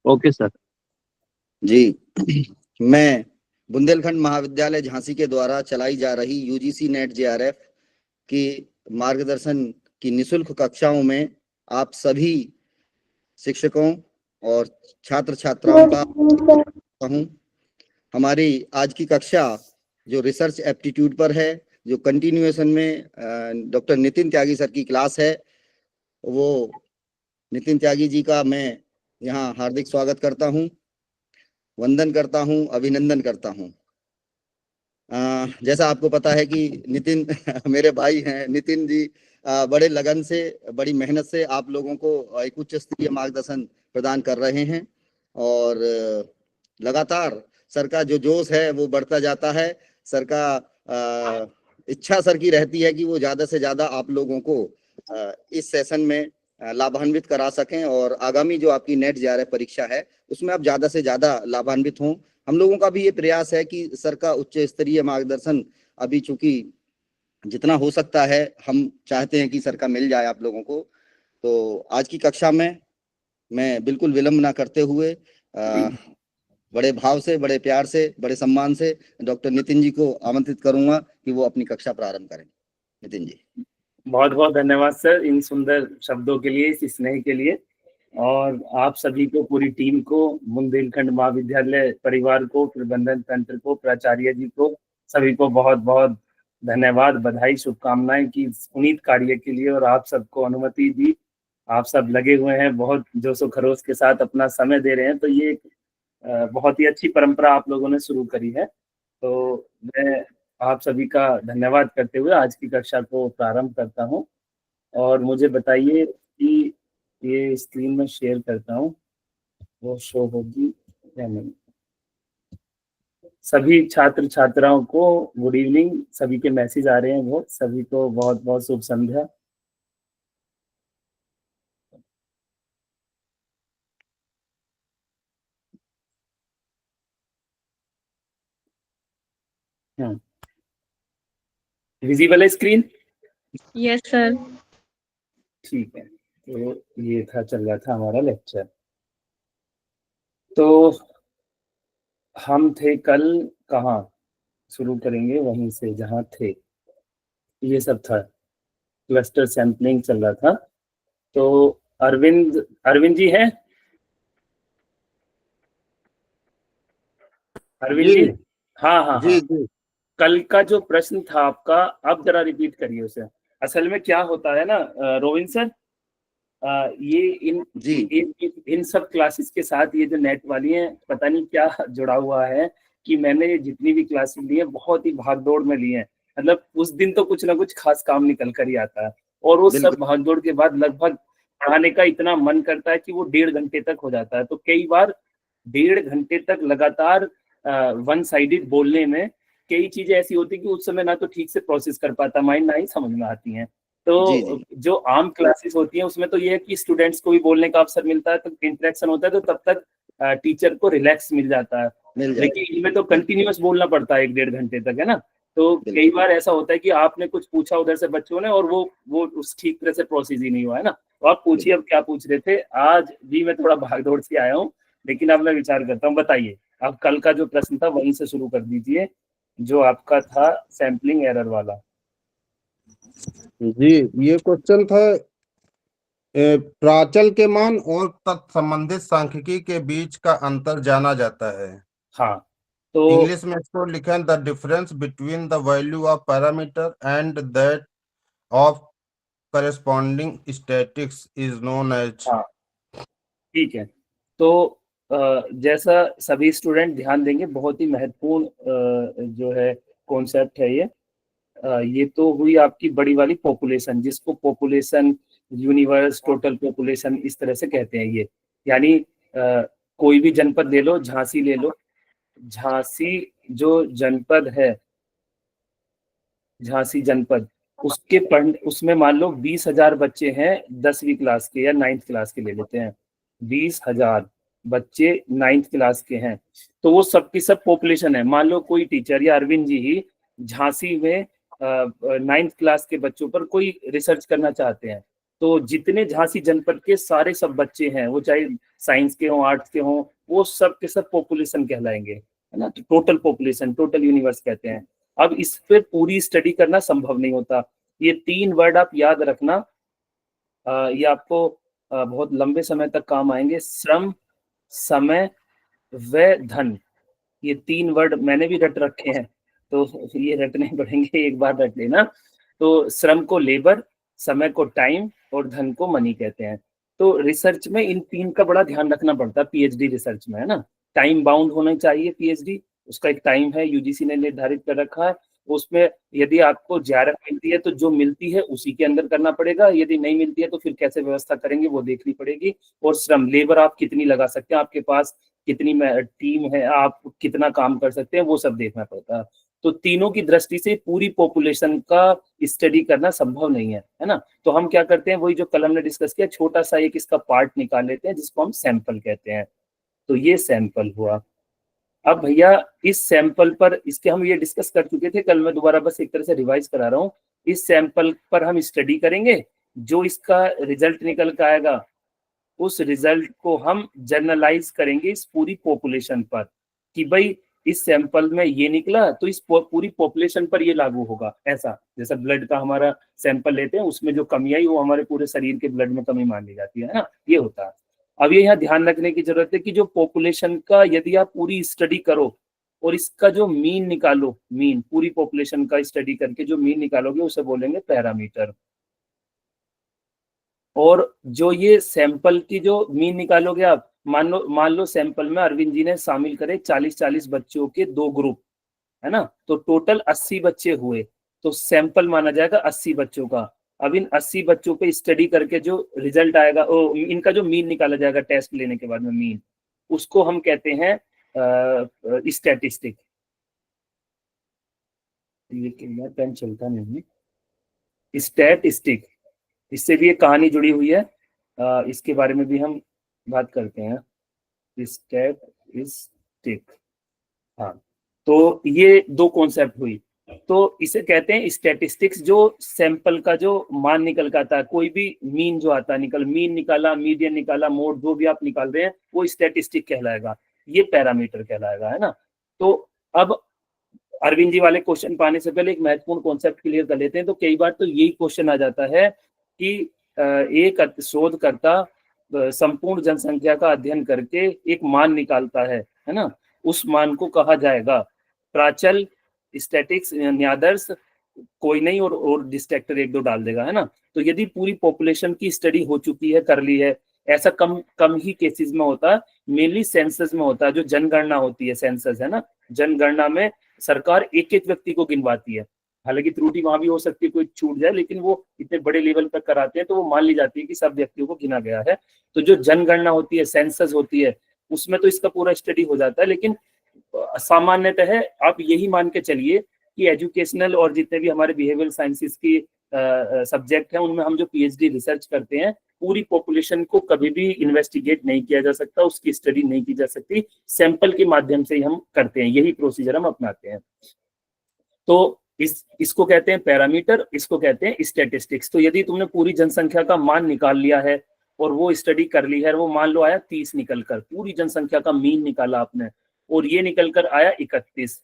Okay sir. जी। मैं बुंदेलखंड महाविद्यालय झांसी के द्वारा चलाई जा रही यूजीसी नेट जेआरएफ की मार्गदर्शन की निःशुल्क कक्षाओं में आप सभी शिक्षकों और छात्र छात्राओं का हूँ। हमारी आज की कक्षा जो रिसर्च एप्टीट्यूड पर है, जो कंटिन्यूएशन में डॉक्टर नितिन त्यागी सर की क्लास है, वो नितिन त्यागी जी का मैं यहाँ हार्दिक स्वागत करता हूँ, वंदन करता हूँ, अभिनंदन करता हूँ। जैसा आपको पता है कि नितिन मेरे भाई हैं। नितिन जी बड़े लगन से, बड़ी मेहनत से आप लोगों को एक उच्च स्तरीय मार्गदर्शन प्रदान कर रहे हैं और लगातार सर का जो जोश है वो बढ़ता जाता है। सर का इच्छा सर की रहती है कि वो ज़्यादा से ज़्यादा आप लोगों को इस सेशन में लाभान्वित करा सकें और आगामी जो आपकी नेट जेआरएफ परीक्षा है उसमें आप ज़्यादा से ज़्यादा लाभान्वित हों। हम लोगों का भी ये प्रयास है कि सर का उच्च स्तरीय मार्गदर्शन अभी चूंकि जितना हो सकता है हम चाहते हैं कि सर का मिल जाए आप लोगों को। तो आज की कक्षा में मैं बिल्कुल विलंब ना करते हुए बड़े भाव से, बड़े प्यार से, बड़े सम्मान से डॉक्टर नितिन जी को आमंत्रित करूंगा कि वो अपनी कक्षा प्रारंभ करें। नितिन जी। बहुत बहुत धन्यवाद सर इन सुंदर शब्दों के लिए, इस स्नेह के लिए। और आप सभी को, पूरी टीम को, बुंदेलखंड महाविद्यालय परिवार को, प्रबंधन तंत्र को, प्राचार्य जी को, सभी को बहुत बहुत धन्यवाद, बधाई, शुभकामनाएं कि पुनीत कार्य के लिए। और आप सबको अनुमति दी, आप सब लगे हुए हैं, बहुत जोशो खरोश के साथ अपना समय दे रहे हैं। तो ये एक बहुत ही अच्छी परंपरा आप लोगों ने शुरू करी है। तो मैं आप सभी का धन्यवाद करते हुए आज की कक्षा को प्रारंभ करता हूं। और मुझे बताइए कि ये स्क्रीन में शेयर करता हूं, वो शो होगी या नहीं। सभी छात्र छात्राओं को गुड इवनिंग, सभी के मैसेज आ रहे हैं, वो सभी को बहुत बहुत शुभ संध्या। विजिबल है स्क्रीन? Yes sir. ठीक है, तो ये चल रहा था हमारा लेक्चर। तो हम थे कल कहाँ, शुरू करेंगे वहीं से जहाँ थे। ये सब था, क्लस्टर सैंपलिंग चल रहा था। तो अरविंद जी हैं? अरविंद जी? हाँ हाँ हाँ। कल का जो प्रश्न था आपका, अब जरा रिपीट करिए उसे। असल में क्या होता है ना रोविंद सर, ये इन सब क्लासेस के साथ ये जो नेट वाली हैं, पता नहीं क्या जुड़ा हुआ है कि मैंने जितनी भी क्लासेस ली है बहुत ही भागदौड़ में ली है। मतलब उस दिन तो कुछ ना कुछ खास काम निकल कर ही आता है, और वो सब भागदौड़ के बाद लगभग पढ़ाने का इतना मन करता है कि वो 1.5 घंटे तक हो जाता है। तो कई बार 1.5 घंटे तक लगातार वन साइडेड बोलने में कई चीजें ऐसी होती कि उस समय ना तो ठीक से प्रोसेस कर पाता माइंड, ना ही समझ में आती हैं। तो जो आम क्लासेस होती हैं उसमें तो ये है कि स्टूडेंट्स को भी बोलने का अवसर मिलता है, तो इंटरेक्शन होता है, तो तब तक टीचर को रिलैक्स मिल जाता है। लेकिन इनमें तो कंटिन्यूअस बोलना पड़ता है 1.5 घंटे तक, है ना। तो कई बार ऐसा होता है कि आपने कुछ पूछा उधर से बच्चों ने, और वो उस ठीक तरह से प्रोसेस ही नहीं हुआ, है ना। तो आप पूछिए अब क्या पूछ रहे थे। आज भी मैं थोड़ा भागदौड़ से आया हूँ, लेकिन अब मैं विचार करता हूँ। बताइए, अब कल का जो प्रश्न था वहीं से शुरू कर दीजिए, जो आपका था सैम्पलिंग एरर वाला। जी, ये क्वेश्चन था प्राचल के मान और तत्संबंधित सांख्यिकी के बीच का अंतर जाना जाता है। हाँ, तो इंग्लिश में इसको लिखा है, the difference between the value of parameter and that of corresponding statistics is known as. ठीक है, तो जैसा सभी स्टूडेंट ध्यान देंगे, बहुत ही महत्वपूर्ण जो है कॉन्सेप्ट है ये तो हुई आपकी बड़ी वाली पॉपुलेशन, जिसको पॉपुलेशन यूनिवर्स, टोटल पॉपुलेशन इस तरह से कहते हैं ये। यानी कोई भी जनपद ले लो, झांसी ले लो, झांसी जो जनपद है, झांसी जनपद, उसमें मान लो 20,000 बच्चे हैं 10वीं क्लास के या 9th क्लास के, ले लेते हैं 20,000 बच्चे 9th क्लास के हैं। तो वो सबकी सब पॉपुलेशन है। मान लो कोई टीचर या अरविंद जी ही झांसी में 9th क्लास के बच्चों पर कोई रिसर्च करना चाहते हैं, तो जितने झांसी जनपद के सारे सब बच्चे हैं, वो चाहे साइंस के हों, आर्ट्स के हों, वो सब के सब पॉपुलेशन कहलाएंगे, है ना। तो टोटल पॉपुलेशन, टोटल यूनिवर्स कहते हैं। अब इस पे पूरी स्टडी करना संभव नहीं होता। ये 3 वर्ड आप याद रखना, ये आपको बहुत लंबे समय तक काम आएंगे। श्रम, समय व धन, ये 3 वर्ड मैंने भी रट रखे हैं, तो ये रटने पड़ेंगे, एक बार रट लेना। तो श्रम को लेबर, समय को टाइम और धन को मनी कहते हैं। तो रिसर्च में इन 3 का बड़ा ध्यान रखना पड़ता है, पीएचडी रिसर्च में, है ना। टाइम बाउंड होना चाहिए पीएचडी, उसका एक टाइम है, यूजीसी ने निर्धारित कर रखा है। उसमें यदि आपको JRF मिलती है तो जो मिलती है उसी के अंदर करना पड़ेगा, यदि नहीं मिलती है तो फिर कैसे व्यवस्था करेंगे वो देखनी पड़ेगी। और श्रम, लेबर आप कितनी लगा सकते हैं, आपके पास कितनी टीम है, आप कितना काम कर सकते हैं, वो सब देखना पड़ता है। तो तीनों की दृष्टि से पूरी पॉपुलेशन का स्टडी करना संभव नहीं है ना। तो हम क्या करते हैं, वही जो कल हमने डिस्कस किया, छोटा सा एक इसका पार्ट निकाल लेते हैं जिसको हम सैंपल कहते हैं। तो ये सैंपल हुआ। अब भैया इस सैंपल पर, इसके हम ये डिस्कस कर चुके थे कल, मैं दोबारा बस एक तरह से रिवाइज करा रहा हूँ। इस सैंपल पर हम स्टडी करेंगे, जो इसका रिजल्ट निकल कर आएगा उस रिजल्ट को हम जनरलाइज करेंगे इस पूरी पॉपुलेशन पर, कि भाई इस सैंपल में ये निकला तो इस पूरी पॉपुलेशन पर ये लागू होगा। ऐसा जैसा ब्लड का हमारा सैंपल लेते हैं, उसमें जो कमी आई वो हमारे पूरे शरीर के ब्लड में कमी मान ली जाती है ना, ये होता है। अब ये यहाँ ध्यान रखने की जरूरत है कि जो पॉपुलेशन का यदि आप पूरी स्टडी करो और इसका जो मीन निकालो, मीन पूरी पॉपुलेशन का स्टडी करके जो मीन निकालोगे उसे बोलेंगे पैरामीटर। और जो ये सैंपल की जो मीन निकालोगे आप, मान लो सैंपल में अरविंद जी ने शामिल करे 40-40 बच्चों के 2 ग्रुप, है ना। तो टोटल 80 बच्चे हुए, तो सैंपल माना जाएगा 80 बच्चों का। अब इन 80 बच्चों पे स्टडी करके जो रिजल्ट आएगा, इनका जो मीन निकाला जाएगा टेस्ट लेने के बाद में मीन, उसको हम कहते हैं स्टैटिस्टिक। ये पेन चलता नहीं है, स्टैटिस्टिक, इससे भी एक कहानी जुड़ी हुई है, इसके बारे में भी हम बात करते हैं। स्टैटिस्टिक, हाँ। तो ये 2 कॉन्सेप्ट हुई। तो इसे कहते हैं स्टैटिस्टिक्स, जो सैंपल का जो मान निकल का आता है, कोई भी मीन जो आता है, मीन निकाला, मीडियन निकाला, मोड जो भी आप निकाल रहे हैं वो स्टैटिस्टिक कहलाएगा, ये पैरामीटर कहलाएगा, है ना। तो अब अरविंद जी वाले क्वेश्चन पाने से पहले एक महत्वपूर्ण कॉन्सेप्ट क्लियर कर लेते हैं। तो कई बार तो यही क्वेश्चन आ जाता है कि एक शोधकर्ता संपूर्ण जनसंख्या का अध्ययन करके एक मान निकालता है ना, उस मान को कहा जाएगा प्राचल, स्टैटिक्स, न्यादर्श, कोई नहीं, और डिस्ट्रैक्टर 1-2 डाल देगा, है ना। तो यदि पूरी पॉपुलेशन की स्टडी हो चुकी है, कर ली है, ऐसा कम ही केसेस में होता है, मेनली सेंसस में होता है, जो जनगणना होती है, सेंसस, है ना। जनगणना में सरकार एक-एक व्यक्ति को गिनवाती है, हालांकि त्रुटि वहां भी हो सकती है, कोई छूट जाए, लेकिन वो इतने बड़े लेवल पर कराते हैं तो वो मान ली जाती है कि सब व्यक्तियों को गिना गया है। तो जो जनगणना होती है, सेंसस होती है, उसमें तो इसका पूरा स्टडी हो जाता है। लेकिन सामान्यतः आप यही मान के चलिए कि एजुकेशनल और जितने भी हमारे बिहेवियरल साइंसेस की सब्जेक्ट है, उनमें हम जो पीएचडी रिसर्च करते हैं, पूरी पॉपुलेशन को कभी भी इन्वेस्टिगेट नहीं किया जा सकता, उसकी स्टडी नहीं की जा सकती, सैंपल के माध्यम से ही हम करते हैं, यही प्रोसीजर हम अपनाते हैं। तो इसको कहते हैं पैरामीटर, इसको कहते हैं स्टैटिस्टिक्स। तो यदि तुमने पूरी जनसंख्या का मान निकाल लिया है और वो स्टडी कर ली है, वो मान लो आया 30 निकलकर, पूरी जनसंख्या का मीन निकाला आपने और ये निकलकर आया 31,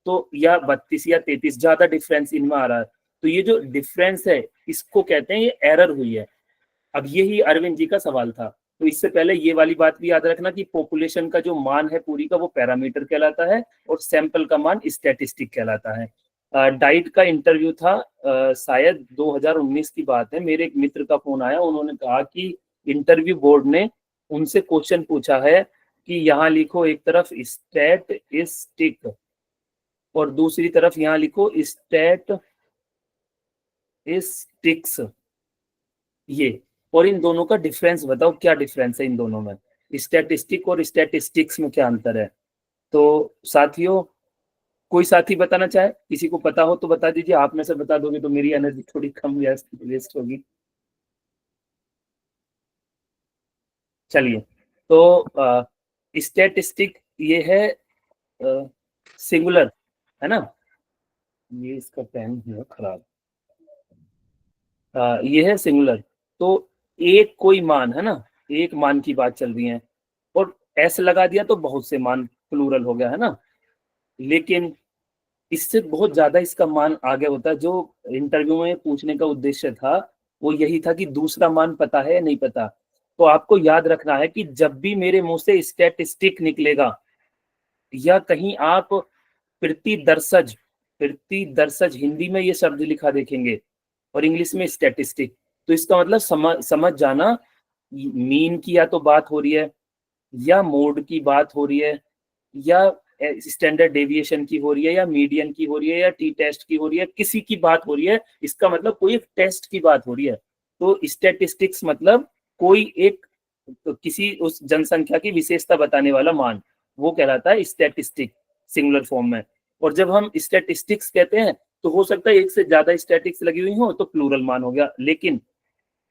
तो या 32 या 33, ज्यादा डिफरेंस इनमें आ रहा है, तो ये जो डिफरेंस है इसको कहते हैं ये एरर हुई है। अब यही अरविंद जी का सवाल था। तो इससे पहले ये वाली बात भी याद रखना कि पॉपुलेशन का जो मान है पूरी का, वो पैरामीटर कहलाता है और सैंपल का मान स्टैटिस्टिक कहलाता है। डाइट का इंटरव्यू था, शायद 2019 की बात है, मेरे एक मित्र का फोन आया, उन्होंने कहा कि इंटरव्यू बोर्ड ने उनसे क्वेश्चन पूछा है कि यहाँ लिखो एक तरफ स्टैटिस्टिक और दूसरी तरफ यहाँ लिखो स्टैटिस्टिक्स, ये, और इन दोनों का डिफरेंस बताओ, क्या डिफरेंस है इन दोनों में, स्टैटिस्टिक और स्टैटिस्टिक्स में क्या अंतर है। तो साथियों, कोई साथी बताना चाहे, किसी को पता हो तो बता दीजिए, आप में से बता दोगे तो मेरी एनर्जी थोड़ी कम वेस्ट होगी। चलिए, तो स्टैटिस्टिक ये है सिंगुलर, है ना, ये इसका पेन है खराब, ये है सिंगुलर, तो एक कोई मान है ना, एक मान की बात चल रही है, और एस लगा दिया तो बहुत से मान, प्लूरल हो गया है ना। लेकिन इससे बहुत ज्यादा इसका मान आगे होता है। जो इंटरव्यू में पूछने का उद्देश्य था वो यही था कि दूसरा मान पता है या नहीं पता। तो आपको याद रखना है कि जब भी मेरे मुंह से स्टैटिस्टिक निकलेगा, या कहीं आप प्रति दर्शज हिंदी में ये शब्द लिखा देखेंगे और इंग्लिश में स्टैटिस्टिक, तो इसका मतलब समझ जाना, मीन की या तो बात हो रही है, या मोड की बात हो रही है, या स्टैंडर्ड डेविएशन की हो रही है, या मीडियन की हो रही है, या टी टेस्ट की हो रही है, किसी की बात हो रही है। इसका मतलब कोई एक टेस्ट की बात हो रही है। तो स्टैटिस्टिक्स मतलब कोई एक किसी उस जनसंख्या की विशेषता बताने वाला मान, वो कहलाता है स्टैटिस्टिक सिंगुलर फॉर्म में। और जब हम स्टैटिस्टिक्स कहते हैं तो हो सकता है एक से ज्यादा स्टैटिक्स लगी हुई हो तो प्लूरल मान हो गया। लेकिन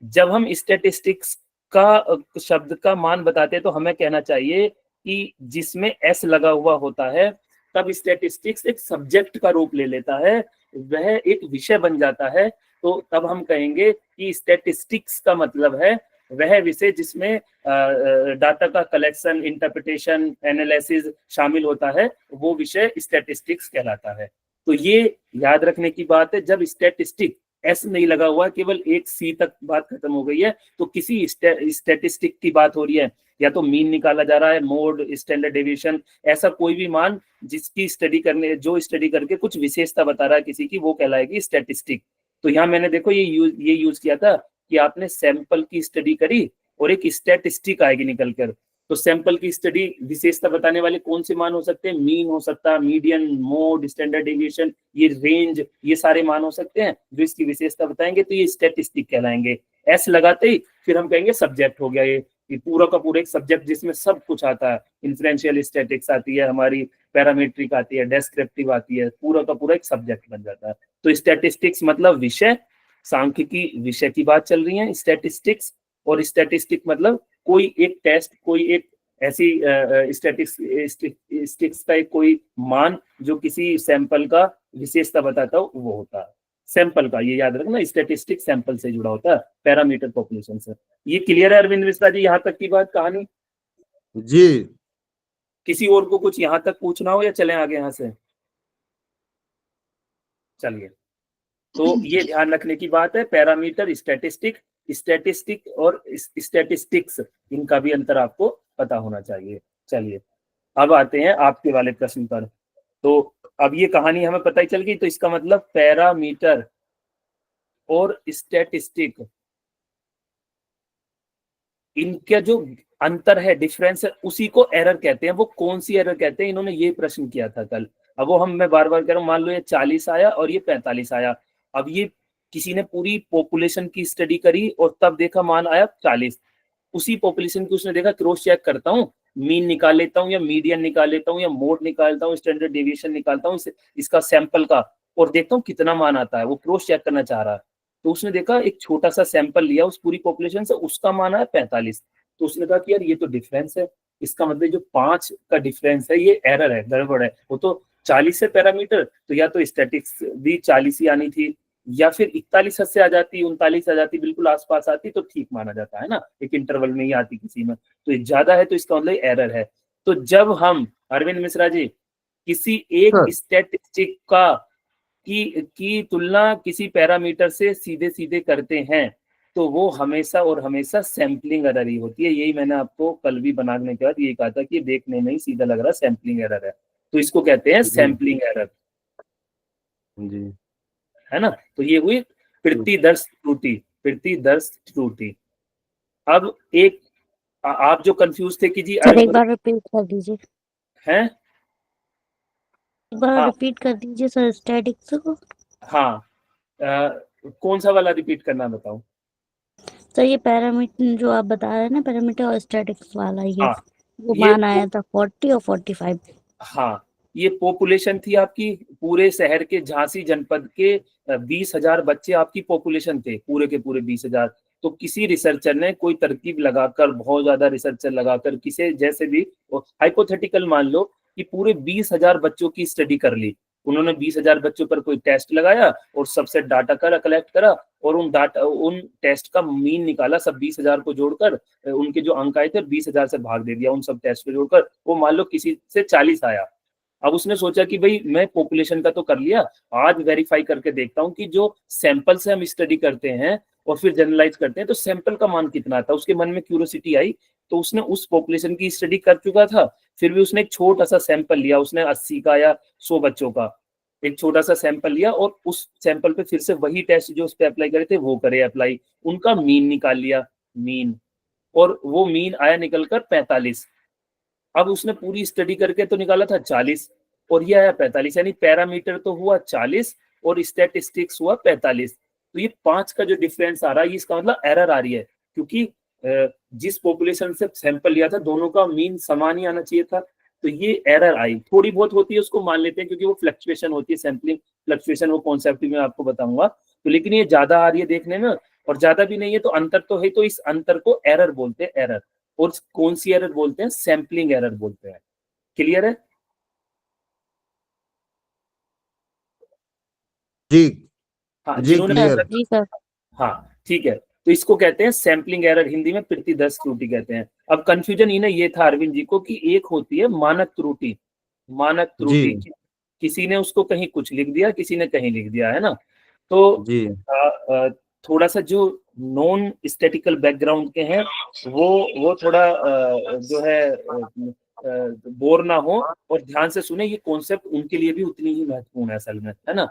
जब हम स्टैटिस्टिक्स का शब्द का मान बताते हैं तो हमें कहना चाहिए कि जिसमें एस लगा हुआ होता है, तब स्टैटिस्टिक्स एक सब्जेक्ट का रूप ले लेता है, वह एक विषय बन जाता है। तो तब हम कहेंगे कि स्टैटिस्टिक्स का मतलब है वह विषय जिसमें डाटा का कलेक्शन, इंटरप्रिटेशन, एनालिसिस शामिल होता है, वो विषय स्टैटिस्टिक्स कहलाता है। तो ये याद रखने की बात है। जब स्टैटिस्टिक एस नहीं लगा हुआ, केवल एक सी तक बात खत्म हो गई है, तो किसी स्टैटिस्टिक की बात हो रही है, या तो मीन निकाला जा रहा है, मोड, स्टैंडर्ड डेविएशन, ऐसा कोई भी मान जिसकी स्टडी करने, जो स्टडी करके कुछ विशेषता बता रहा है किसी की, वो कहलाएगी स्टैटिस्टिक। तो यहाँ मैंने देखो ये यूज किया था कि आपने सैंपल की स्टडी करी और एक स्टैटिस्टिक आएगी निकल कर। तो सैंपल की स्टडी विशेषता बताने वाले कौन से मान हो सकते हैं? मीन हो सकता है, मीडियन, मोड, स्टैंडर्ड डेविएशन, ये रेंज, ये सारे मान हो सकते हैं जो इसकी विशेषता बताएंगे, तो ये स्टैटिस्टिक कहलाएंगे। एस लगाते ही फिर हम कहेंगे सब्जेक्ट हो गया ये पूरा का पूरा एक सब्जेक्ट जिसमें सब कुछ आता है। इन्फ्लुएंशियल स्टैटिक्स आती है हमारी, पैरामीट्रिक आती है, डेस्क्रिप्टिव आती है, पूरा का पूरा एक सब्जेक्ट बन जाता है। तो स्टैटिस्टिक्स मतलब विषय, सांख्यिकी विषय की बात चल रही है स्टैटिस्टिक्स, और स्टैटिस्टिक मतलब कोई एक टेस्ट, कोई एक ऐसी स्टैटिस्टिक्स का एक कोई मान जो किसी सैंपल का विशेषता बताता हो, वो होता है सैंपल का। ये याद रखना, स्टैटिस्टिक सैंपल से जुड़ा होता है, पैरामीटर पॉपुलेशन से। ये क्लियर है अरविंद मिश्रा जी, यहाँ तक की बात कहानी? जी। किसी और को कुछ यहाँ तक पूछना हो या चलें आगे यहाँ से? चलिए, तो ये ध्यान रखने की बात है, पैरामीटर, स्टैटिस्टिक और स्टैटिस्टिक्स, इनका भी अंतर आपको पता होना चाहिए। चलिए अब आते हैं आपके वाले प्रश्न पर। तो अब ये कहानी हमें पता ही चल गई, तो इसका मतलब पैरामीटर और स्टैटिस्टिक, इनका जो अंतर है, डिफरेंस है, उसी को एरर कहते हैं। वो कौन सी एरर कहते हैं? इन्होंने ये प्रश्न किया था कल। अब वो मैं बार बार कह रहा हूँ, मान लो ये 40 आया और ये 45 आया। अब ये किसी ने पूरी पॉपुलेशन की स्टडी करी और तब देखा मान आया 40। उसी पॉपुलेशन की उसने देखा, क्रॉस चेक करता हूँ, मीन निकाल लेता हूँ, या मीडियन निकाल लेता हूँ, या मोड निकालता हूँ, स्टैंडर्ड डेविएशन निकालता हूँ इसका सैंपल का, और देखता हूँ कितना मान आता है। वो क्रॉस चेक करना चाह रहा है, तो उसने देखा एक छोटा सा सैंपल लिया उस पूरी पॉपुलेशन से, उसका मान आया 45। तो उसने कहा कि यार ये तो डिफरेंस है, इसका मतलब जो 5 का डिफरेंस है ये एरर है, गड़बड़ है। वो तो 40 है पैरामीटर, तो या तो स्टैटिक्स भी 40 ही आनी थी, या फिर 41 से आ जाती, 39 आ जाती, बिल्कुल आसपास आती तो ठीक माना जाता है ना, एक इंटरवल में ही आती किसी में। तो ये ज्यादा है तो इसका मतलब एरर है। तो जब हम, अरविंद मिश्रा जी, किसी एक स्टैटिस्टिक की तुलना किसी पैरामीटर से सीधे सीधे करते हैं, तो वो हमेशा और हमेशा सैम्पलिंग एरर ही होती है। यही मैंने आपको कल भी बनाने के बाद ये कहा था कि देखने में ही सीधा लग रहा है सैम्पलिंग एरर है, तो इसको कहते हैं सैम्पलिंग एरर जी, है ना। तो ये हुई प्रतिदर्श त्रुटि। अब एक आप जो कंफ्यूज थे कि जी सर एक बार रिपीट कर दीजिए। हैं? एक बार हाँ, रिपीट कर दीजिए सर स्टैटिक्स को। हाँ, कौन सा वाला रिपीट करना बताऊं? सर ये पैरामीटर जो आप बता रहे हैं ना, पैरामीटर और स्टैटिक्स वाला, ये हाँ, वो मान आया था 40 और 45। हाँ, ये पॉपुलेशन थी आपकी पूरे शहर के, झांसी जनपद के 20,000 बच्चे आपकी पॉपुलेशन थे, पूरे के पूरे 20,000। तो किसी रिसर्चर ने कोई तरकीब लगाकर, बहुत ज्यादा रिसर्चर लगाकर, किसे जैसे भी हाइपोथेटिकल मान लो कि पूरे 20,000 बच्चों की स्टडी कर ली उन्होंने 20,000 बच्चों पर कोई टेस्ट लगाया और सबसे डाटा कलेक्ट करा और उन टेस्ट का मीन निकाला, सब 20,000 को जोड़कर उनके जो अंक आए थे 20,000 से भाग दे दिया उन सब टेस्ट को जोड़कर, वो मान लो किसी से 40 आया। अब उसने सोचा कि भाई मैं पॉपुलेशन का तो कर लिया, आज वेरीफाई करके देखता हूँ कि जो सैंपल से हम स्टडी करते हैं और फिर जनरलाइज करते हैं तो सैंपल का मान कितना था। उसके मन में क्यूरियोसिटी आई, तो उसने उस पॉपुलेशन की स्टडी कर चुका था, फिर भी उसने एक छोटा सा सैंपल लिया, उसने 80 का या 100 बच्चों का एक छोटा सा सैंपल लिया और उस सैंपल पे फिर से वही टेस्ट जो उस पे अप्लाई करे थे वो करे अप्लाई, उनका मीन निकाल लिया, मीन, और वो मीन आया निकलकर 45। अब उसने पूरी स्टडी करके तो निकाला था 40 और ये आया 45, यानी पैरामीटर तो हुआ 40 और स्टैटिस्टिक्स हुआ 45। तो ये 5 का जो डिफरेंस आ रहा है, इसका मतलब एरर आ रही है, क्योंकि जिस पॉपुलेशन से सैंपल लिया था दोनों का मीन समान ही आना चाहिए था, तो ये एरर आई। थोड़ी बहुत होती है उसको मान लेते हैं क्योंकि वो फ्लक्चुएशन होती है, सैंपलिंग फ्लक्चुएशन, वो कॉन्सेप्ट भी मैं आपको बताऊंगा। तो लेकिन ये ज्यादा आ रही है देखने में और ज्यादा भी नहीं है, तो अंतर तो है, तो इस अंतर को एरर बोलते हैं, एरर। और कौन सी एरर बोलते हैं? सैंपलिंग एरर बोलते हैं। क्लियर है? जी हाँ, जी जिन्होंने क्लियर। जी सर। हाँ ठीक है, तो इसको कहते हैं सैंपलिंग एरर, हिंदी में प्रतिदर्श त्रुटि कहते हैं। अब कंफ्यूजन इन्हें ये था अरविंद जी को कि एक होती है मानक त्रुटि, मानक त्रुटि जी किसी ने उसको कहीं कुछ लिख दिया, किसी ने कहीं लिख दिया, है ना। तो जी थोड़ा सा जो नॉन स्टैटिकल बैकग्राउंड के हैं वो थोड़ा जो है बोर ना हो और ध्यान से सुने, ये कॉन्सेप्ट उनके लिए भी उतनी ही महत्वपूर्ण है असल में, है ना।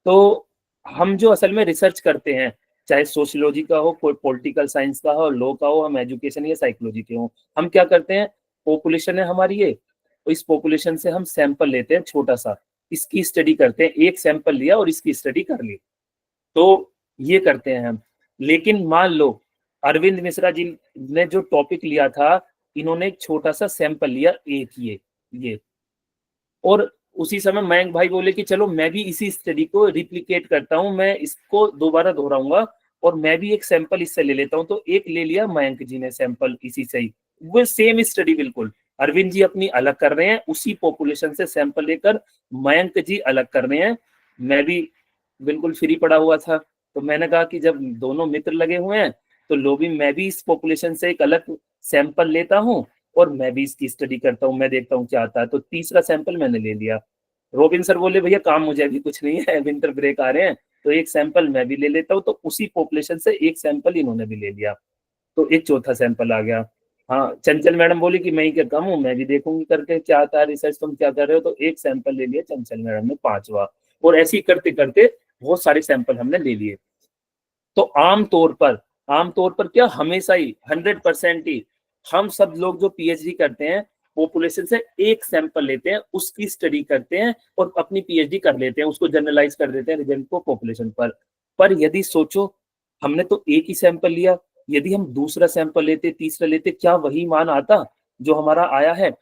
तो हम जो असल में रिसर्च करते हैं, चाहे सोशियोलॉजी का हो, कोई पॉलिटिकल साइंस का हो, लॉ का हो, हम एजुकेशन या साइकोलॉजी के हो, हम क्या करते हैं, पॉपुलेशन है हमारी ये, तो इस पॉपुलेशन से हम सैंपल लेते हैं छोटा सा, इसकी स्टडी करते हैं, एक सैंपल लिया और इसकी स्टडी कर ली, तो ये करते हैं हम। लेकिन मान लो अरविंद मिश्रा जी ने जो टॉपिक लिया था, इन्होंने एक छोटा सा सैंपल लिया, एक ये और उसी समय मयंक भाई बोले कि चलो मैं भी इसी स्टडी को रिप्लिकेट करता हूं, मैं इसको दोबारा दोहराऊंगा और मैं भी एक सैंपल इससे ले लेता हूं। तो एक ले लिया मयंक जी ने सैंपल इसी से ही, वो सेम स्टडी बिल्कुल, अरविंद जी अपनी अलग कर रहे हैं, उसी पॉपुलेशन से सैंपल लेकर मयंक जी अलग कर रहे हैं। मैं भी बिल्कुल फ्री पड़ा हुआ था, तो मैंने कहा कि जब दोनों मित्र लगे हुए हैं तो लो भी मैं भी इस पॉपुलेशन से एक अलग सैंपल लेता हूँ और मैं भी इसकी स्टडी करता हूँ, मैं देखता हूँ क्या आता है। तो तीसरा सैंपल मैंने ले लिया। रोबिन सर बोले भैया काम मुझे अभी कुछ नहीं है, विंटर ब्रेक आ रहे हैं, तो एक सैंपल मैं भी ले लेता हूँ। तो उसी पॉपुलेशन से एक सैंपल इन्होंने भी ले लिया, तो एक चौथा सैंपल आ गया। हाँ, चंचल मैडम बोली कि मैं ही क्या कम हूँ, मैं भी देखूंगी करके क्या आता है, रिसर्च तुम क्या कर रहे हो। तो एक सैंपल ले लिया चंचल मैडम ने, 5वां, और ऐसे ही करते करते बहुत सारे सैंपल हमने ले लिए। तो आमतौर पर क्या, हमेशा ही 100% ही हम सब लोग जो पीएचडी करते हैं पॉपुलेशन से एक सैंपल लेते हैं, उसकी स्टडी करते हैं और अपनी पीएचडी कर लेते हैं, उसको जनरलाइज कर देते हैं रिजल्ट को पॉपुलेशन पर यदि सोचो हमने तो एक ही सैंपल लिया, यदि हम दूसरा सैंपल लेते, तीसरा लेते, क्या वही मान आता जो हमारा आया है?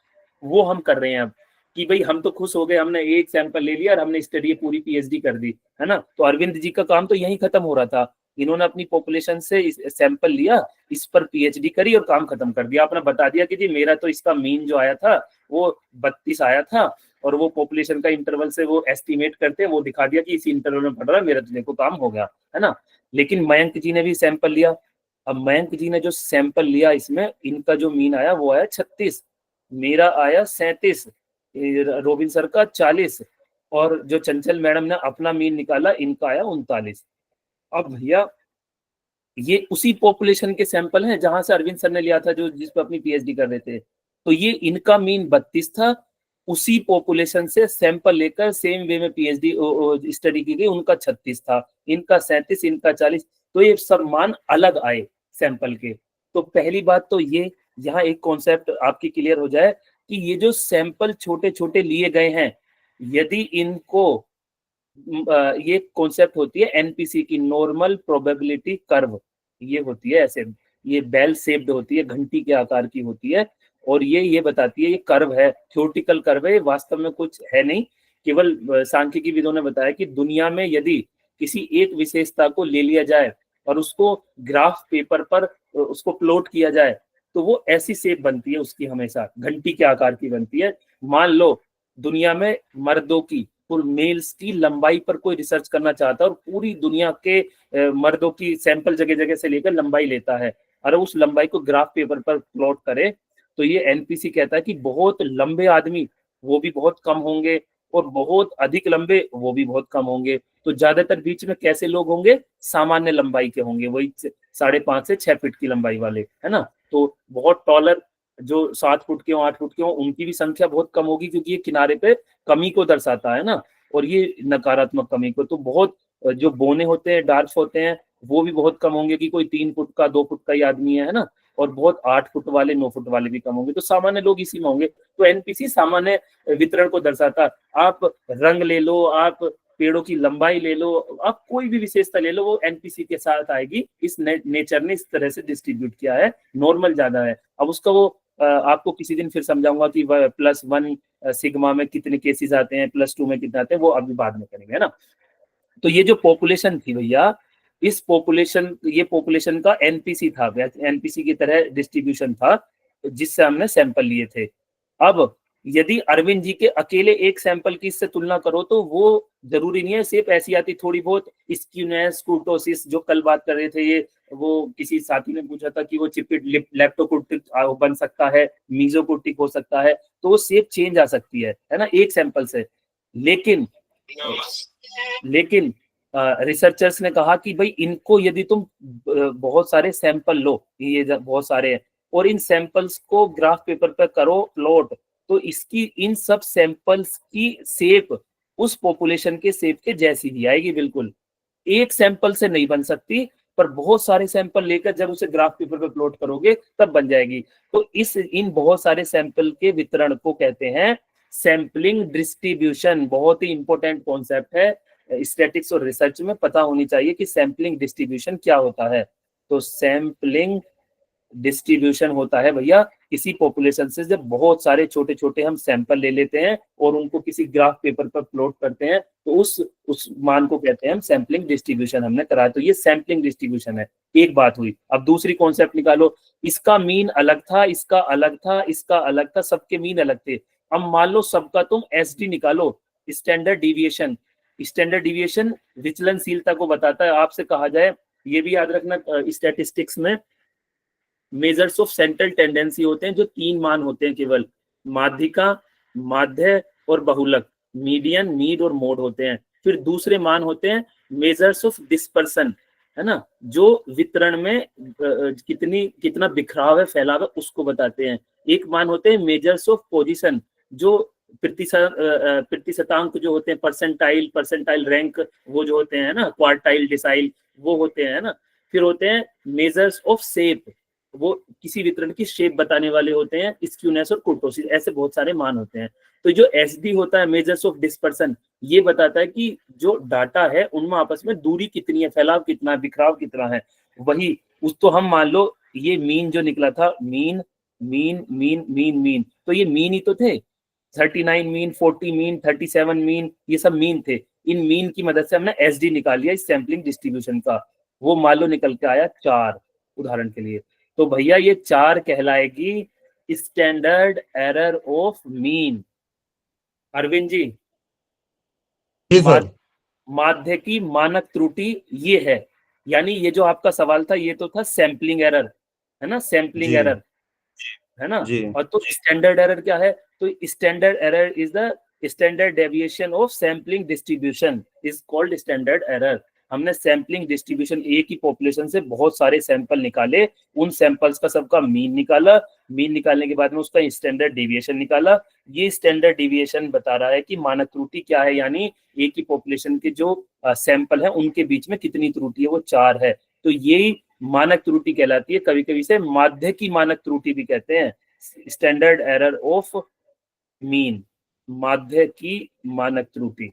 वो हम कर रहे हैं अब कि भाई हम तो खुश हो गए, हमने एक सैंपल ले लिया और हमने स्टडी पूरी पीएचडी कर दी, है ना। तो अरविंद जी का काम तो यही खत्म हो रहा था, इन्होंने अपनी पॉपुलेशन से सैंपल लिया, इस पर पीएचडी करी और काम खत्म कर दिया। आपने बता दिया कि जी मेरा तो इसका मीन जो आया था वो 32 आया था और वो पॉपुलेशन का इंटरवल से वो एस्टिमेट करते हैं, वो दिखा दिया कि इसी इंटरवल में पड़ रहा है, मेरा तो देखो काम हो गया, है ना। लेकिन मयंक जी ने भी सैंपल लिया। अब मयंक जी ने जो सैंपल लिया, इसमें इनका जो मीन आया वो आया 36, मेरा आया 37, रोबिन सर का 40 और जो चंचल मैडम ने अपना मीन निकाला इनका आया 39। अब भैया ये उसी पॉपुलेशन के सैंपल हैं जहां से अरविंद सर ने लिया था, जो जिस पर अपनी पीएचडी कर रहे थे। तो ये इनका मीन 32 था, उसी पॉपुलेशन से सैंपल लेकर सेम वे में पीएचडी स्टडी की गई, उनका 36 था, इनका 37, इनका 40। तो ये सब मान अलग आए सैंपल के। तो पहली बात तो ये यहाँ एक कॉन्सेप्ट आपकी क्लियर हो जाए कि ये जो सैंपल छोटे छोटे लिए गए हैं, यदि इनको ये कॉन्सेप्ट होती है एनपीसी की, नॉर्मल प्रोबेबिलिटी कर्व, ये होती है ऐसे, ये बेल शेप्ड होती है, घंटी के आकार की होती है और ये बताती है, ये कर्व है, थ्योरेटिकल कर्व है, वास्तव में कुछ है नहीं, केवल सांख्यिकी विदों ने बताया कि दुनिया में यदि किसी एक विशेषता को ले लिया जाए और उसको ग्राफ पेपर पर उसको प्लॉट किया जाए तो वो ऐसी शेप बनती है उसकी, हमेशा घंटी के आकार की बनती है। मान लो दुनिया में मर्दों की मेल्स की लंबाई पर कोई रिसर्च करना चाहता है और पूरी दुनिया के मर्दों की सैंपल जगह जगह से लेकर लंबाई लेता है, और उस लंबाई को ग्राफ पेपर पर प्लॉट करे, तो ये एनपीसी कहता है कि बहुत लंबे आदमी वो भी बहुत कम होंगे और बहुत अधिक लंबे वो भी बहुत कम होंगे। तो ज्यादातर बीच में कैसे लोग होंगे, सामान्य लंबाई के होंगे, वही 5.5 से 6 फीट की लंबाई वाले, है ना। तो बहुत टॉलर जो 7 फुट के हो, 8 फुट के हो, उनकी भी संख्या बहुत कम होगी, क्योंकि ये किनारे पे कमी को दर्शाता है ना, और ये नकारात्मक कमी को। तो बहुत जो बोने होते हैं, डार्फ होते हैं, वो भी बहुत कम होंगे कि कोई 3 फुट का 2 फुट का ही आदमी है ना, और बहुत 8 फुट वाले 9 फुट वाले भी कम होंगे। तो सामान्य लोग इसी में होंगे। तो एनपीसी सामान्य वितरण को दर्शाता। आप रंग ले लो, आप पेड़ों की लंबाई ले लो, आप कोई भी विशेषता ले लो, वो एनपीसी के साथ आएगी। इस नेचर ने इस तरह से डिस्ट्रीब्यूट किया है, नॉर्मल ज्यादा है। अब उसका वो आपको किसी दिन फिर समझाऊंगा कि +1 सिग्मा में कितने केसेस आते हैं, +2 में कितने आते हैं, वो अभी बाद में करेंगे, है ना। तो ये जो पॉपुलेशन थी भैया, इस ये पॉपुलेशन का एनपीसी था, एनपीसी की तरह डिस्ट्रीब्यूशन था, जिससे हमने सैंपल लिए थे। अब यदि अरविंद जी के अकेले एक सैंपल की इससे तुलना करो, तो वो जरूरी नहीं है सिर्फ ऐसी आती, थोड़ी बहुत स्क्यूनेस, कुर्टोसिस, जो कल बात कर रहे थे, ये वो किसी साथी ने पूछा था कि वो चिपिड लेप्टोकुर्टिक बन सकता है, मीजोकुर्टिक हो सकता है, तो वो शेप चेंज आ सकती है ना, एक सैंपल से। लेकिन रिसर्चर्स ने कहा कि भाई इनको यदि तुम बहुत सारे सैंपल लो, ये बहुत सारे हैं, और इन सैंपल्स को ग्राफ पेपर पर करो प्लॉट, तो इसकी इन सब सैंपल्स की शेप उस पॉपुलेशन के शेप के जैसी ही आएगी, बिल्कुल एक सैंपल से नहीं बन सकती, पर बहुत सारे सैंपल लेकर जब उसे ग्राफ पेपर पे प्लॉट करोगे तब बन जाएगी। तो इन बहुत सारे सैंपल के वितरण को कहते हैं सैंपलिंग डिस्ट्रीब्यूशन। बहुत ही इंपॉर्टेंट कॉन्सेप्ट है, स्टैटिक्स और रिसर्च में पता होनी चाहिए कि सैंपलिंग डिस्ट्रीब्यूशन क्या होता है। तो सैंपलिंग डिस्ट्रीब्यूशन होता है भैया किसी पॉपुलेशन से जब बहुत सारे छोटे छोटे हम सैंपल ले लेते हैं और उनको किसी ग्राफ पेपर पर प्लॉट करते हैं, तो उस मान को कहते हैं हम सैंपलिंग डिस्ट्रीब्यूशन हमने कराया। तो ये सैंपलिंग डिस्ट्रीब्यूशन है। एक बात हुई, अब दूसरी कॉन्सेप्ट निकालो। इसका मीन अलग था, इसका अलग था, इसका अलग था, सबके मीन अलग थे। अब मान लो सबका तुम एसडी निकालो, स्टैंडर्ड डिविएशन। स्टैंडर्ड डिविएशन विचलनशीलता को बताता है। आपसे कहा जाए, ये भी याद रखना, स्टैटिस्टिक्स में मेजर्स ऑफ सेंट्रल टेंडेंसी होते हैं, जो 3 मान होते हैं केवल, माध्यिका, माध्य और बहुलक, मीडियन, मीड और मोड होते हैं। फिर दूसरे मान होते हैं मेजर्स ऑफ डिस्पर्सन, है ना, जो वितरण में कितना बिखराव है, फैलाव है, उसको बताते हैं। एक मान होते हैं मेजर्स ऑफ पोजीशन, जो प्रतिशतांक जो होते हैं, परसेंटाइल रैंक, वो जो होते हैं ना, क्वार्टाइल, डिसाइल, वो होते हैं ना। फिर होते हैं मेजर्स ऑफ शेप, वो किसी वितरण की शेप बताने वाले होते हैं, स्क्यूनेस और कुर्टोसिस, ऐसे बहुत सारे मान होते हैं। तो जो एसडी होता है, मेजर्स ऑफ डिस्पर्सन, ये बताता है कि जो डाटा है उनमें आपस में दूरी कितनी है, फैलाव कितना है, बिखराव कितना है। वही तो हम मान लो ये मीन जो निकला था, mean mean mean mean mean, तो ये मीन ही तो थे। 39 मीन, 40 मीन, 37 मीन, ये सब मीन थे। इन मीन की मदद से हमने एसडी निकाल लिया इस सैंपलिंग डिस्ट्रीब्यूशन का। वो मान लो निकल के आया 4, उदाहरण के लिए। तो भैया ये 4 कहलाएगी standard error of mean. Arvind ji, माध्य की मानक त्रुटि ये है। यानी ये जो आपका सवाल था, ये तो था सैंपलिंग एरर, है ना, सैंपलिंग एरर, है ना। और तो स्टैंडर्ड एरर क्या है? तो standard error is the standard deviation of sampling distribution, is called standard error. हमने सैंपलिंग डिस्ट्रीब्यूशन एक ही पॉपुलेशन से बहुत सारे सैंपल निकाले, उन सैंपल्स का सबका मीन निकाला, मीन निकालने के बाद में उसका स्टैंडर्ड डेविएशन निकाला। ये स्टैंडर्ड डेविएशन बता रहा है कि मानक त्रुटि क्या है, यानी एक ही पॉपुलेशन के जो सैंपल है उनके बीच में कितनी त्रुटि है, वो 4 है। तो यही मानक त्रुटि कहलाती है। कभी कभी से माध्य की मानक त्रुटि भी कहते हैं, स्टैंडर्ड एरर ऑफ मीन, माध्य की मानक त्रुटि।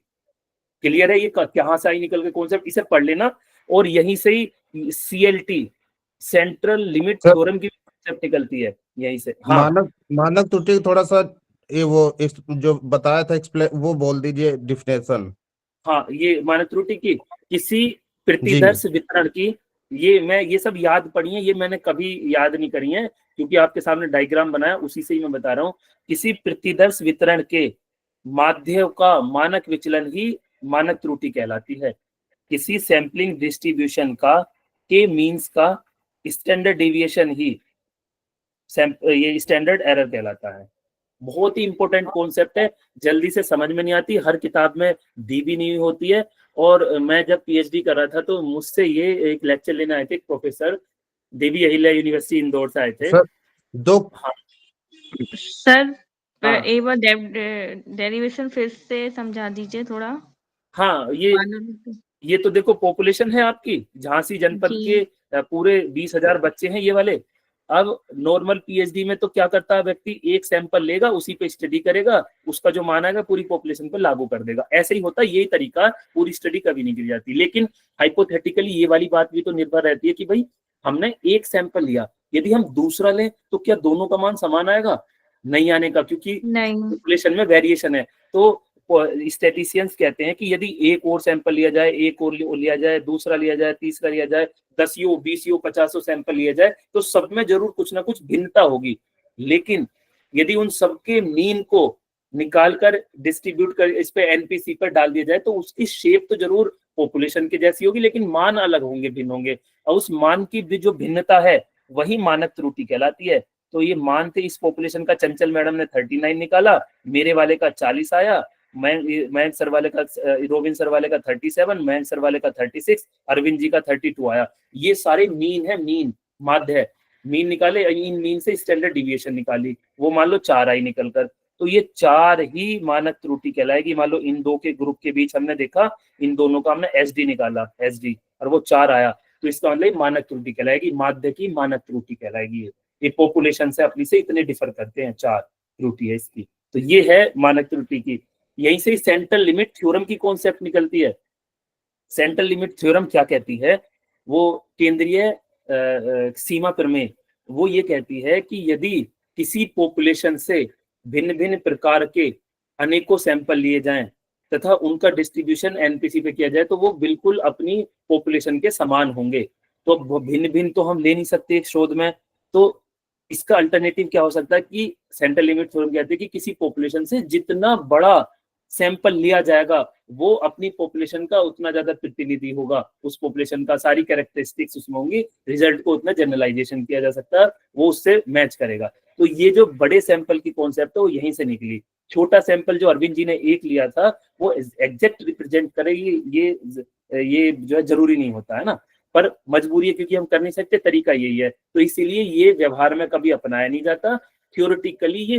क्लियर है? ये कहां से आई निकल के कॉन्सेप्ट, इसे पढ़ लेना। और यहीं से ही CLT, सेंट्रल लिमिट थ्योरम की कॉन्सेप्ट निकलती है यहीं से। हाँ, मानक त्रुटि थोड़ा सा ये वो जो बताया था एक्सप्लेन, वो बोल दीजिए डिफिनेशन। हाँ, ये मानक त्रुटि की किसी प्रतिदर्श वितरण की, ये सब याद पढ़ी है, ये मैंने कभी याद नहीं करी है, क्योंकि आपके सामने डायग्राम बनाया उसी से ही मैं बता रहा हूँ। किसी प्रतिदर्श वितरण के माध्य का मानक विचलन ही मानक त्रुटि कहलाती है। किसी सैंपलिंग डिस्ट्रीब्यूशन का के मीन्स का स्टैंडर्ड डेविएशन ही ये स्टैंडर्ड एरर कहलाता है। बहुत ही इंपॉर्टेंट कॉन्सेप्ट है, जल्दी से समझ में नहीं आती, हर किताब में दी भी नहीं होती है। और मैं जब पीएचडी कर रहा था तो मुझसे ये एक लेक्चर लेने आए थे प्रोफेसर, देवी अहिल्या यूनिवर्सिटी इंदौर से आए थे। सर दो हाँ सर हाँ एक बार डेरिवेशन फिर से समझा दीजिए थोड़ा। हाँ, ये तो देखो पॉपुलेशन है आपकी झांसी जनपद जी। के पूरे 20,000 बच्चे हैं ये वाले। अब नॉर्मल पीएचडी में तो क्या करता है व्यक्ति, एक सैंपल लेगा, उसी पे स्टडी करेगा, उसका जो मान आएगा पूरी पॉपुलेशन पे लागू कर देगा। ऐसे ही होता है, यही तरीका, पूरी स्टडी कभी नहीं की जाती। लेकिन हाइपोथेटिकली ये वाली बात भी तो निर्भर रहती है कि भाई हमने एक सैंपल लिया, यदि हम दूसरा लें तो क्या दोनों का मान समान आएगा? नहीं आने का, क्योंकि नहीं। पॉपुलेशन में वेरिएशन है। तो स्टैटिस्टिशियंस कहते हैं कि यदि एक और सैंपल लिया जाए, एक और लिया जाए, दूसरा लिया जाए, तीसरा लिया जाए, 10 20 50 सैंपल लिया जाए, तो सब में जरूर कुछ ना कुछ भिन्नता होगी। लेकिन यदि उन सबके मीन को निकालकर डिस्ट्रीब्यूट कर इस पे एनपीसी पर डाल दिया जाए तो उसकी शेप तो जरूर पॉपुलेशन के जैसी होगी, लेकिन मान अलग होंगे, भिन्न होंगे। और उस मान की भी जो भिन्नता है वही मानक त्रुटि कहलाती है। तो ये मान थे, इस पॉपुलेशन का चंचल मैडम ने 39 निकाला, मेरे वाले का 40 आया, मयंक सर वाले का, रोबिन सर वाले का 37, मयंक सर वाले का 36, अरविंद जी का 32 आया। ये सारे मीन है, मीन माध्य है। मीन निकाले, इन मीन से स्टैंडर्ड डिविएशन निकाली, वो मान लो 4 आई निकलकर, तो ये 4 ही मानक त्रुटि कहलाएगी। मान लो इन दो के ग्रुप के बीच हमने देखा, इन दोनों का हमने एसडी निकाला, एसडी, और वो 4 आया, तो इसका मतलब मानक त्रुटि कहलाएगी, माध्य की मानक त्रुटि कहलाएगी। ये पॉपुलेशन से अपनी से इतने डिफर करते हैं, 4 त्रुटि है इसकी। तो ये है मानक त्रुटि की। यहीं से सेंट्रल लिमिट थ्योरम की कॉन्सेप्ट निकलती है। सेंट्रल लिमिट थ्योरम क्या कहती है? वो केंद्रीय सीमा प्रमेय, वो ये कहती है कि यदि किसी पॉपुलेशन से भिन्न भिन्न प्रकार के अनेकों सैंपल लिए जाएं तथा उनका डिस्ट्रीब्यूशन एनपीसी पे किया जाए तो वो बिल्कुल अपनी पॉपुलेशन के समान होंगे। तो भिन्न भिन्न तो हम ले नहीं सकते एक शोध में, तो इसका अल्टरनेटिव क्या हो सकता है कि सेंट्रल लिमिट थ्योरम कहते हैं कि किसी पॉपुलेशन से जितना बड़ा सैंपल लिया जाएगा वो अपनी पॉपुलेशन का उतना ज्यादा प्रतिनिधि होगा, उस पॉपुलेशन का सारी कैरेक्टरिस्टिक्स उसमें होंगी, रिजल्ट को उतना जनरलाइजेशन किया जा सकता है, वो उससे मैच करेगा। तो ये जो बड़े सैंपल की कॉन्सेप्ट है वो यहीं से निकली। छोटा सैंपल जो अरविंद जी ने एक लिया था वो एग्जैक्ट रिप्रेजेंट करेगी, ये जो है जरूरी नहीं होता है ना, पर मजबूरी है क्योंकि हम कर नहीं सकते, तरीका यही है। तो इसीलिए ये व्यवहार में कभी अपनाया नहीं जाता, थ्योरेटिकली ये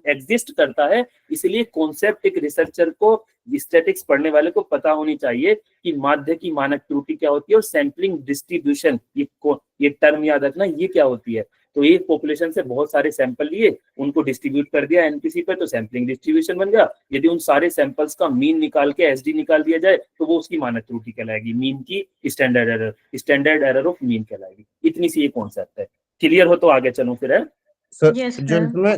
एग्जिस्ट करता है। इसलिए कॉन्सेप्ट एक रिसर्चर को, स्टैटिक्स पढ़ने वाले को पता होनी चाहिए कि माध्य की मानक त्रुटि क्या होती है और सैंपलिंग डिस्ट्रीब्यूशन, ये टर्म याद रखना, ये क्या होती है। तो एक पॉपुलेशन से बहुत सारे सैंपल लिए, उनको डिस्ट्रीब्यूट कर दिया एनपीसी पे, तो सैंपलिंग डिस्ट्रीब्यूशन बन गया। यदि उन सारे सैंपल्स का मीन निकाल के एसडी निकाल दिया जाए तो वो उसकी मानक त्रुटि कहलाएगी, मीन की स्टैंडर्ड एरर ऑफ मीन कहलाएगी। इतनी सी ये कॉन्सेप्ट है। क्लियर हो तो आगे चलो फिर है सर। Yes, जो sir. इसमें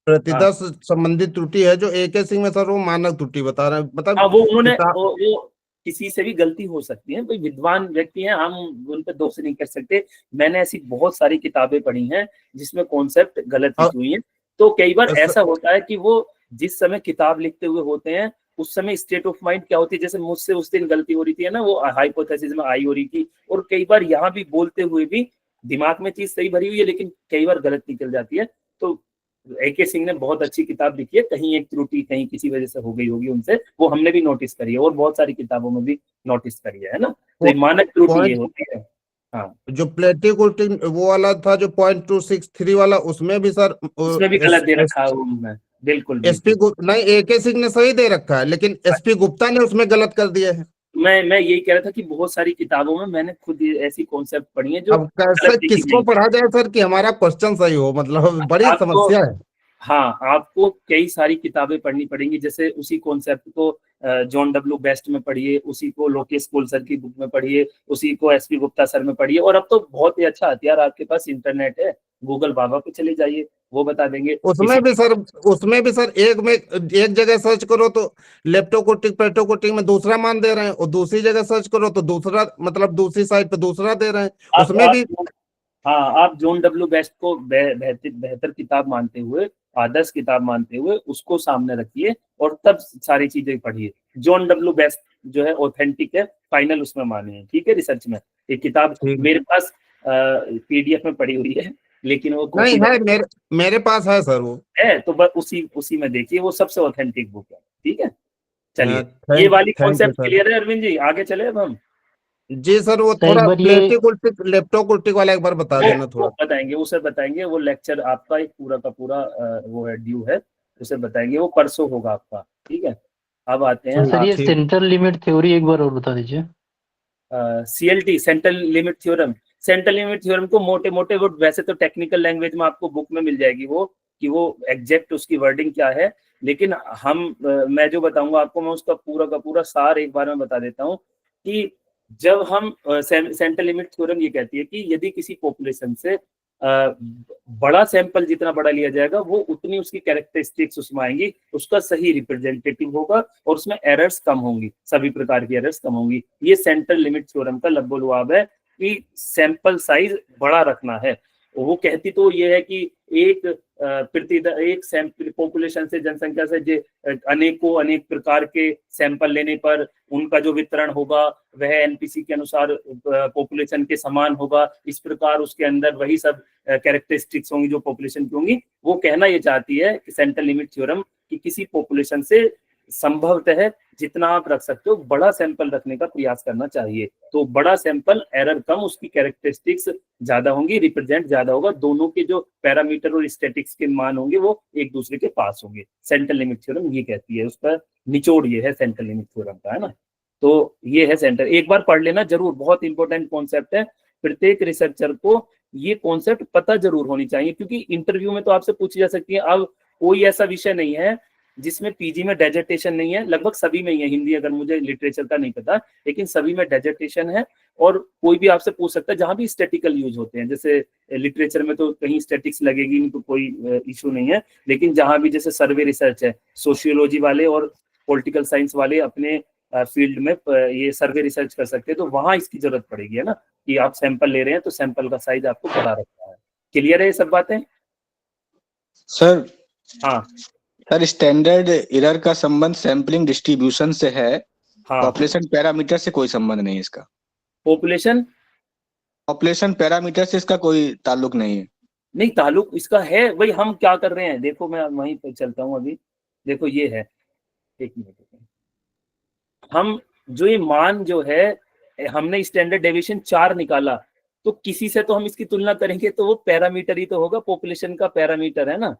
प्रतिदर्श संबंधित त्रुटि है जो AK सिंह में सर वो मानक त्रुटि बता रहे हैं, मतलब वो उन्होंने वो किसी से भी गलती हो सकती है, कोई विद्वान व्यक्ति हैं, हम उन पर दोष नहीं कर सकते। मैंने ऐसी बहुत सारी किताबें पढ़ी हैं जिसमें कॉन्सेप्ट गलत लिखी हुई है। तो कई बार ऐसा होता है कि वो जिस समय किताब लिखते हुए होते हैं उस समय स्टेट ऑफ माइंड क्या होती है, जैसे मुझसे उस दिन गलती हो रही थी ना, वो हाइपोथेसिस में आई हो रही थी, और कई बार यहाँ भी बोलते हुए भी दिमाग में चीज सही भरी हुई है लेकिन कई बार गलत निकल जाती है। तो AK सिंह ने बहुत अच्छी किताब लिखी है, कहीं एक त्रुटि कहीं किसी वजह से हो गई होगी उनसे, वो हमने भी नोटिस करी है और बहुत सारी किताबों में भी नोटिस करी है ना। तो मानक त्रुटि ये होती है। हाँ, जो प्लेटिक वो वाला था जो 0.263 वाला, उसमें भी सर उसमें भी गलत दे रखा है उनमें, बिल्कुल SP नहीं, AK सिंह ने सही दे रखा है लेकिन SP गुप्ता ने उसमें गलत कर दिया है। मैं यही कह रहा था कि बहुत सारी किताबों में मैंने खुद ऐसी कॉन्सेप्ट पढ़ी है जो अब कैसे किसको पढ़ा जाए सर कि हमारा क्वेश्चन सही हो, मतलब बड़ी समस्या है। हाँ, आपको कई सारी किताबें पढ़नी पड़ेंगी, जैसे उसी कॉन्सेप्ट को जॉन डब्ल्यू बेस्ट में पढ़िए, उसी को लोकेश कोल सर की बुक में पढ़िए, उसी को SP गुप्ता सर में पढ़िए, और अब तो बहुत ही अच्छा हथियार आपके पास इंटरनेट है, गूगल बाबा पे चले जाइए, वो बता देंगे। उसमें भी सर एक जगह सर्च करो तो लेप्टोकोटिक पेट्रोकोटिक में दूसरा मान दे रहे हैं, और दूसरी जगह सर्च करो तो दूसरा, मतलब दूसरी साइड पे दूसरा दे रहे हैं उसमें भी। हाँ, आप जॉन डब्ल्यू बेस्ट को बेहतर किताब मानते हुए आदर्श किताब मानते हुए उसको सामने रखिए और तब सारी चीजें पढ़िए। जॉन डब्ल्यू बेस्ट जो है ऑथेंटिक है, फाइनल उसमें मानिए, ठीक है। रिसर्च में एक किताब ठीक। मेरे पास पीडीएफ में पड़ी हुई है, लेकिन वो नहीं कॉपी है, मेरे पास है सर वो। है, तो बस उसी में देखिए, वो सबसे ऑथेंटिक बुक है, ठीक है। चलिए, ये थैंक वाली thank you concept sir. Clear है अरविंद जी, आगे चले अब हम। जी सर, वो सर एक थोड़ा बार ये लेप्टोकुल्टिक वाला एक बार बता देना वो थोड़ा। बताएंगे, उसे बताएंगे, वो लेक्चर आपका एक पूरा का पूरा वो है, ड्यू है, उसे बताएंगे, वो परसों होगा आपका, ठीक है। अब आते हैं सर, ये ठीक। सेंट्रल लिमिट थ्योरी एक बार और बता दीजिए। CLT, central limit theorem. Central limit theorem को मोटे मोटे, वो वैसे तो टेक्निकल लैंग्वेज में आपको बुक में मिल जाएगी वो, कि वो एग्जैक्ट उसकी वर्डिंग क्या है, लेकिन मैं जो बताऊंगा आपको, मैं उसका पूरा का पूरा सार एक बार में बता देता हूँ कि जब हम सेंट्रल लिमिट थ्योरम ये कहती है कि यदि किसी पॉपुलेशन से बड़ा सैंपल जितना बड़ा लिया जाएगा, वो उतनी उसकी कैरेक्टरिस्टिक्स उसमें आएंगी, उसका सही रिप्रेजेंटेटिव होगा और उसमें एरर्स कम होंगी, सभी प्रकार की एरर्स कम होंगी। ये सेंट्रल लिमिट थ्योरम का लब्बो लुआब है कि सैंपल साइज बड़ा रखना है। वो कहती तो ये है कि एक सैंपल पॉपुलेशन से, जनसंख्या से अनेक प्रकार के सैंपल लेने पर उनका जो वितरण होगा वह एनपीसी के अनुसार पॉपुलेशन के समान होगा, इस प्रकार उसके अंदर वही सब कैरेक्टरिस्टिक्स होंगी जो पॉपुलेशन की होंगी। वो कहना ये चाहती है कि सेंट्रल लिमिट थ्योरम कि किसी पॉपुलेशन से संभवतः जितना आप रख सकते हो बड़ा सैंपल रखने का प्रयास करना चाहिए। तो बड़ा सैंपल, एरर कम, उसकी कैरेक्टरिस्टिक्स ज्यादा होंगी, रिप्रेजेंट ज्यादा होगा, दोनों के जो पैरामीटर और स्टैटिक्स के मान होंगे वो एक दूसरे के पास होंगे। सेंट्रल लिमिट थ्योरम ये कहती है, उसका निचोड़ ये है सेंट्रल लिमिट थ्योरम का, है ना। तो ये है सेंटर, एक बार पढ़ लेना जरूर, बहुत इंपॉर्टेंट कॉन्सेप्ट है। प्रत्येक रिसर्चर को ये कॉन्सेप्ट पता जरूर होनी चाहिए, क्योंकि इंटरव्यू में तो आपसे पूछी जा सकती है। अब कोई ऐसा विषय नहीं है जिसमें पीजी में डेजर्टेशन नहीं है, लगभग सभी में ही है। हिंदी अगर मुझे लिटरेचर का नहीं पता, लेकिन सभी में डेजर्टेशन है। और कोई भी आपसे पूछ सकता है जहां भी स्टैटिकल यूज होते हैं, जैसे लिटरेचर में तो कहीं स्टैटिक्स लगेगी नहीं तो कोई इशू नहीं है, लेकिन जहां भी जैसे सर्वे रिसर्च है, सोशियोलॉजी वाले और पॉलिटिकल साइंस वाले अपने फील्ड में ये सर्वे रिसर्च कर सकते हैं, तो वहां इसकी जरूरत पड़ेगी, है ना, कि आप सैंपल ले रहे हैं तो सैंपल का साइज आपको बड़ा रखना है। क्लियर है ये सब बातें? सर हाँ सर, स्टैंडर्ड एरर का संबंध सैंपलिंग डिस्ट्रीब्यूशन से है, हाँ। पॉपुलेशन पैरामीटर से कोई संबंध नहीं है इसका। पॉपुलेशन पैरामीटर से इसका कोई ताल्लुक नहीं है। नहीं, ताल्लुक इसका है। वही हम क्या कर रहे हैं, देखो मैं वहीं पर चलता हूँ अभी। देखो ये है, एक मिनट, हम जो ये मान जो है, हमने स्टैंडर्ड डेविएशन 4 निकाला, तो किसी से तो हम इसकी तुलना करेंगे तो वो पैरामीटर ही तो होगा, पॉपुलेशन का पैरामीटर है ना,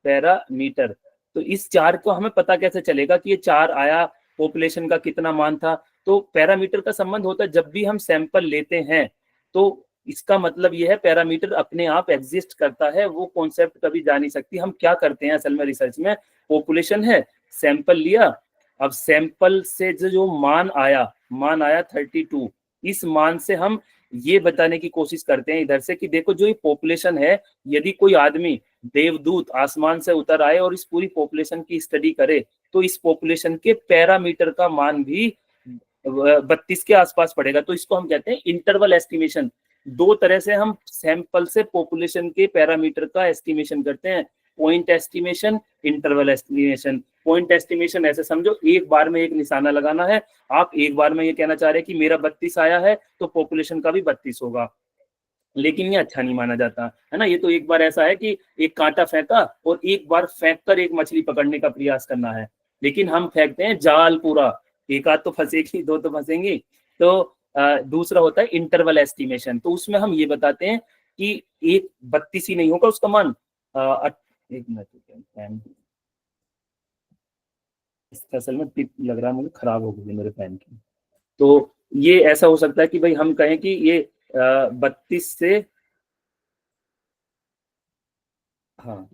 पैरामीटर। तो इस 4 को हमें पता कैसे चलेगा कि ये 4 आया, पॉपुलेशन का कितना मान था? तो पैरामीटर का संबंध होता है जब भी हम सैंपल लेते हैं, तो इसका मतलब ये है पैरामीटर अपने आप एग्जिस्ट करता है, वो कॉन्सेप्ट कभी जा नहीं सकती। हम क्या करते हैं असल में रिसर्च में, पॉपुलेशन है, सैंपल लिया, अब सैंपल से जो मान आया 32, इस मान से हम ये बताने की कोशिश करते हैं इधर से कि देखो जो ये पॉपुलेशन है, यदि कोई आदमी देवदूत आसमान से उतर आए और इस पूरी पॉपुलेशन की स्टडी करे, तो इस पॉपुलेशन के पैरामीटर का मान भी 32 के आसपास पड़ेगा। तो इसको हम कहते हैं इंटरवल एस्टिमेशन। 2 तरह से हम सैंपल से पॉपुलेशन के पैरामीटर का एस्टिमेशन करते हैं, point estimation, interval estimation. Point estimation ऐसे समझो, एक बार में एक निशाना लगाना है, आप एक बार में ये कहना चाह रहे हैं कि मेरा 32 आया है तो पॉपुलेशन का भी 32 होगा, लेकिन ये अच्छा नहीं माना जाता, है ना। ये तो एक बार ऐसा है कि एक कांटा फेंका और एक बार फेंक कर एक मछली पकड़ने का प्रयास करना है, लेकिन हम फेंकते हैं जाल पूरा, एक आध तो फंसेगी, 2 तो फंसेंगी। तो दूसरा होता है इंटरवल एस्टिमेशन, तो उसमें हम ये बताते हैं कि एक 32 ही नहीं होगा उसका मान। एक मिनट, इसका असल में टिप लग रहा है मुझे, खराब हो गई मेरे पेन की। तो ये ऐसा हो सकता है कि भाई हम कहें कि ये 32 से, हाँ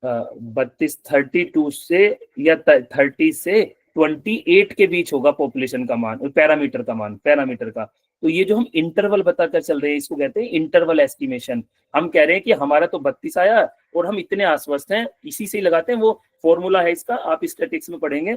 32 से या 30 से 28 के बीच होगा पॉपुलेशन का मान, पैरामीटर का। तो ये जो हम इंटरवल बताकर चल रहे हैं, इसको कहते हैं इंटरवल एस्टिमेशन। हम कह रहे हैं कि हमारा तो 32 आया और हम इतने आश्वस्त हैं, इसी से ही लगाते हैं। वो फॉर्मूला है इसका, आप स्टैटिक्स में पढ़ेंगे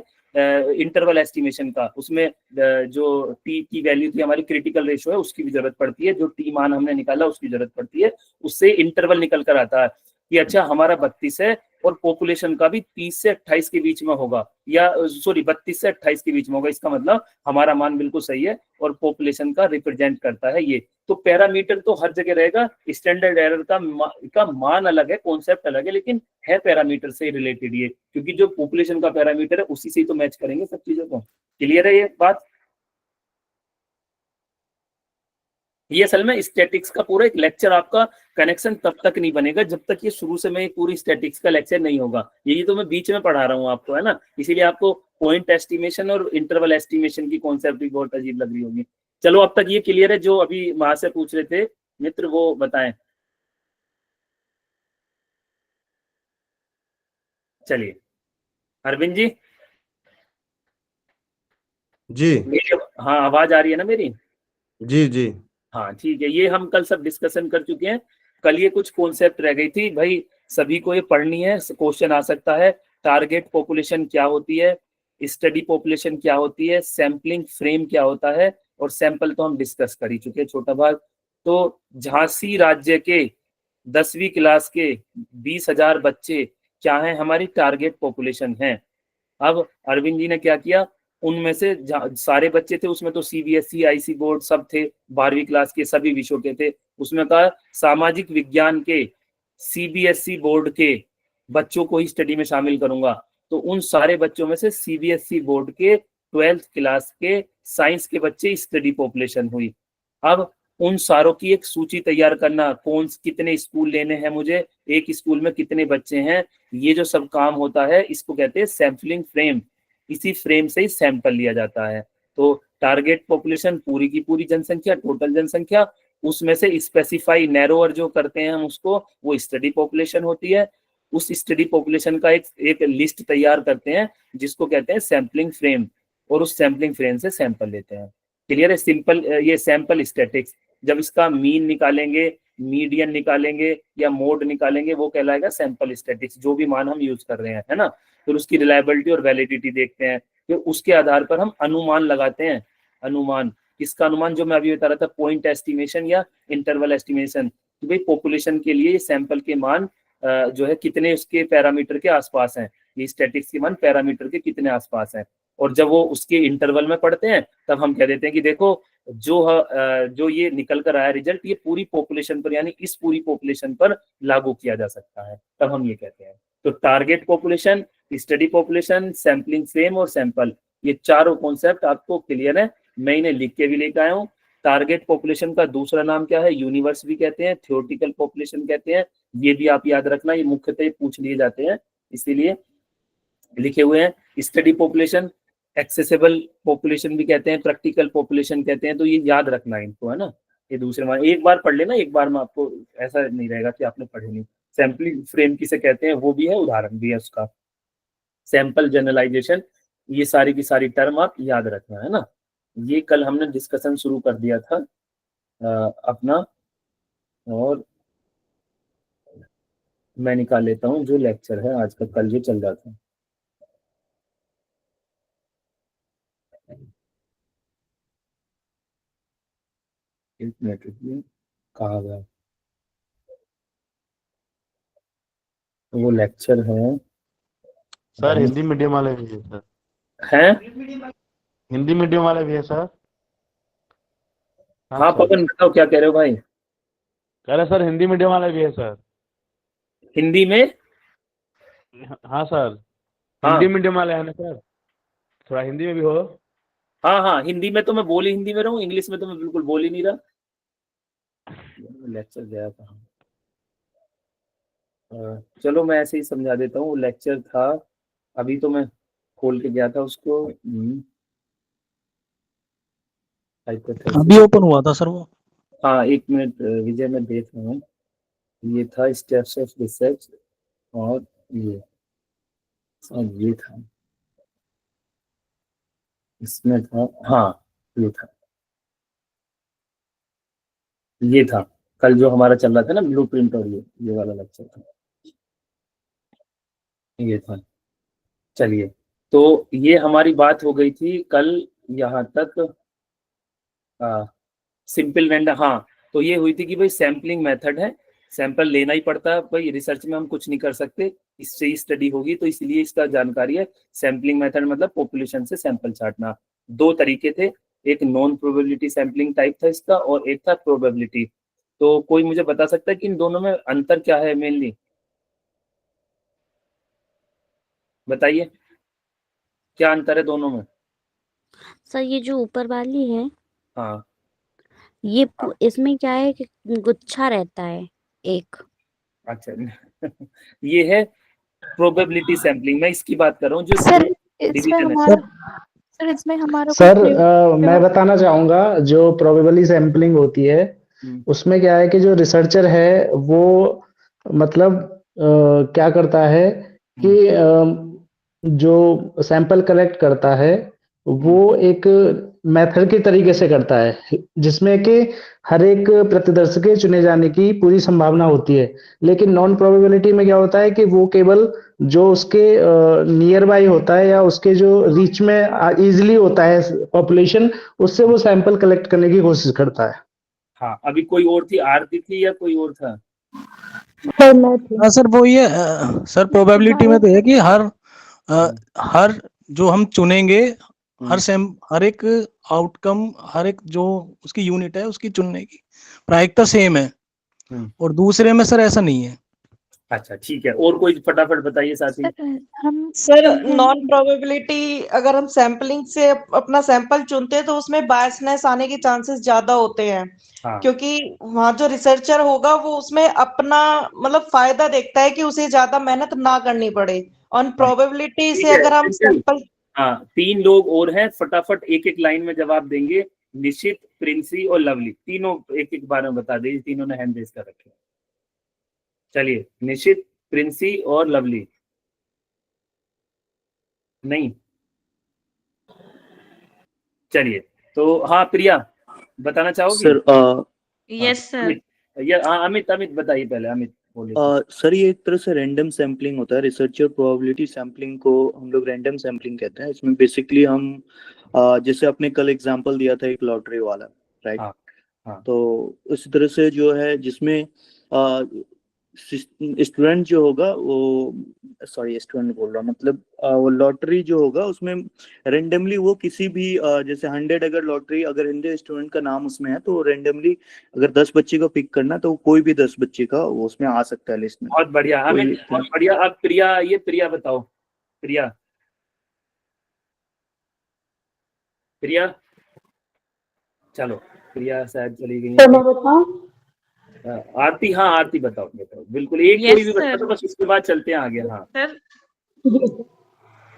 इंटरवल एस्टिमेशन का। उसमें जो टी की वैल्यू थी हमारी, क्रिटिकल रेशियो है, उसकी भी जरूरत पड़ती है, जो टी मान हमने निकाला उसकी जरूरत पड़ती है, उससे इंटरवल निकल कर आता है कि अच्छा हमारा 32 है और पॉपुलेशन का भी 30 से 28 के बीच में होगा, या सॉरी 32 से 28 के बीच में होगा, इसका मतलब हमारा मान बिल्कुल सही है और पॉपुलेशन का रिप्रेजेंट करता है ये। तो पैरामीटर तो हर जगह रहेगा, स्टैंडर्ड एरर का मान अलग है, कॉन्सेप्ट अलग है, लेकिन है पैरामीटर से रिलेटेड ये, क्योंकि जो पॉपुलेशन का पैरामीटर है उसी से ही तो मैच करेंगे सब चीजों को। क्लियर है ये बात? ये असल में स्टैटिक्स का पूरा एक लेक्चर, आपका कनेक्शन तब तक नहीं बनेगा जब तक ये शुरू से मैं पूरी स्टैटिक्स का लेक्चर नहीं होगा। ये तो मैं बीच में पढ़ा रहा हूँ आपको, है ना, इसीलिए आपको पॉइंट एस्टिमेशन और इंटरवल एस्टिमेशन की कॉन्सेप्ट भी बहुत अजीब लग रही होगी। चलो अब तक ये क्लियर है? जो अभी वहां से पूछ रहे थे मित्र वो बताएं। चलिए अरविंद जी। जी मेरी हाँ आवाज आ रही है ना मेरी? जी जी हाँ ठीक है, ये हम कल सब डिस्कशन कर चुके हैं। कल ये कुछ कॉन्सेप्ट रह गई थी भाई, सभी को ये पढ़नी है, क्वेश्चन आ सकता है। टारगेट पॉपुलेशन क्या होती है, स्टडी पॉपुलेशन क्या होती है, सैम्पलिंग फ्रेम क्या होता है, और सैंपल तो हम डिस्कस कर ही चुके हैं छोटा भाग। तो झांसी राज्य के 10वीं क्लास के 20,000 बच्चे क्या है, हमारी टारगेट पॉपुलेशन है। अब अरविंद जी ने क्या किया, उनमें से सारे बच्चे थे, उसमें तो सीबीएसई आईसी बोर्ड सब थे, 12वीं क्लास के सभी विषयों के थे। उसमें कहा सामाजिक विज्ञान के सीबीएसई बोर्ड के बच्चों को ही स्टडी में शामिल करूंगा। तो उन सारे बच्चों में से सीबीएसई बोर्ड के 12th क्लास के साइंस के बच्चे स्टडी पॉपुलेशन हुई। अब उन सारों की एक सूची तैयार करना, कौन कितने स्कूल लेने हैं मुझे, एक स्कूल में कितने बच्चे हैं, ये जो सब काम होता है इसको कहते हैं सैम्पलिंग फ्रेम। इसी फ्रेम से ही सैंपल लिया जाता है। तो टारगेट पॉपुलेशन पूरी की पूरी जनसंख्या, टोटल जनसंख्या, उसमें से स्पेसिफाई नैरोअर जो करते हैं हम उसको, वो स्टडी पॉपुलेशन होती है। उस स्टडी पॉपुलेशन का एक लिस्ट तैयार करते हैं जिसको कहते हैं सैम्पलिंग फ्रेम, और उस सैम्पलिंग फ्रेम से सैंपल लेते हैं। क्लियर है? सिंपल ये सैंपल स्टैटिक्स। जब इसका मीन निकालेंगे, मीडियन निकालेंगे या मोड निकालेंगे, वो कहलाएगा सैंपल स्टैटिक्स, जो भी मान हम यूज कर रहे हैं, है ना। फिर उसकी रिलायबिलिटी और वैलिडिटी देखते हैं, फिर उसके आधार पर हम अनुमान लगाते हैं। अनुमान किसका अनुमान? जो मैं अभी बता रहा था, पॉइंट एस्टिमेशन या इंटरवल एस्टिमेशन, कि भाई पॉपुलेशन के लिए सैंपल के मान जो है कितने उसके पैरामीटर के आसपास हैं, ये स्टैटिक्स के मान पैरामीटर के कितने आसपास हैं। और जब वो उसके इंटरवल में पढ़ते हैं तब हम कह देते हैं कि देखो जो ये निकल कर आया रिजल्ट, ये पूरी पॉपुलेशन पर, यानी इस पूरी पॉपुलेशन पर लागू किया जा सकता है, तब हम ये कहते हैं। तो target population, study population, sampling frame और सैंपल, ये चारों कॉन्सेप्ट आपको क्लियर है। मैं इन्हें लिख के भी लेकर आया हूँ। टारगेट पॉपुलेशन का दूसरा नाम क्या है? यूनिवर्स भी कहते हैं, थ्योरेटिकल पॉपुलेशन कहते हैं। ये भी आप याद रखना, ये मुख्यतः पूछ लिए जाते हैं, इसीलिए लिखे हुए हैं। स्टडी पॉपुलेशन, एक्सेसिबल पॉपुलेशन भी कहते हैं, प्रैक्टिकल पॉपुलेशन कहते हैं। तो ये याद रखना है इनको, है ना। ये दूसरे मान एक बार पढ़ लेना, एक बार में आपको ऐसा नहीं रहेगा कि आपने पढ़े नहीं। सैम्पलिंग फ्रेम किसे कहते हैं वो भी है, उदाहरण भी है उसका। सैंपल जनरलाइजेशन, ये सारी की सारी टर्म आप याद रखना, है ना। ये कल हमने डिस्कशन शुरू कर दिया था अपना, और मैं निकाल लेता हूँ जो लेक्चर है आज का, कल जो चल रहा था। एक मिनट रुकिए, कहाँ गया वो लेक्चर है? सर हिंदी मीडियम वाले भी है सर। हैं? हिंदी मीडियम वाले भी है सर। हाँ पवन बताओ क्या कह रहे हो भाई? कह रहे सर हिंदी मीडियम वाले भी है सर। हिंदी में? हाँ सर, हाँ हिंदी मीडियम वाले है ना सर, थोड़ा हिंदी में भी हो। हाँ हाँ, हिंदी में तो मैं बोल ही हिंदी में रहूँ, इंग्लिश में तो मैं बिल्कुल बोल ही नहीं रहा। लेक्चर गया था, चलो मैं ऐसे ही समझा देता हूँ। लेक्चर था, अभी तो मैं खोल के गया था उसको। अभी ओपन हुआ था सर वो। हाँ एक मिनट विजय, मैं देख रहा हूँ। ये था स्टेप्स ऑफ रिसर्च, और ये था, इसमें था, हाँ ये था कल जो हमारा चल रहा था ना ब्लूप्रिंट, और ये वाला लेक्चर था, ये था। चलिए, तो ये हमारी बात हो गई थी कल यहाँ तक। सिंपल वेंडर, हाँ, तो ये हुई थी कि भाई सैम्पलिंग मेथड है, सैंपल लेना ही पड़ता है भाई, रिसर्च में हम कुछ नहीं कर सकते, इससे ही स्टडी होगी, तो इसलिए इसका जानकारी है। सैम्पलिंग मेथड मतलब पॉपुलेशन से सैंपल छांटना। दो तरीके थे, एक नॉन प्रोबेबिलिटी सैंपलिंग टाइप था इसका और एक था प्रोबेबिलिटी। तो कोई मुझे बता सकता है कि इन दोनों में अंतर क्या है मेनली, बताइए क्या अंतर है दोनों में। सर ये जो ऊपर वाली है, हाँ ये इसमें क्या है कि गुच्छा रहता है एक। अच्छा ये है प्रोबेबिलिटी सैंपलिंग, मैं इसकी बात कर रहा हूँ जो सर इसमें डिवीजन है। हमारा सर इसमें हमारा सर कोई मैं बताना चाहूंगा, जो प्रोबेबली सैम्पलिंग होती है उसमें क्या है कि जो रिसर्चर है वो मतलब क्या करता है कि जो सैंपल कलेक्ट करता है वो एक मेथड के तरीके से करता है जिसमें कि हर एक प्रतिदर्शी के चुने जाने की पूरी संभावना होती है। लेकिन नॉन प्रोबेबिलिटी में क्या होता है कि वो केवल जो उसके नियर बाई होता है या उसके जो रीच में इजीली होता है पॉपुलेशन, उससे वो सैंपल कलेक्ट करने की कोशिश करता है। हाँ अभी कोई और थी, आरती थी या कोई और था? हाँ सर वो ये सर प्रोबेबिलिटी में तो है कि हर जो हम चुनेंगे हर एक आउटकम, हर एक जो उसकी यूनिट है उसकी चुनने की प्रायिकता सेम है, और दूसरे में सर ऐसा नहीं है। अच्छा ठीक है, और कोई फटाफट बताइए साथी। सर नॉन प्रोबेबिलिटी अगर हम सैंपलिंग से अपना सैंपल चुनते हैं तो उसमें बायसनेस आने के चांसेस ज्यादा होते हैं। हाँ। क्योंकि वहाँ जो रिसर्चर होगा वो उसमें अपना मतलब फायदा देखता है कि उसे ज्यादा मेहनत ना करनी पड़े। ऑन प्रोबेबिलिटी से अगर हम सैंपल, हाँ 3 लोग और हैं, फटाफट एक एक लाइन में जवाब देंगे। निशित, प्रिंसी और लवली, तीनों एक एक बार में बता दीजिए, तीनों ने हैंड रेज कर रखे। चलिए निशित, प्रिंसी और लवली। नहीं, चलिए तो हाँ प्रिया बताना चाहोगी? Sir yes sir. अमित बताइए पहले, अमित बोलिए। सर ये एक तरह से रैंडम सैम्पलिंग होता है। रिसर्चर प्रोबेबिलिटी सैम्पलिंग को हम लोग रैंडम सैम्पलिंग कहते हैं। इसमें बेसिकली हम जैसे आपने कल एग्जांपल दिया था एक लॉटरी वाला, राइट? हाँ। तो उस तरह से जो है जिसमें स्टूडेंट जो होगा वो, सॉरी स्टूडेंट बोल रहा, मतलब वो लॉटरी जो होगा उसमें रेंडमली वो किसी भी जैसे 100 अगर लॉटरी अगर 100 स्टूडेंट का नाम उसमें है तो रेंडमली अगर 10 बच्चे को पिक करना तो कोई भी 10 बच्चे का वो उसमें आ सकता है लिस्ट में। बहुत बढ़िया अमित, बहुत बढ़िया। अब प्रिया, ये प्रिया बताओ। प्रिया चलो, प्रिया शायद चली गई। तो मैं बताऊं? आरती, हाँ आरती बताओ बिल्कुल, एक कोई भी बता दो बस, उसके बाद चलते हैं आगे। हाँ सर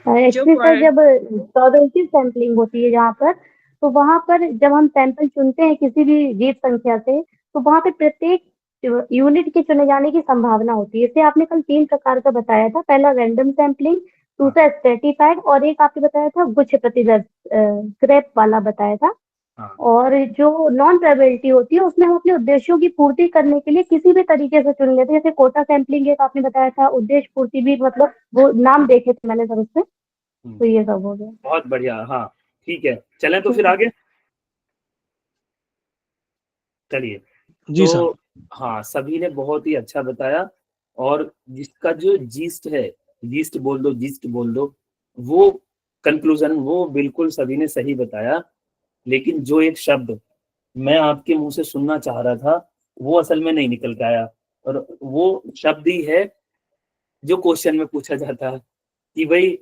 एक्चुअली सर जब प्रोबेबिलिटी सैंपलिंग होती है जहाँ पर, तो वहां पर जब हम सैंपल चुनते हैं किसी भी जीव संख्या से, तो वहां पे प्रत्येक यूनिट के चुने जाने की संभावना होती है। इसे आपने कल 3 प्रकार का बताया था, पहला रैंडम सैंपलिंग, दूसरा स्ट्रेटिफाइड, और एक आपने बताया था गुच्छ प्रतिदर्श क्रैप वाला बताया था। और जो नॉन प्रोबेबिलिटी होती है उसमें हम अपने उद्देश्यों की पूर्ति करने के लिए किसी भी तरीके से चुन लेते हैं। जैसे कोटा सैंपलिंग एक आपने बताया था, उद्देश्य पूर्ति भी, मतलब वो नाम देखे थे मैंने सर उससे, तो ये सब हो गया। बहुत बढ़िया, हाँ ठीक है, चलें तो फिर आगे चलिए। जी तो सर। हाँ सभी ने बहुत ही अच्छा बताया, और जिसका जो जीस्ट है, जीस्ट बोल दो, वो कंक्लूजन वो बिल्कुल सभी ने सही बताया। लेकिन जो एक शब्द मैं आपके मुंह से सुनना चाह रहा था वो असल में नहीं निकल के आया, और वो शब्द ही है जो क्वेश्चन में पूछा जाता है कि भाई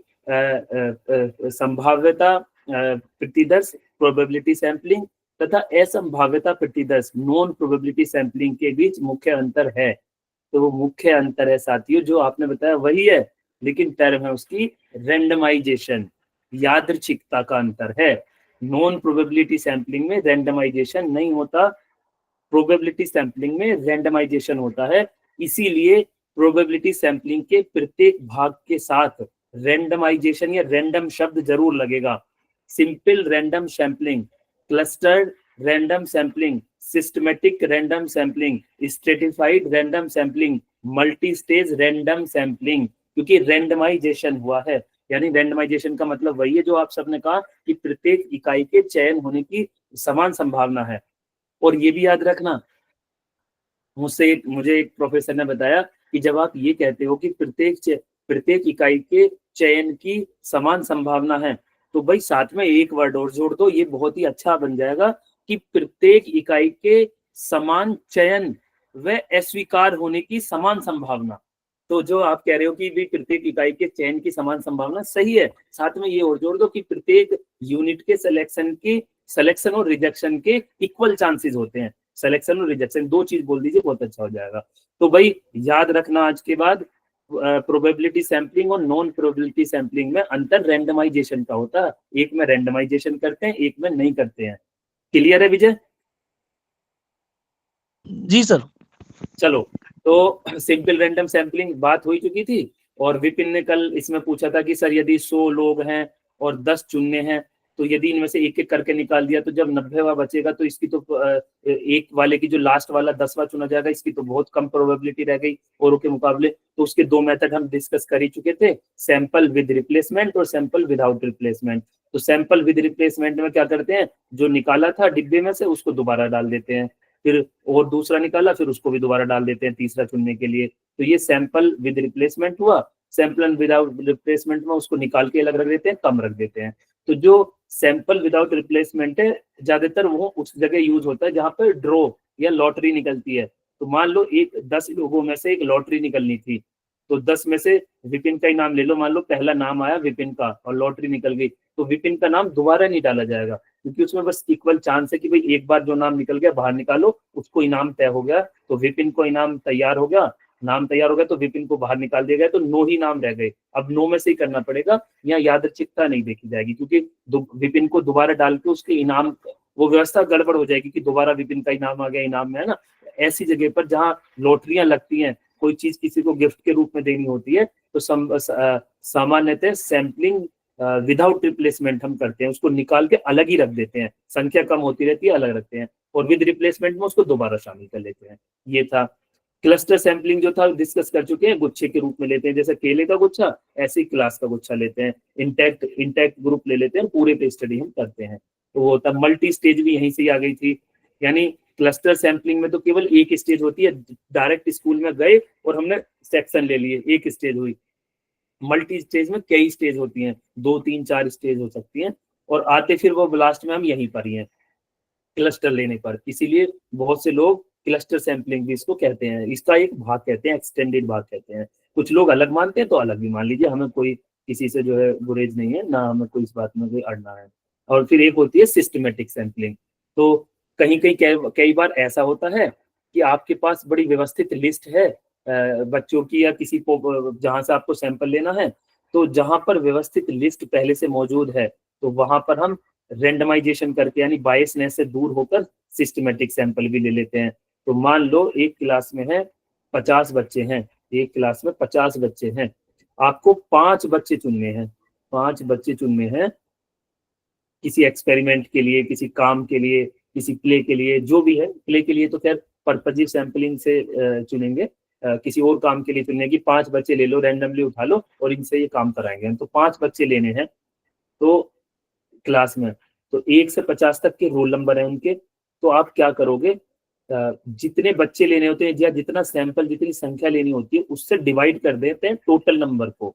संभाव्यता प्रतिदर्श प्रोबेबिलिटी सैंपलिंग तथा असंभाव्यता प्रतिदर्श नॉन प्रोबेबिलिटी सैंपलिंग के बीच मुख्य अंतर है। तो वो मुख्य अंतर है साथियों जो आपने बताया वही है, लेकिन टर्म है उसकी रैंडमाइजेशन, यादृच्छिकता का अंतर है। नॉन प्रोबेबिलिटी सैंपलिंग में रैंडमाइजेशन नहीं होता, प्रोबेबिलिटी सैंपलिंग में रैंडमाइजेशन होता है। इसीलिए प्रोबेबिलिटी सैंपलिंग के प्रत्येक भाग के साथ रैंडमाइजेशन या रैंडम शब्द जरूर लगेगा। Simple random sampling, clustered random sampling, systematic random sampling, stratified random sampling, multi stage random sampling, क्योंकि रैंडमाइजेशन हुआ है। यानी रैंडमाइजेशन का मतलब वही है जो आप सबने कहा कि प्रत्येक इकाई के चयन होने की समान संभावना है। और ये भी याद रखना मुझे एक प्रोफेसर ने बताया कि जब आप ये कहते हो कि प्रत्येक इकाई के चयन की समान संभावना है, तो भाई साथ में एक वर्ड और जोड़ दो, ये बहुत ही अच्छा बन जाएगा कि प्रत्येक इकाई के समान चयन व अस्वीकार होने की समान संभावना। तो जो आप कह रहे हो कि भी प्रत्येक इकाई के चयन की समान संभावना सही है, साथ में ये और जोड़ दो कि प्रत्येक यूनिट के सिलेक्शन और रिजेक्शन के इक्वल चांसेस होते हैं। सिलेक्शन और रिजेक्शन, दो चीज बोल दीजिए, बहुत अच्छा हो जाएगा। तो भाई याद रखना आज के बाद प्रोबेबिलिटी सैंपलिंग और नॉन प्रोबेबिलिटी सैंपलिंग में अंतर रैंडमाइजेशन का होता है। एक में रैंडमाइजेशन करते हैं, एक में नहीं करते हैं। क्लियर है विजय? जी सर। चलो, तो सिंपल रैंडम सैंपलिंग बात हो चुकी थी। और विपिन ने कल इसमें पूछा था कि सर यदि 100 लोग हैं और 10 चुनने हैं, तो यदि इनमें से एक एक करके निकाल दिया तो जब 90वां बचेगा तो इसकी तो एक वाले की जो लास्ट वाला 10वां चुना जाएगा, इसकी तो बहुत कम प्रोबेबिलिटी रह गई औरों के मुकाबले। तो उसके दो मेथड हम डिस्कस कर ही चुके थे, सैंपल विद रिप्लेसमेंट और सैंपल विदाउट रिप्लेसमेंट। तो सैंपल विद रिप्लेसमेंट में क्या करते हैं, जो निकाला था डिब्बे में से उसको दोबारा डाल देते हैं, फिर और दूसरा निकाला फिर उसको भी दोबारा डाल देते हैं तीसरा चुनने के लिए। तो ये सैंपल विद रिप्लेसमेंट हुआ। सैंपल एंड विदाउट रिप्लेसमेंट में उसको निकाल के अलग रख देते हैं, कम रख देते हैं। तो जो सैंपल विदाउट रिप्लेसमेंट है, ज्यादातर वो उस जगह यूज होता है जहां पर ड्रॉ या लॉटरी निकलती है। तो मान लो 10 लोगों में से एक लॉटरी निकलनी थी, तो 10 में से विपिन का ही नाम ले लो, मान लो पहला नाम आया विपिन का और लॉटरी निकल गई, तो विपिन का नाम दोबारा नहीं डाला जाएगा, क्योंकि उसमें बस इक्वल चांस है कि भाई एक बार जो नाम निकल गया बाहर निकालो, उसको इनाम तय हो गया। तो विपिन को इनाम तैयार हो गया, नाम तैयार हो गया, तो विपिन को बाहर निकाल दिया गया, तो 9 ही नाम रह गए। अब 9 में से ही करना पड़ेगा, यहाँ यादृच्छिकता नहीं देखी जाएगी, क्योंकि विपिन को दोबारा डाल के उसके इनाम, वो व्यवस्था गड़बड़ हो जाएगी कि दोबारा विपिन का इनाम आ गया इनाम में, है ना। ऐसी जगह पर जहाँ लॉटरियां लगती हैं, कोई चीज किसी को गिफ्ट के रूप में देनी होती है, तो सामान्यतः सैंपलिंग विदाउट रिप्लेसमेंट हम करते हैं, उसको निकाल के अलग ही रख देते हैं, संख्या कम होती रहती है अलग रखते हैं, और विद रिप्लेसमेंट में उसको दोबारा शामिल कर लेते हैं। ये था क्लस्टर सैंपलिंग, जो था डिस्कस कर चुके हैं, गुच्छे के रूप में लेते हैं, जैसे केले का गुच्छा ऐसे ही क्लास का गुच्छा लेते हैं, इंटैक्ट ग्रुप ले लेते हैं, पूरे पे स्टडी हम करते हैं। तो वो होता मल्टी स्टेज भी यहीं से आ गई थी, यानी क्लस्टर सैंपलिंग में तो केवल एक स्टेज होती है, डायरेक्ट स्कूल में गए और हमने सेक्शन ले लिए, एक स्टेज हुई। मल्टी स्टेज में कई स्टेज होती हैं, 2 3 4 स्टेज हो सकती हैं, और आते फिर वो लास्ट में हम यहीं पर ही हैं क्लस्टर लेने पर। इसीलिए बहुत से लोग क्लस्टर सैंपलिंग भी इसको कहते हैं, इसका एक भाग कहते हैं, एक्सटेंडेड भाग कहते हैं। कुछ लोग अलग मानते हैं तो अलग भी मान लीजिए, हमें कोई किसी से जो है गुरेज नहीं है, ना हमें कोई इस बात में कोई अड़ना है। और फिर एक होती है सिस्टमेटिक सैंपलिंग। तो कहीं कई बार ऐसा होता है कि आपके पास बड़ी व्यवस्थित लिस्ट है बच्चों की या किसी को जहां से आपको सैंपल लेना है, तो जहां पर व्यवस्थित लिस्ट पहले से मौजूद है तो वहां पर हम रेंडमाइजेशन करके, यानी बायसनेस से दूर होकर सिस्टमेटिक सैंपल भी ले लेते हैं। तो मान लो एक क्लास में है 50 बच्चे हैं, एक क्लास में 50 बच्चे हैं, आपको 5 बच्चे चुनने हैं, 5 बच्चे चुनने हैं किसी एक्सपेरिमेंट के लिए, किसी काम के लिए, किसी प्ले के लिए, जो भी है। प्ले के लिए तो खैर पर्पजिव सैंपलिंग से चुनेंगे, किसी और काम के लिए चुनने की 5 बच्चे ले लो, रैंडमली उठा लो और इनसे ये काम कराएंगे। तो 5 बच्चे लेने हैं तो क्लास में, तो 1 से 50 तक के रोल नंबर है उनके। तो आप क्या करोगे, जितने बच्चे लेने होते हैं या जितना सैंपल, जितनी संख्या लेनी होती है उससे डिवाइड कर देते हैं टोटल नंबर को।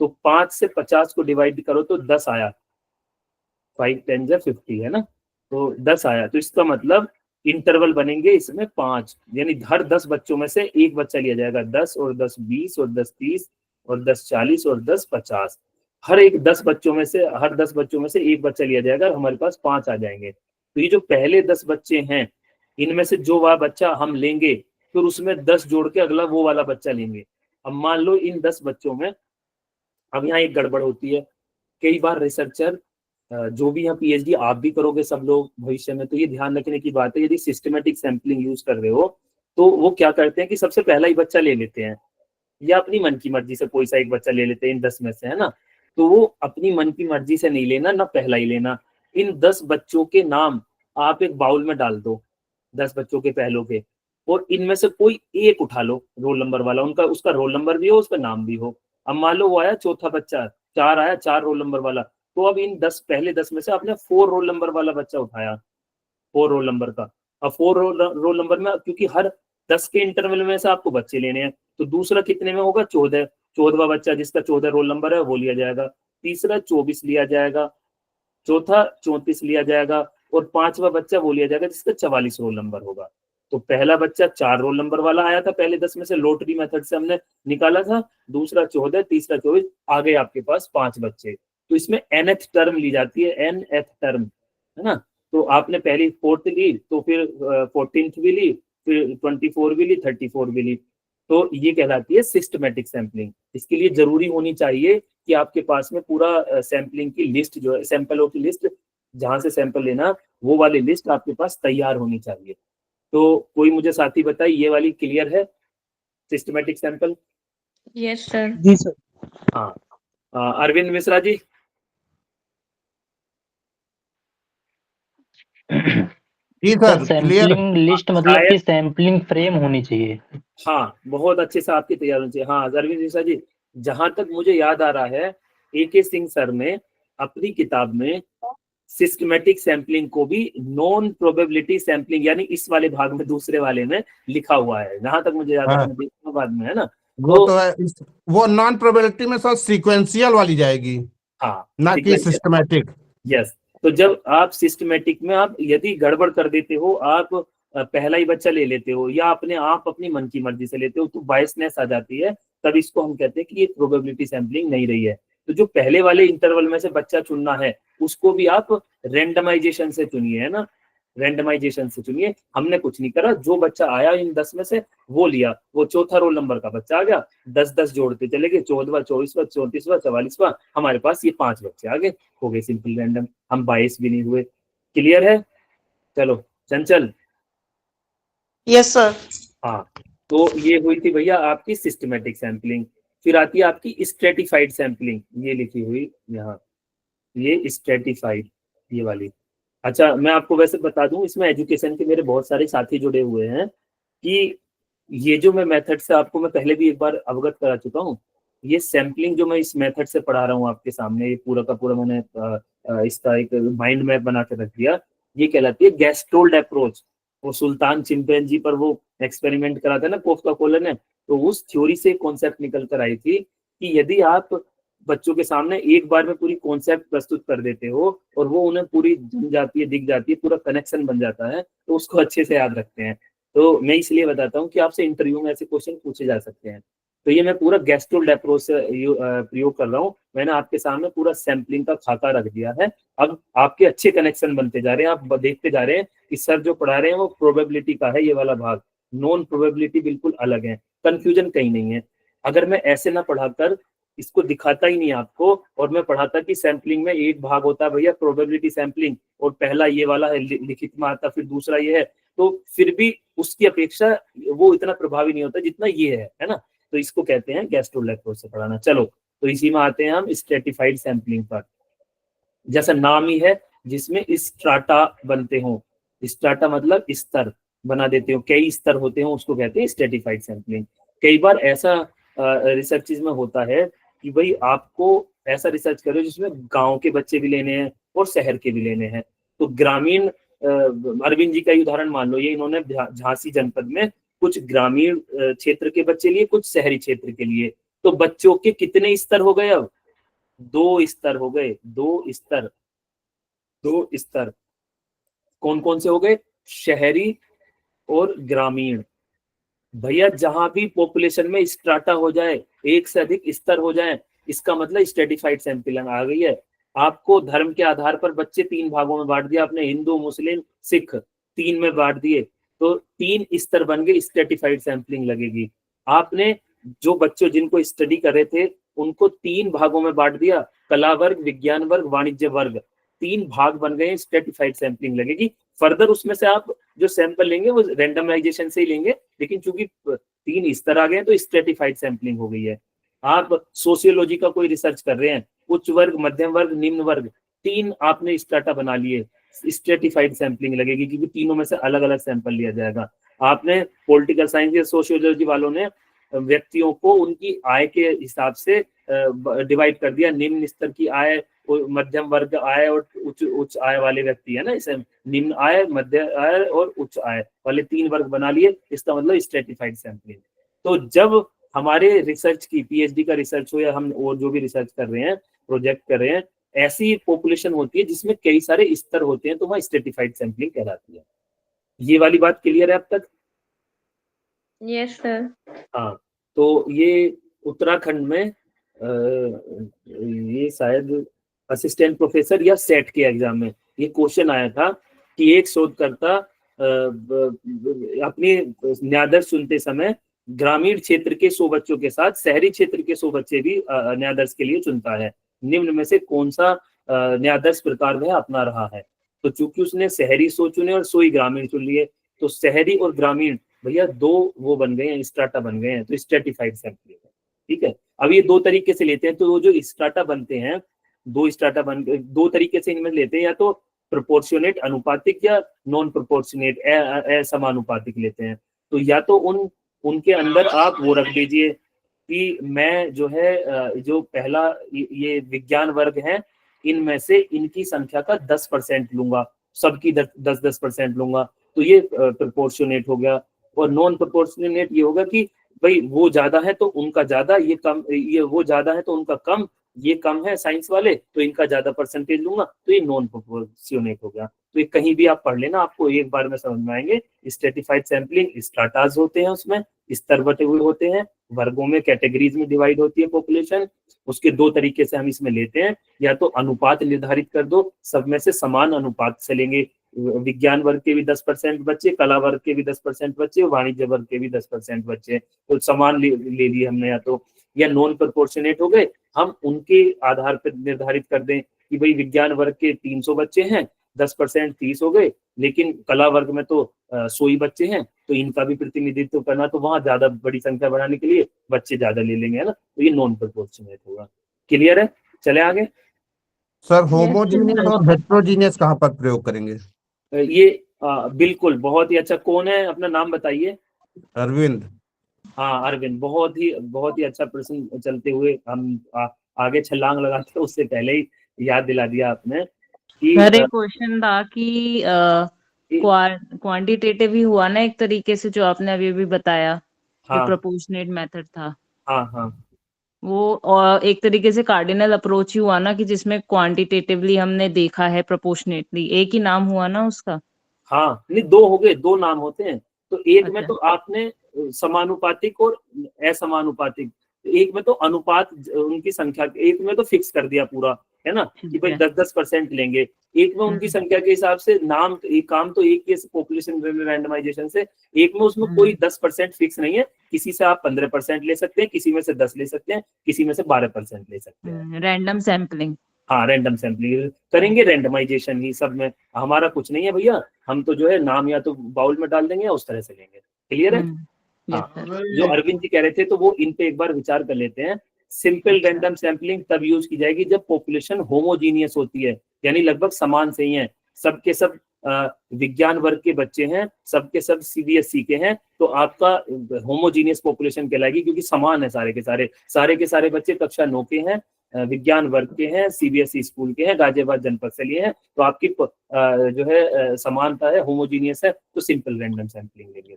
तो 5 से 50 को डिवाइड करो तो 10 आया, 5 10 जा 50 है ना, तो 10 आया। तो इसका मतलब इंटरवल बनेंगे इसमें 5, यानी हर 10 बच्चों में से एक बच्चा लिया जाएगा, 10 और 10 20 और 10 30 और 10 40 और 10 50। हर 10 बच्चों में से एक बच्चा लिया जाएगा और हमारे पास 5 आ जाएंगे। तो ये जो पहले 10 बच्चे हैं, इनमें से जो वह बच्चा हम लेंगे फिर उसमें 10 जोड़ के अगला वो वाला बच्चा लेंगे। अब मान लो इन 10 बच्चों में, अब यहाँ एक गड़बड़ होती है, कई बार रिसर्चर जो भी यहाँ पीएचडी आप भी करोगे सब लोग भविष्य में, तो ये ध्यान रखने की बात है, यदि सिस्टमेटिक सैंपलिंग यूज कर रहे हो तो वो क्या करते हैं कि सबसे पहला ही बच्चा ले लेते हैं, या अपनी मन की मर्जी से कोई सा एक बच्चा ले लेते हैं इन 10 में से, है ना। तो वो अपनी मन की मर्जी से नहीं लेना, ना पहला ही लेना। इन 10 बच्चों के नाम आप एक बाउल में डाल दो, 10 बच्चों के पहलों के, और इनमें से कोई एक उठा लो रोल नंबर वाला, उसका रोल नंबर भी हो, उसका नाम भी हो। अब मान लो वो आया चौथा बच्चा, 4 आया, 4 रोल नंबर वाला, तो अब इन पहले 10 में से आपने 4 रोल नंबर वाला बच्चा उठाया, 4 रोल नंबर का। अब 4 रोल नंबर में क्योंकि हर 10 के इंटरवल में से आपको बच्चे लेने हैं। तो दूसरा कितने में होगा? 14, 14वां बच्चा जिसका 14 रोल नंबर है वो लिया जाएगा। तीसरा 24 लिया जाएगा, चौथा 34 लिया जाएगा, और 5वां बच्चा वो लिया जाएगा जिसका 44 रोल नंबर होगा। तो पहला बच्चा 4 रोल नंबर वाला आया था, पहले 10 में से लॉटरी मेथड से हमने निकाला था, दूसरा 14, तीसरा 24, आ गए आपके पास 5 बच्चे। तो इसमें nth टर्म ली जाती है, nth टर्म, है ना। तो आपने पहली 4th ली, तो फिर 14th भी ली, फिर 24 भी ली, 34 भी ली। तो ये कहलाती है सिस्टमेटिक सैंपलिंग। इसके लिए जरूरी होनी चाहिए कि आपके पास में पूरा सैंपलिंग की लिस्ट जो है, सैंपलों की लिस्ट, जहां से सैंपल लेना वो वाली लिस्ट आपके पास तैयार होनी चाहिए। तो कोई मुझे साथी बताइए, ये वाली क्लियर है सिस्टमेटिक सैंपल? Yes sir. जी सर। हाँ, अरविंद मिश्रा जी। जी सर, क्लियर। सैम्पलिंग लिस्ट मतलब शायद- कि सैम्पलिंग फ्रेम होनी चाहिए। हाँ, बहुत अच्छे से आपकी तैयार होनी चाहिए। हाँ अरविंद मिश्रा जी, जहां तक मुझे याद आ रहा है, AK सिंह सर ने अपनी किताब में सिस्टमेटिक सैंपलिंग को भी नॉन प्रोबेबिलिटी सैंपलिंग, यानी इस वाले भाग में, दूसरे वाले में लिखा हुआ है, जहां तक मुझे याद आ रहा है, बाद में, है ना। वो तो है, वो नॉन प्रोबेबिलिटी में सर सीक्वेंशियल वाली जाएगी, हाँ, ना कि सिस्टमैटिक। यस। तो जब आप सिस्टमेटिक में आप यदि गड़बड़ कर देते हो, आप पहला ही बच्चा ले लेते हो, या अपने आप अपनी मन की मर्जी से लेते हो, तो बायसनेस आ जाती है, तब इसको हम कहते हैं कि ये प्रोबेबिलिटी सैंपलिंग नहीं रही है। तो जो पहले वाले इंटरवल में से बच्चा चुनना है, उसको भी आप रैंडमाइजेशन से चुनिए, है ना, रैंडमाइजेशन से चुनिए। हमने कुछ नहीं करा, जो बच्चा आया इन 10 में से वो लिया, वो चौथा रोल नंबर का बच्चा आ गया, 10-10 जोड़ते चले गए, 14वां, 24वां, 34वां, 44वां, हमारे पास ये 5 बच्चे आ गए, हो गए सिंपल रैंडम, हम बायस भी नहीं हुए। क्लियर है? चलो चंचल। Yes sir. हाँ, तो ये हुई थी भैया आपकी सिस्टमेटिक सैंपलिंग। फिर आती है आपकी स्ट्रेटिफाइड सैंपलिंग, ये लिखी हुई यहाँ, ये स्ट्रेटिफाइड, ये वाली। अच्छा, मैं आपको वैसे बता दूं, इसमें एजुकेशन के मेरे बहुत सारे साथी जुड़े हुए हैं, कि ये जो मैं मेथड से आपको मैं पहले भी एक बार अवगत करा चुका हूँ, ये सैंपलिंग जो मैं इस मेथड से पढ़ा रहा हूँ आपके सामने, ये पूरा का पूरा मैंने इसका एक माइंड मैप बना के रख दिया, ये कहलाती है गैस्टोल्ड अप्रोच। वो सुल्तान चिंपैंजी पर वो एक्सपेरिमेंट करा था ना कोका कोला ने, तो उस थ्योरी से कॉन्सेप्ट निकल कर आई थी कि यदि आप बच्चों के सामने एक बार में पूरी कॉन्सेप्ट प्रस्तुत कर देते हो और वो उन्हें पूरी जम जाती है, दिख जाती है, पूरा कनेक्शन बन जाता है, तो उसको अच्छे से याद रखते हैं। तो मैं इसलिए बताता हूँ कि आपसे इंटरव्यू में ऐसे क्वेश्चन पूछे जा सकते हैं। तो ये मैं पूरा गैस्टोल्ड अप्रोच से प्रयोग कर रहा हूँ। मैंने आपके सामने पूरा सैंपलिंग का खाका रख दिया है। अब आपके अच्छे कनेक्शन बनते जा रहे हैं, आप देखते जा रहे हैं कि सर जो पढ़ा रहे हैं वो प्रोबेबिलिटी का है, ये वाला भाग, नॉन प्रोबेबिलिटी बिल्कुल अलग है, कंफ्यूजन कहीं नहीं है। अगर मैं ऐसे ना पढ़ाकर इसको दिखाता ही नहीं आपको, और मैं पढ़ाता कि सैंपलिंग में एक भाग होता है भैया प्रोबेबिलिटी सैंपलिंग, और पहला ये वाला है लिखित में आता, फिर दूसरा ये है, तो फिर भी उसकी अपेक्षा वो इतना प्रभावी नहीं होता जितना ये है ना। तो इसको कहते हैं गैस्ट्रोल अप्रोच से पढ़ाना। चलो, तो इसी में आते हैं हम स्ट्रेटिफाइड सैंपलिंग पर। जैसा नाम ही है, जिसमें स्ट्राटा बनते हो, स्ट्राटा मतलब स्तर बना देते हो, कई स्तर होते हैं, उसको कहते हैं स्ट्रेटिफाइड सैंपलिंग। कई बार ऐसा रिसर्चेज में होता है कि भाई आपको ऐसा रिसर्च करो जिसमें गांव के बच्चे भी लेने हैं और शहर के भी लेने हैं। तो ग्रामीण, अरविंद जी का ही उदाहरण मान लो, ये इन्होंने झांसी जनपद में कुछ ग्रामीण क्षेत्र के बच्चे लिए, कुछ शहरी क्षेत्र के लिए। तो बच्चों के कितने स्तर हो गए? अब 2 स्तर हो गए, 2 स्तर। कौन कौन से हो गए? शहरी और ग्रामीण। भैया जहां भी पॉपुलेशन में स्ट्राटा हो जाए, एक से अधिक स्तर हो जाए, इसका मतलब स्ट्रेटिफाइड सैंपलिंग आ गई है। आपको धर्म के आधार पर बच्चे 3 भागों में बांट दिया आपने, हिंदू, मुस्लिम, सिख, 3 में बांट दिए, तो 3 स्तर बन गए, स्ट्रेटिफाइड सैंपलिंग लगेगी। आपने जो बच्चों जिनको स्टडी कर रहे थे उनको 3 भागों में बांट दिया, कला वर्ग, विज्ञान वर्ग, वाणिज्य वर्ग, 3 भाग बन गए, स्ट्रेटिफाइड सैंपलिंग लगेगी। फर्दर उसमें से आप जो सैंपल लेंगे वो रैंडमाइजेशन से ही लेंगे, लेकिन चूंकि 3 स्तर आ गए तो स्ट्रेटिफाइड सैंपलिंग हो गई है। आप सोशियोलॉजी का कोई रिसर्च कर रहे हैं, उच्च वर्ग, मध्यम वर्ग, निम्न वर्ग, 3 आपने स्ट्राटा बना लिए, स्ट्रेटिफाइड सैंपलिंग लगेगी, क्योंकि तीनों में से अलग अलग सैंपल लिया जाएगा। आपने पॉलिटिकल साइंस या सोशियोलॉजी वालों ने व्यक्तियों को उनकी आय के हिसाब से डिवाइड कर दिया, निम्न स्तर की आय, मध्यम वर्ग आय और उच्च आय वाले व्यक्ति है ना, इसे निम्न आय, मध्य आय और उच्च आय वाले 3 वर्ग बना लिए। इसका मतलब स्ट्रेटिफाइड सैंपलिंग। तो जब हमारे रिसर्च की पीएचडी का रिसर्च हो या हम और जो भी रिसर्च कर रहे हैं, प्रोजेक्ट कर रहे हैं, ऐसी पॉपुलेशन होती है जिसमें कई सारे स्तर होते हैं, तो वहाँ स्ट्रेटिफाइड सैंपलिंग कहलाती है। ये वाली बात क्लियर है अब तक? Yes sir. हाँ, तो ये उत्तराखंड में ये शायद असिस्टेंट प्रोफेसर या सेट के एग्जाम में ये क्वेश्चन आया था कि एक शोधकर्ता अपनी न्यायाधीश चुनते समय ग्रामीण क्षेत्र के 100 बच्चों के साथ शहरी क्षेत्र के 100 बच्चे भी न्यायाधीश के लिए चुनता है, निम्न में से कौन सा न्यायाधीश प्रकार वह अपना रहा है? तो चूंकि उसने शहरी 100 चुने और 100 ही ग्रामीण चुन लिए, तो शहरी और ग्रामीण भैया 2 वो बन गए हैं, स्ट्राटा बन गए हैं, तो स्ट्रेटिफाइड सैंपलिंग है। ठीक है, अब ये 2 तरीके से लेते हैं, तो वो जो स्ट्राटा बनते हैं, 2 स्ट्राटा 2 तरीके से इनमें लेते हैं, या तो प्रोपोर्शनेट अनुपातिक या नॉन प्रोपोर्शनेट असमानुपातिक लेते हैं। तो या तो उनके अंदर आप वो रख दीजिए कि मैं जो है जो पहला ये विज्ञान वर्ग है, इनमें से इनकी संख्या का 10% लूंगा, सबकी 10% लूंगा, तो ये प्रोपोर्शनेट हो गया। और नॉन प्रोपोर्शनेट ये होगा कि भाई वो ज्यादा है तो उनका ज्यादा, ये कम, ये वो ज्यादा है तो उनका कम, ये कम है साइंस वाले तो इनका ज्यादा परसेंटेज लूंगा, तो ये नॉन प्रोपोर्शनेट हो गया। तो ये कहीं भी आप पढ़ लेना, आपको एक बार में समझ में आएंगे। स्ट्रेटिफाइड सैंपलिंग स्ट्राटास होते हैं, उसमें स्तर बटे हुए होते हैं, वर्गों में कैटेगरीज में डिवाइड होती है पॉपुलेशन। उसके 2 तरीके से हम इसमें लेते हैं, या तो अनुपात निर्धारित कर दो, सब में से समान अनुपात से लेंगे, विज्ञान वर्ग के भी 10% बच्चे, कला वर्ग के भी 10% बच्चे, वाणिज्य वर्ग के भी 10% बच्चे, तो समान ले लिए हमने। या नॉन प्रोपोर्शनेट हो गए, हम उनके आधार पर निर्धारित कर दें कि भाई विज्ञान वर्ग के 300 बच्चे हैं, 10% 30 हो गए, लेकिन कला वर्ग में तो 100 ही बच्चे हैं, तो इनका भी प्रतिनिधित्व करना, तो वहां ज्यादा बड़ी संख्या बढ़ाने के लिए बच्चे ज्यादा ले लेंगे, है ना, तो ये नॉन प्रोपोर्शनेट होगा। क्लियर है? चले आगे। सर होमोजीनियस और हेट्रोजीनियस कहाँ पर प्रयोग करेंगे? ये बिल्कुल बहुत ही अच्छा। कौन है, अपना नाम बताइए। अरविंद। हाँ अरविंद, बहुत ही अच्छा प्रश्न चलते हुए हम आगे छलांग लगाते हैं, उससे पहले ही याद दिला दिया आपने कि सर एक क्वेश्चन था कि क्वांटिटेटिव ही हुआ ना एक तरीके से, जो आपने अभी बताया, जो प्रोपोर्शनेट मेथड था। हाँ वो और एक तरीके से कार्डिनल अप्रोच ही हुआ ना, कि जिसमें क्वांटिटेटिवली हमने देखा है प्रोपोर्शनेटली, एक ही नाम हुआ ना उसका। हाँ नहीं, 2 हो गए, 2 नाम होते हैं। तो एक में तो आपने समानुपातिक और असमानुपातिक, एक में तो अनुपात उनकी संख्या, एक में तो फिक्स कर दिया पूरा, है ना, कि भाई 10% लेंगे, एक में उनकी संख्या के हिसाब से नाम, एक काम तो एक ही पॉपुलेशन रैंडमाइजेशन से, एक में उसमें कोई 10% फिक्स नहीं है, किसी से आप 15% ले सकते हैं, किसी में से 10 ले सकते हैं, किसी में से 12% ले सकते हैं। Random sampling. हाँ रैंडम सैंपलिंग करेंगे, रैंडमाइजेशन ही सब में, हमारा कुछ नहीं है भैया, हम तो जो है नाम या तो बाउल में डाल देंगे या उस तरह से लेंगे। क्लियर है? हाँ, जो अरविंद जी कह रहे थे, तो वो इन पे एक बार विचार कर लेते हैं। सिंपल रैंडम सैंपलिंग तब यूज की जाएगी जब पॉपुलेशन होमोजीनियस होती है, यानी लगभग समान से ही है, सबके सब विज्ञान वर्ग के बच्चे हैं, सबके सब सीबीएसई के हैं, तो आपका होमोजीनियस पॉपुलेशन कहलाएगी, क्योंकि समान है सारे के सारे बच्चे कक्षा 9 के हैं, विज्ञान वर्ग के हैं, सीबीएसई स्कूल के हैं, गाजियाबाद जनपद से लिए हैं, तो आपकी जो है समानता है, होमोजीनियस है, तो सिंपल रैंडम सैंपलिंग लेंगे।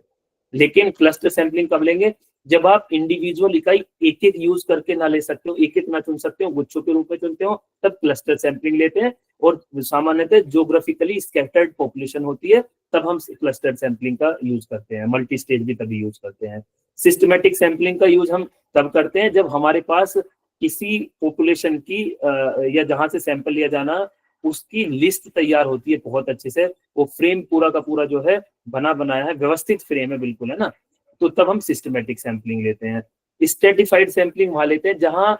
लेकिन क्लस्टर सैंपलिंग कब लेंगे? जब आप इंडिविजुअल इकाई एक एक यूज करके ना ले सकते हो, एक एक ना चुन सकते हो, गुच्छों के रूप में चुनते हो, तब क्लस्टर सैंपलिंग लेते हैं। और सामान्यतः ज्योग्राफिकली स्कैटर्ड पॉपुलेशन होती है, तब हम क्लस्टर सैंपलिंग का यूज करते हैं। मल्टी स्टेज भी तभी यूज करते हैं। सिस्टमैटिक सैंपलिंग का यूज हम तब करते हैं जब हमारे पास किसी पॉपुलेशन की या जहां से सैंपल लिया जाना, उसकी लिस्ट तैयार होती है बहुत अच्छे से, वो फ्रेम पूरा का पूरा जो है बनाया है, व्यवस्थित फ्रेम है बिल्कुल, है ना, तो तब हम सिस्टमैटिक सैंपलिंग लेते हैं। स्ट्रेटिफाइड सैंपलिंग वहां लेते हैं जहां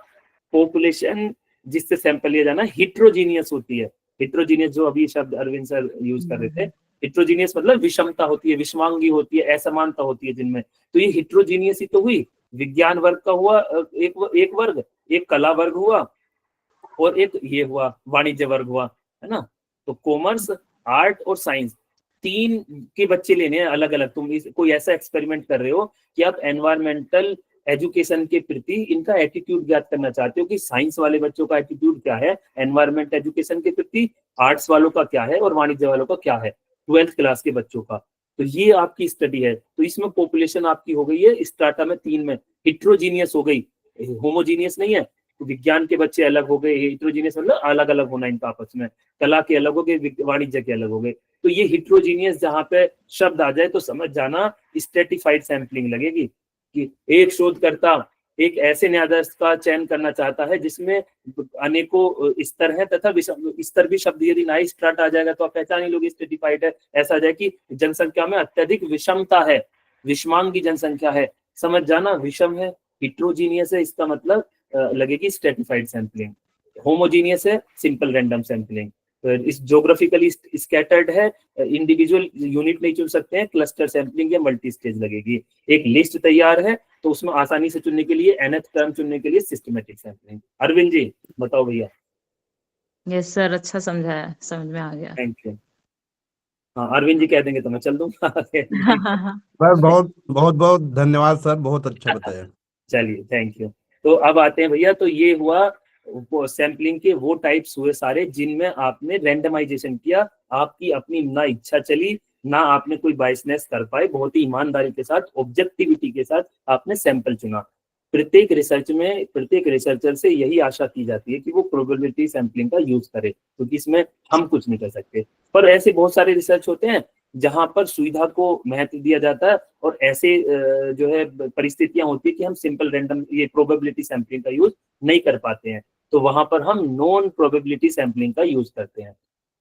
पॉपुलेशन जिससे सैंपल लिया जाना हिट्रोजीनियस होती है। हिट्रोजीनियस जो अभी शब्द अरविंद सर यूज कर रहे थे, हिट्रोजीनियस मतलब विषमता होती है, विषमांगी होती है, असमानता होती है जिनमें, तो ये हिट्रोजीनियस ही तो हुई। विज्ञान वर्ग का हुआ एक वर्ग, एक कला वर्ग हुआ, और एक ये हुआ वाणिज्य वर्ग हुआ, है ना। तो कॉमर्स, आर्ट और साइंस 3 के बच्चे लेने हैं अलग अलग। तुम कोई ऐसा एक्सपेरिमेंट कर रहे हो कि आप एनवायरमेंटल एजुकेशन के प्रति इनका एटीट्यूड ज्ञात करना चाहते हो कि साइंस वाले बच्चों का एटीट्यूड क्या है एनवायरमेंट एजुकेशन के प्रति, आर्ट्स वालों का क्या है और वाणिज्य वालों का क्या है 12th क्लास के बच्चों का। तो ये आपकी स्टडी है। तो इसमें पॉपुलेशन आपकी हो गई है स्ट्राटा में 3 में, हिट्रोजीनियस हो गई, होमोजीनियस नहीं है। तो विज्ञान के बच्चे अलग हो गए, हिट्रोजीनियस मतलब अलग अलग होना इनका आपस में, कला के अलग हो गए, वाणिज्य के अलग हो गए। तो ये हिट्रोजीनियस जहाँ पे शब्द आ जाए तो समझ जाना स्ट्रेटिफाइड सैंपलिंग लगेगी कि एक शोधकर्ता एक ऐसे न्यायाधीश का चयन करना चाहता है जिसमें अनेकों स्तर है तथा स्तर भी शब्द यदि नाई स्ट्राट आ जाएगा तो आप पहचान ही लोगे स्ट्रेटिफाइड है। ऐसा आ जाए कि जनसंख्या में अत्यधिक विषमता है, विषमांगी जनसंख्या है, समझ जाना विषम है, हिट्रोजीनियस है इसका मतलब लगेगी स्ट्रेटिफाइड सैंपलिंग, होमोजीनियस है सिंपल रैंडम सैंपलिंग। इस ज्योग्राफिकली स्कैटर्ड है, इंडिविजुअल यूनिट नहीं चुन सकते हैं, क्लस्टर सैंपलिंग या मल्टी स्टेज लगेगी। एक लिस्ट तैयार है तो उसमें आसानी से चुनने के लिए nth टर्म चुनने के लिए सिस्टमेटिक सैंपलिंग। अरविंद जी बताओ भैया। यस सर, अच्छा समझाया, समझ में आ गया। Thank you. हाँ अरविंद जी कह देंगे तो मैं चल दूंगा। सर बहुत बहुत बहुत धन्यवाद सर, बहुत अच्छा बताया। चलिए थैंक यू। तो अब आते हैं भैया, तो ये हुआ सैंपलिंग के वो टाइप्स हुए सारे जिनमें आपने रैंडमाइजेशन किया, आपकी अपनी ना इच्छा चली ना आपने कोई बायसनेस कर पाए, बहुत ही ईमानदारी के साथ ऑब्जेक्टिविटी के साथ आपने सैंपल चुना। प्रत्येक रिसर्च में प्रत्येक रिसर्चर से यही आशा की जाती है कि वो प्रोबेबिलिटी सैंपलिंग का यूज करे, क्योंकि इसमें हम कुछ नहीं कर सकते। पर ऐसे बहुत सारे रिसर्च होते हैं जहां पर सुविधा को महत्व दिया जाता है और ऐसे जो है परिस्थितियां होती है कि हम सिंपल रैंडम ये प्रोबेबिलिटी सैंपलिंग का यूज नहीं कर पाते हैं, तो वहां पर हम नॉन प्रोबेबिलिटी सैंपलिंग का यूज करते हैं।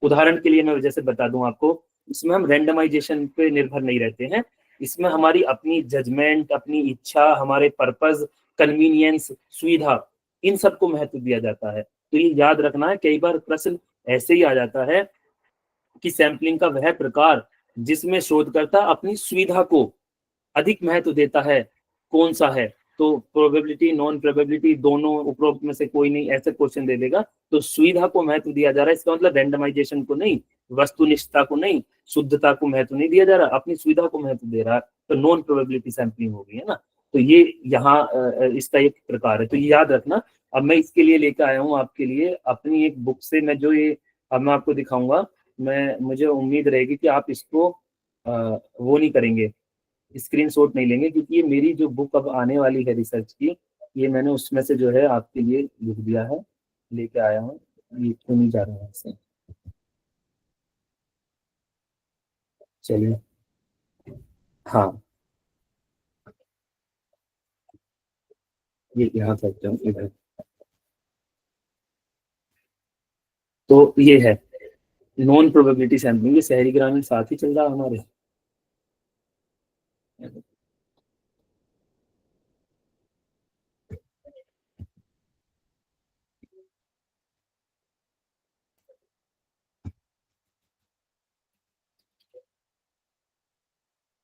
उदाहरण के लिए मैं जैसे बता दूं आपको, इसमें हम रैंडमाइजेशन पे निर्भर नहीं रहते हैं, इसमें हमारी अपनी जजमेंट, अपनी इच्छा, हमारे पर्पस, कन्वीनियंस, सुविधा, इन सबको महत्व दिया जाता है। तो ये याद रखना है, कई बार प्रश्न ऐसे ही आ जाता है कि सैंपलिंग का वह प्रकार जिसमें शोधकर्ता अपनी सुविधा को अधिक महत्व देता है कौन सा है, तो प्रोबेबिलिटी नॉन प्रोबेबिलिटी दोनों उपरोक्त में से कोई नहीं, ऐसे क्वेश्चन दे देगा। तो सुविधा को महत्व दिया जा रहा है, इसका मतलब रैंडमाइजेशन को नहीं, वस्तुनिष्ठता को नहीं, शुद्धता को महत्व नहीं दिया जा रहा, अपनी सुविधा को महत्व दे रहा है, तो नॉन प्रोबेबिलिटी सैंपलिंग हो गई है ना। तो ये यहाँ इसका एक प्रकार है, तो ये याद रखना। अब मैं इसके लिए लेकर आया हूँ आपके लिए अपनी एक बुक से, मैं जो ये अब मैं आपको दिखाऊंगा, मुझे उम्मीद रहेगी कि आप इसको वो नहीं करेंगे, स्क्रीनशॉट नहीं लेंगे, क्योंकि ये मेरी जो बुक अब आने वाली है रिसर्च की, ये मैंने उसमें से जो है आपके लिए लिख दिया है, लेके आया हूँ, ये तो नहीं जा रहा है ऐसे। चलिए हाँ ये यहाँ करते हूँ इधर। तो ये है नॉन प्रोबेबिलिटी सैंपलिंग, ये शहरी ग्रामीण साथ ही चल रहा है हमारे।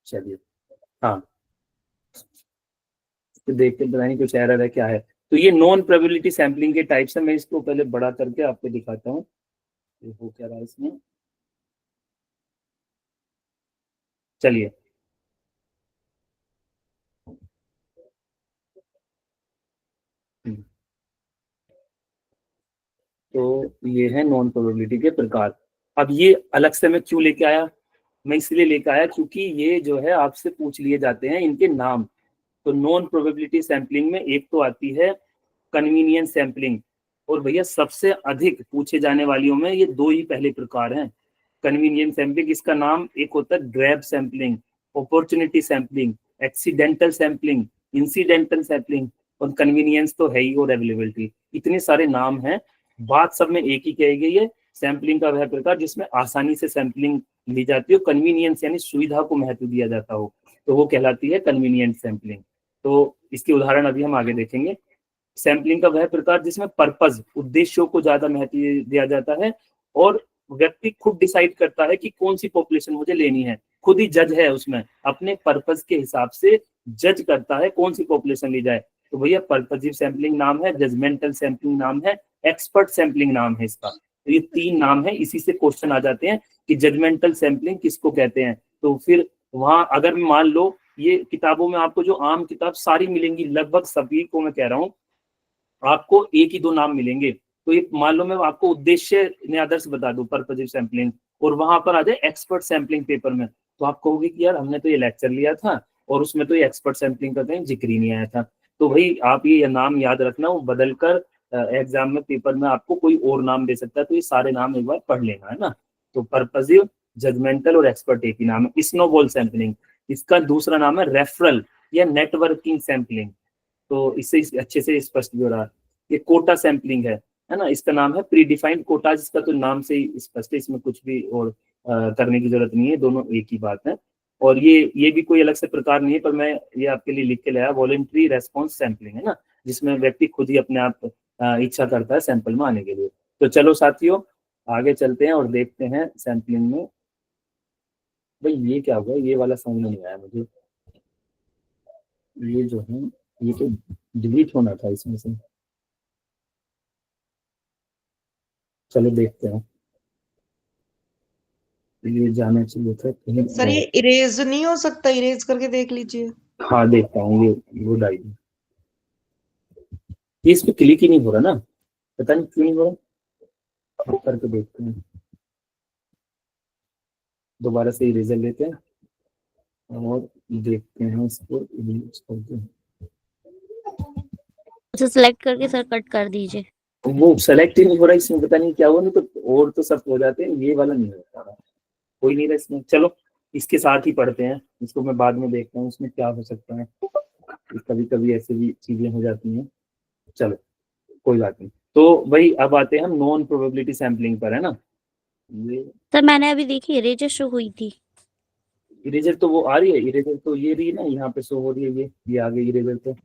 चलिए हाँ, तो देखते पता नहीं कुछ एरर है क्या है। तो ये नॉन प्रोबेबिलिटी सैंपलिंग के टाइप्स है, मैं इसको पहले बड़ा करके आपको दिखाता हूँ हो क्या रहा है इसमें। चलिए तो ये है नॉन प्रोबेबिलिटी के प्रकार। अब ये अलग से मैं क्यों लेके आया, मैं इसलिए लेके आया क्योंकि ये जो है आपसे पूछ लिए जाते हैं इनके नाम। तो नॉन प्रोबेबिलिटी सैंपलिंग में एक तो आती है कन्वीनियंस सैंपलिंग, और भैया सबसे अधिक पूछे जाने वालियों में ये दो ही पहले प्रकार हैं। कन्वीनियंस सैंपलिंग, इसका नाम एक होता है grab sampling, opportunity sampling, accidental sampling, incidental sampling, और कन्वीनियंस तो है ही, और अवेलेबिलिटी, इतने सारे नाम हैं। बात सब में एक ही कही गई है, सैंपलिंग का वह प्रकार जिसमें आसानी से सैंपलिंग ली जाती हो, कन्वीनियंस यानी सुविधा को महत्व दिया जाता हो, तो वो कहलाती है कन्वीनियंट सैंपलिंग। तो इसके उदाहरण अभी हम आगे देखेंगे। सैंपलिंग का वह प्रकार जिसमें पर्पस, उद्देश्यों को ज्यादा महत्व दिया जाता है, और व्यक्ति खुद डिसाइड करता है कि कौन सी पॉपुलेशन मुझे लेनी है, खुद ही जज है उसमें, अपने पर्पस के हिसाब से जज करता है कौन सी पॉपुलेशन ली जाए। तो भैया पर्पसिव सैंपलिंग नाम है, जजमेंटल सैंपलिंग नाम है, एक्सपर्ट सैंपलिंग नाम है इसका। तो ये तीन नाम है, इसी से क्वेश्चन आ जाते हैं कि जजमेंटल सैंपलिंग किसको कहते हैं। तो फिर वहां अगर मान लो ये किताबों में आपको जो आम किताब सारी मिलेंगी, लगभग सभी को मैं कह रहा हूँ, आपको एक ही दो नाम मिलेंगे। तो ये मान लो मैं आपको उद्देश्य ने आदर्श बता दूं, पर्पजिव सैंपलिंग, और वहां पर आ जाए एक्सपर्ट सैंपलिंग पेपर में, तो आप कहोगे कि यार हमने तो ये लेक्चर लिया था और उसमें तो ये एक्सपर्ट सैंपलिंग का कहीं जिक्र ही नहीं आया था। तो भाई आप ये नाम याद रखना, वो बदल कर एग्जाम में पेपर में आपको कोई और नाम दे सकता है, तो ये सारे नाम एक बार पढ़ लेना है ना। तो पर्पजिव, जजमेंटल और एक्सपर्ट एक ही नाम है। स्नोबॉल सैंपलिंग, इसका दूसरा नाम है रेफरल या नेटवर्किंग सैंपलिंग, तो इससे अच्छे से स्पष्ट भी हो रहा है। ये कोटा सैंपलिंग है ना, इसका नाम है प्रीडिफाइंड कोटा, जिसका तो नाम से ही स्पष्ट है, इसमें कुछ भी और करने की जरूरत नहीं है, दोनों एक ही बात है। और ये भी कोई अलग से प्रकार नहीं है, पर मैं ये आपके लिए लिख के लाया, वॉलंटरी रेस्पॉन्स सैंपलिंग है ना, जिसमें व्यक्ति खुद ही अपने आप इच्छा करता है सैंपल में आने के लिए। तो चलो साथियों आगे चलते हैं और देखते हैं सैंपलिंग में। भाई ये क्या होगा, ये वाला समझ में नहीं आया मुझे, ये जो है ये तो डिलीट होना था इसमें से। चलो देखते हैं, ये जाना चाहिए था कहीं। सर ये इरेज नहीं हो सकता? इरेज करके देख लीजिए। हाँ देखता हूँ, ये गुड आइडिया। ये इस पे क्लिक ही नहीं हो रहा ना, पता नहीं क्यों नहीं हो रहा, करके देखते हैं। दोबारा से इरेजर लेते हैं और देखते हैं इसको इरेज करते हैं। उसे सेलेक्ट करके सर कट कर दीजिए। वो सेलेक्ट ही नहीं हो रहा, इसमें पता नहीं क्या हुआ, नहीं तो और तो सब हो जाते हैं, ये वाला नहीं हो रहा, कोई नहीं रहा इसमें। चलो इसके साथ ही पढ़ते हैं, इसको मैं बाद में देखता हूँ इसमें क्या हो सकता है, कभी कभी ऐसे भी चीजें हो जाती हैं। चलो कोई बात नहीं। तो भाई अब आते हैं हम नॉन प्रोबेबिलिटी सैंपलिंग पर, है ना। ये सर मैंने अभी देखी इरेजर शो हुई थी। इरेजर तो वो आ रही है, इरेजर तो ये रही है ना, यहाँ पे शो हो रही है, ये आ गई इरेजर तो,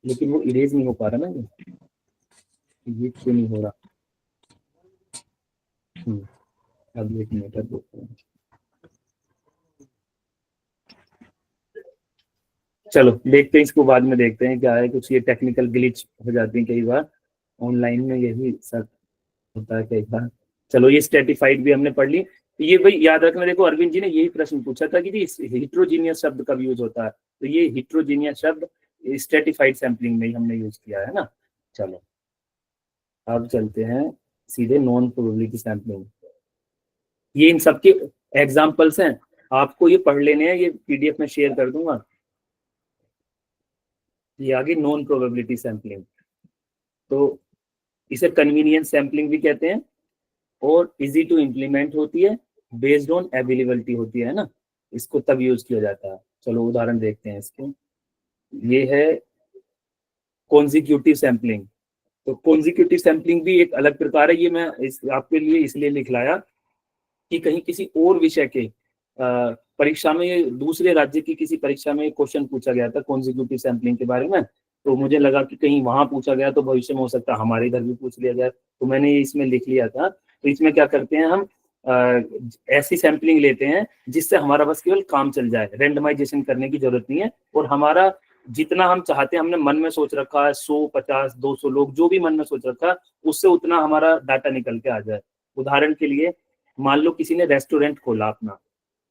लेकिन वो इरेज नहीं हो पा रहा ना, ये क्यों नहीं हो रहा। अब एक मिनट देखते हैं। चलो देखते हैं, इसको बाद में देखते हैं क्या है, कुछ ये टेक्निकल ग्लिच हो जाती है कई बार ऑनलाइन में, यही सब होता है कई बार। चलो ये स्ट्रेटिफाइड भी हमने पढ़ ली। ये भाई याद रखना, देखो अरविंद जी ने यही प्रश्न पूछा था कि जी हिट्रोजीनियस शब्द कब यूज होता है, तो ये हिट्रोजीनियस शब्द स्ट्रेटिफाइड सैंपलिंग में ही हमने यूज किया है ना। चलो अब चलते हैं सीधे नॉन प्रोबेबिलिटी सैंपलिंग। ये इन सबके एग्जाम्पल्स हैं, आपको ये पढ़ लेने हैं, ये पीडीएफ में शेयर कर दूंगा। ये आगे नॉन प्रोबेबिलिटी सैंपलिंग, तो इसे कन्वीनियंस सैंपलिंग भी कहते हैं, और इजी टू इम्प्लीमेंट होती है, बेस्ड ऑन अवेलेबिलिटी होती है ना, इसको तब यूज किया जाता है। चलो उदाहरण देखते हैं इसके। ये है कॉन्जिक्यूटिव सैंपलिंग, तो कॉन्जिक्यूटिव सैंपलिंग भी एक अलग प्रकार है, ये मैं आपके लिए इसलिए लिख लाया कि कहीं किसी और विषय के परीक्षा में, दूसरे राज्य की किसी परीक्षा में क्वेश्चन पूछा गया था कॉन्जिक्यूटिव सैंपलिंग के बारे में, तो मुझे लगा कि कहीं वहां पूछा गया तो भविष्य में हो सकता है हमारे इधर भी पूछ लिया जाए, तो मैंने ये इसमें लिख लिया था। तो इसमें क्या करते हैं हम, ऐसी सैंपलिंग लेते हैं जिससे हमारा बस केवल काम चल जाए, रेंडमाइजेशन करने की जरूरत नहीं है, और हमारा जितना हम चाहते हैं, हमने मन में सोच रखा है 100, 50, 200 लोग, जो भी मन में सोच रखा है, उससे उतना हमारा डाटा निकल के आ जाए। उदाहरण के लिए मान लो किसी ने रेस्टोरेंट खोला अपना,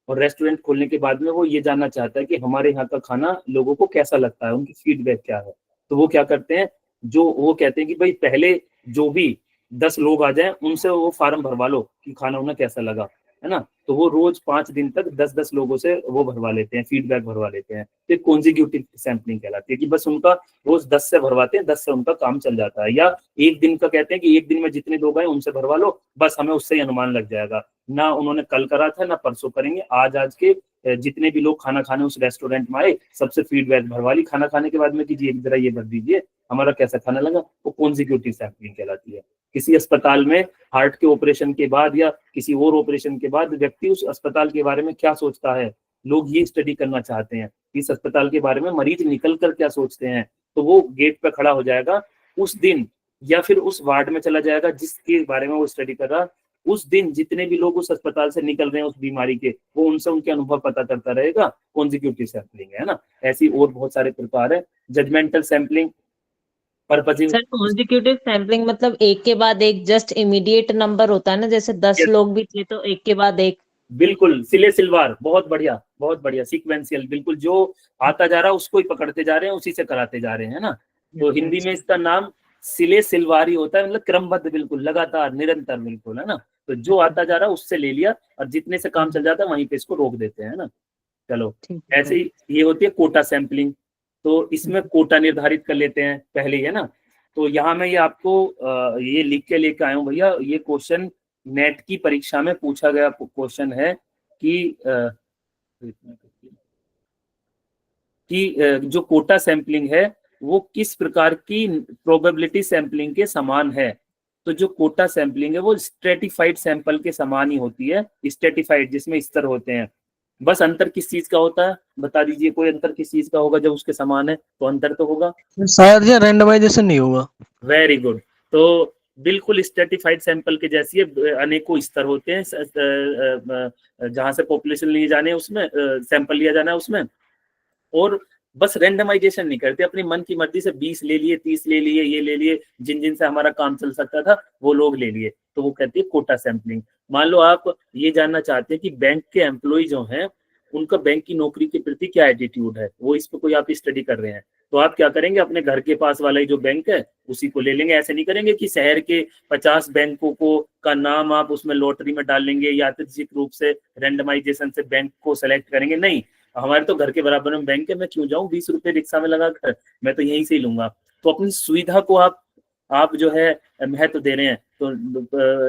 और रेस्टोरेंट खोलने के बाद में वो ये जानना चाहता है कि हमारे यहाँ का खाना लोगों को कैसा लगता है, उनकी फीडबैक क्या है। तो वो क्या करते हैं, जो वो कहते हैं कि भाई पहले जो भी 10 लोग आ जाएं उनसे वो फार्म भरवा लो कि खाना उन्हें कैसा लगा, है ना। तो वो रोज 5 दिन तक 10-10 लोगों से वो भरवा लेते हैं, फीडबैक भरवा लेते हैं। तो कॉन्जिक्यूटिव सैंपलिंग कहलाती है कि बस उनका रोज 10 से भरवाते हैं, 10 से उनका काम चल जाता है। या एक दिन का कहते हैं कि एक दिन में जितने लोग आए उनसे भरवा लो, बस हमें उससे ही अनुमान लग जाएगा, ना उन्होंने कल करा था ना परसों करेंगे, आज के जितने भी लोग खाना खाने उस रेस्टोरेंट में आए सबसे फीडबैक भरवा ली खाना खाने के बाद में कि जी एक जरा ये भर दीजिए हमारा कैसा खाना लगा। वो कॉन्जिक्यूटिव सैंपलिंग कहलाती है। किसी अस्पताल में हार्ट के ऑपरेशन के बाद या किसी और ऑपरेशन के बाद व्यक्ति उस अस्पताल के बारे में क्या सोचता है, लोग ये स्टडी करना चाहते हैं, इस अस्पताल के बारे में मरीज निकल कर क्या सोचते हैं, तो वो गेट पे खड़ा हो जाएगा उस दिन, या फिर उस वार्ड में चला जाएगा जिसके बारे में वो स्टडी कर रहा, उस दिन जितने भी लोग उस अस्पताल से निकल रहे हैं उस बीमारी के, वो उनसे उनके अनुभव पता करता रहेगा। कॉन्जिक्यूटिव सैंपलिंग है ना। ऐसी और बहुत सारे प्रकार है। Judgmental sampling, purposive. Sir consecutive sampling मतलब एक के बाद एक जस्ट इमीडिएट नंबर होता है ना, जैसे 10 लोग भी थे तो एक के बाद एक बिल्कुल सिले सिलवार, बहुत बढ़िया सीक्वेंशियल, बिल्कुल जो आता जा रहा है उसको ही पकड़ते जा रहे हैं, उसी से कराते जा रहे हैं ना। तो हिंदी में इसका नाम सिले सिलवार ही होता है, मतलब क्रमबद्ध, बिल्कुल लगातार निरंतर, बिल्कुल, है ना। तो जो आता जा रहा है उससे ले लिया और जितने से काम चल जाता है वहीं पे इसको रोक देते हैं ना। चलो, ऐसे ही ये होती है कोटा सैंपलिंग। तो इसमें कोटा निर्धारित कर लेते हैं पहले ही, है ना। तो यहाँ मैं ये आपको ये लिख के लेके आया हूँ भैया, ये क्वेश्चन नेट की परीक्षा में पूछा गया क्वेश्चन है कि जो कोटा सैंपलिंग है वो किस प्रकार की प्रोबेबिलिटी सैंपलिंग के समान है। तो जो कोटा सैंपलिंग है वो स्ट्रेटिफाइड सैंपल के समान ही होती है, स्ट्रेटिफाइड जिसमें स्तर होते हैं। बस अंतर किस चीज का होता है, बता दीजिए, कोई अंतर किस चीज का होगा जब उसके समान है, तो अंतर तो होगा शायद ये रैंडमाइजेशन नहीं होगा। Very good. तो बिल्कुल स्ट्रेटिफाइड सैंपल के जैसी अनेकों स्तर होते हैं जहां से पॉपुलेशन लिए जाने उसमें सैंपल लिया जाना है उसमें, और बस रैंडमाइजेशन नहीं करते, अपनी मन की मर्जी से 20 ले लिए, 30 ले लिए, ये ले लिए, जिन जिन से हमारा काम चल सकता था वो लोग ले लिए, तो वो कहती है कोटा सैंपलिंग। मान लो आप ये जानना चाहते हैं कि बैंक के एम्प्लॉय जो हैं उनका बैंक की नौकरी के प्रति क्या एटीट्यूड है, वो इस पर कोई आप स्टडी कर रहे हैं, तो आप क्या करेंगे, अपने घर के पास वाला ही जो बैंक है उसी को ले लेंगे। ऐसे नहीं करेंगे कि शहर के 50 बैंकों को का नाम आप उसमें लॉटरी में डाल लेंगे या यादृच्छिक रूप से रैंडमाइजेशन से बैंक को सेलेक्ट करेंगे। नहीं, हमारे तो घर के बराबर में बैंक है, मैं क्यों जाऊं 20 रुपए रिक्शा में लगा कर, मैं तो यहीं से ही लूंगा। तो अपनी सुविधा को आप जो है महत्व दे रहे हैं, तो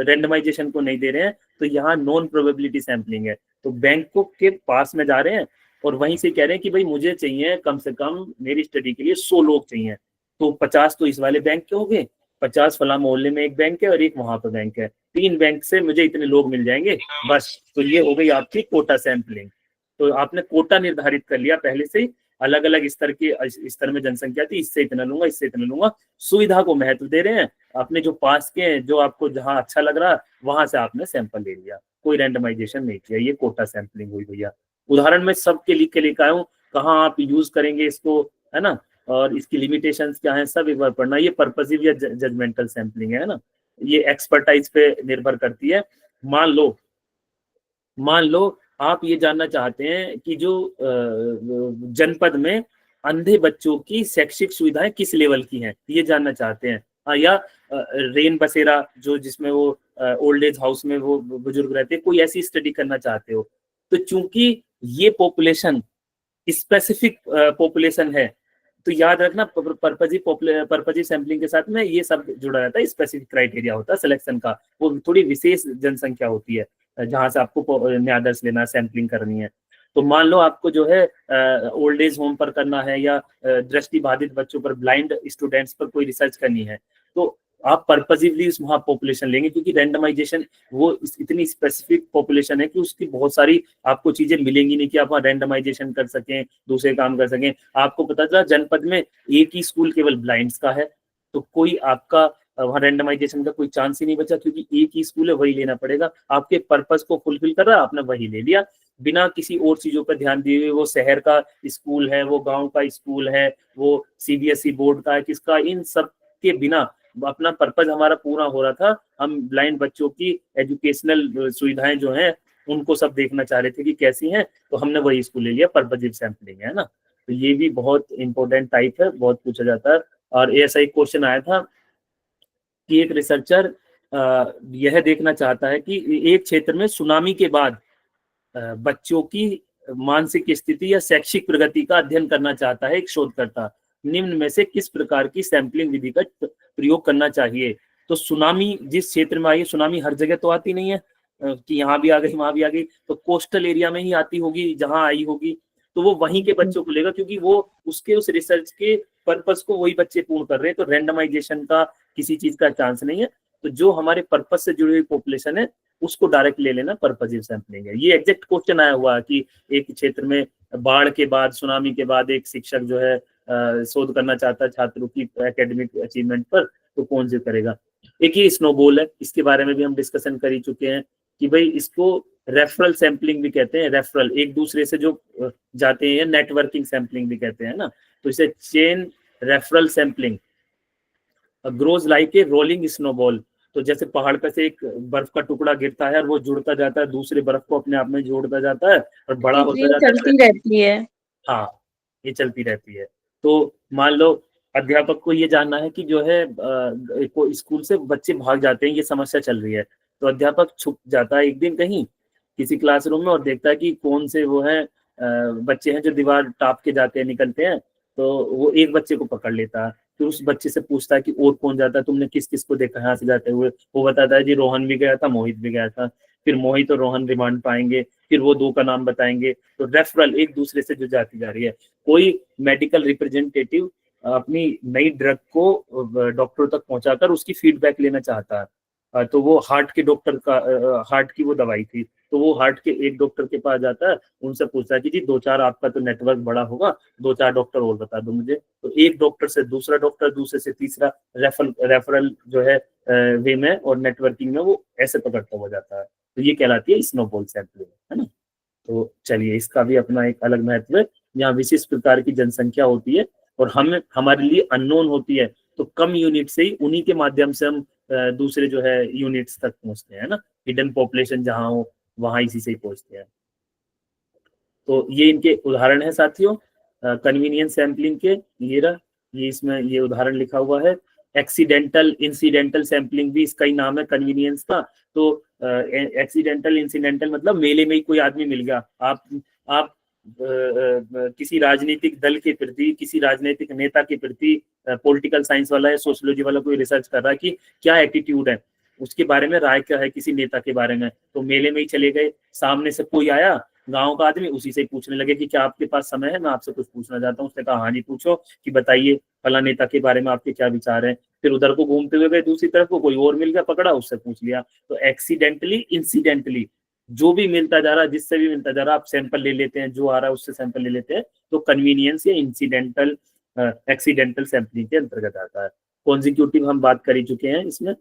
रैंडमाइजेशन को नहीं दे रहे हैं। तो यहाँ नॉन प्रोबेबिलिटी सैंपलिंग है, तो बैंकों के पास में जा रहे हैं और वहीं से कह रहे हैं कि भाई मुझे चाहिए कम से कम मेरी स्टडी के लिए 100 लोग चाहिए, तो 50 तो इस वाले बैंक के हो गए, 50 फला मोहल्ले में एक बैंक है और एक वहां पर बैंक है, 3 बैंक से मुझे इतने लोग मिल जाएंगे बस। तो ये हो गई आपकी कोटा सैंपलिंग। तो आपने कोटा निर्धारित कर लिया पहले से ही, अलग अलग स्तर में जनसंख्या थी, इससे इतना लूंगा, इससे इतना लूंगा, सुविधा को महत्व दे रहे हैं। आपने जो पास के हैं, जो आपको जहां अच्छा लग रहा है वहां से आपने सैंपल ले लिया, कोई रैंडमाइजेशन नहीं किया, ये कोटा सैंपलिंग हुई भैया। उदाहरण में सबके लिख के लेकर आया हूँ, कहाँ आप यूज करेंगे इसको, है ना, और इसकी लिमिटेशंस क्या है सब एक बार पढ़ना। ये पर्पसिव या जजमेंटल सैंपलिंग है ना, ये एक्सपर्टाइज पे निर्भर करती है। मान लो आप ये जानना चाहते हैं कि जो जनपद में अंधे बच्चों की शैक्षिक सुविधाएं किस लेवल की हैं, ये जानना चाहते हैं, या रेन बसेरा जो जिसमें वो ओल्ड एज हाउस में वो बुजुर्ग रहते हैं, कोई ऐसी स्टडी करना चाहते हो। तो चूंकि ये पॉपुलेशन स्पेसिफिक पॉपुलेशन है, तो याद रखना पर्पजिव सैंपलिंग के साथ में ये सब जुड़ा रहता है, स्पेसिफिक क्राइटेरिया होता है सिलेक्शन का, वो थोड़ी विशेष जनसंख्या होती है जहां से आपको न्यायाधीश लेना, सैंपलिंग करनी है। तो मान लो आपको जो है ओल्ड एज होम पर करना है या दृष्टि बाधित बच्चों पर, ब्लाइंड स्टूडेंट्स पर कोई रिसर्च करनी है, तो आप पर्पसिवली वहाँ पॉपुलेशन लेंगे, क्योंकि रैंडमाइजेशन वो इतनी स्पेसिफिक पॉपुलेशन है कि उसकी बहुत सारी आपको चीजें मिलेंगी नहीं कि आप वहाँ रैंडमाइजेशन कर सकें, दूसरे काम कर सकें। आपको पता चला जनपद में एक ही स्कूल केवल ब्लाइंड्स का है, तो कोई आपका वहाँ रैंडमाइजेशन का कोई चांस ही नहीं बचा, क्योंकि एक ही स्कूल है, वही लेना पड़ेगा। आपके पर्पस को फुलफिल कर रहा है, आपने वही ले लिया बिना किसी और चीजों पर ध्यान दिए हुए। वो शहर का स्कूल है, वो गांव का स्कूल है, वो सीबीएसई बोर्ड का है, किसका, इन सब के बिना अपना पर्पस हमारा पूरा हो रहा था। हम ब्लाइंड बच्चों की एजुकेशनल सुविधाएं जो हैं उनको सब देखना चाह रहे थे कि कैसी हैं, तो हमने वही स्कूल ले लिया, पर्पसिव सैंपलिंग है ना। तो ये भी बहुत इंपॉर्टेंट टाइप है, बहुत पूछा जाता है। और ऐसा एक क्वेश्चन आया था कि एक रिसर्चर यह देखना चाहता है कि एक क्षेत्र में सुनामी के बाद बच्चों की मानसिक स्थिति या शैक्षिक प्रगति का अध्ययन करना चाहता है एक शोधकर्ता। निम्न में से किस प्रकार की सैंपलिंग विधि का प्रयोग करना चाहिए। तो सुनामी जिस क्षेत्र में आई, सुनामी हर जगह तो आती नहीं है कि यहाँ भी आ गई वहां भी आ गई, तो कोस्टल एरिया में ही आती होगी जहां आई होगी, तो वो वहीं के बच्चों को लेगा, क्योंकि वो उसके उस रिसर्च के पर्पस को वही बच्चे पूर्ण कर रहे हैं। तो रैंडमाइजेशन का किसी चीज का चांस नहीं है। तो जो हमारे पर्पस से जुड़ी हुई पॉपुलेशन है उसको डायरेक्ट ले लेना पर्पसिव सैंपलिंग है। ये एग्जैक्ट क्वेश्चन आया हुआ कि एक क्षेत्र में बाढ़ के बाद, सुनामी के बाद एक शिक्षक जो है शोध करना चाहता है छात्रों की एकेडमिक अचीवमेंट पर, तो कौन से करेगा। एक ही स्नोबॉल है, इसके बारे में भी हम डिस्कशन कर ही चुके हैं कि भाई इसको रेफरल सैंपलिंग भी कहते हैं। रेफरल एक दूसरे से जो जाते हैं, नेटवर्किंग सैंपलिंग भी कहते हैं ना। तो इसे chain referral sampling grows like a rolling snowball. तो जैसे पहाड़ पे से एक बर्फ का टुकड़ा गिरता है और वो जुड़ता जाता है, दूसरे बर्फ को अपने आप में जोड़ता जाता है और बड़ा होता जाता है। चलती रहती है। हाँ, ये चलती रहती है। तो मान लो अध्यापक को ये जानना है कि जो है स्कूल से बच्चे भाग जाते हैं, ये समस्या चल रही है, तो अध्यापक छुप जाता है एक दिन कहीं किसी क्लासरूम में और देखता है कि कौन से वो है बच्चे हैं जो दीवार टाप के जाते हैं, निकलते हैं, तो वो एक बच्चे को पकड़ लेता है। फिर उस बच्चे से पूछता है कि और कौन जाता है, तुमने किस किस को देखा यहाँ से जाते हुए? वो बताता है जी रोहन भी गया था, मोहित भी गया था। फिर मोहित और रोहन रिमांड पाएंगे, फिर वो दो का नाम बताएंगे। तो रेफरल एक दूसरे से जो जाती जा रही है। कोई मेडिकल रिप्रेजेंटेटिव अपनी नई ड्रग को डॉक्टर तक पहुंचाकर उसकी फीडबैक लेना चाहता है। तो वो हार्ट के डॉक्टर का हार्ट की वो दवाई थी, तो वो हार्ट के एक डॉक्टर के पास जाता है, उनसे पूछता है कि जी 2-4 आपका तो नेटवर्क बड़ा होगा, 2-4 डॉक्टर और बता दो मुझे। तो एक डॉक्टर से दूसरा डॉक्टर, दूसरे से तीसरा, रेफरल जो है वे में और नेटवर्किंग में वो ऐसे पकड़ता हुआ जाता है। तो ये कहलाती है स्नोबॉल सैंपलिंग, है ना। तो चलिए, इसका भी अपना एक अलग महत्व है। यहाँ विशिष्ट प्रकार की जनसंख्या होती है और हमारे लिए अननोन होती है, तो कम यूनिट से ही उन्हीं के माध्यम से हम दूसरे जो है यूनिट्स तक पहुंचते हैं ना। हिडन पॉपुलेशन जहाँ हो वहां इसी से ही पहुंचते हैं। तो ये इनके उदाहरण है साथियों कन्वीनियंस सैंपलिंग के। ये इसमें ये उदाहरण लिखा हुआ है। एक्सीडेंटल इंसिडेंटल सैंपलिंग भी इसका ही नाम है कन्वीनियंस का। तो एक्सीडेंटल इंसिडेंटल मतलब मेले में ही कोई आदमी मिल गया, आप किसी राजनीतिक दल के प्रति, किसी राजनीतिक नेता के प्रति पॉलिटिकल साइंस वाला या सोशियोलॉजी वाला कोई रिसर्च कर रहा है कि क्या एटीट्यूड है, उसके बारे में राय क्या है किसी नेता के बारे में। तो मेले में ही चले गए, सामने से कोई आया गांव का आदमी, उसी से पूछने लगे कि क्या आपके पास समय है, मैं आपसे कुछ पूछना चाहता हूँ। उसने कहा हाँ जी पूछो, कि बताइए फला नेता के बारे में आपके क्या विचार हैं। फिर उधर को घूमते हुए गए, दूसरी तरफ को कोई और मिल गया, पकड़ा, उससे पूछ लिया। तो एक्सीडेंटली इंसिडेंटली जो भी मिलता जा रहा है, जिससे भी मिलता जा रहा है, आप सैंपल ले लेते हैं, जो आ रहा है उससे सैंपल ले लेते हैं। तो कन्वीनियंस या इंसिडेंटल एक्सीडेंटल सैंपलिंग के अंतर्गत आता है। कॉन्जिक्यूटिव हम बात कर ही चुके हैं इसमें,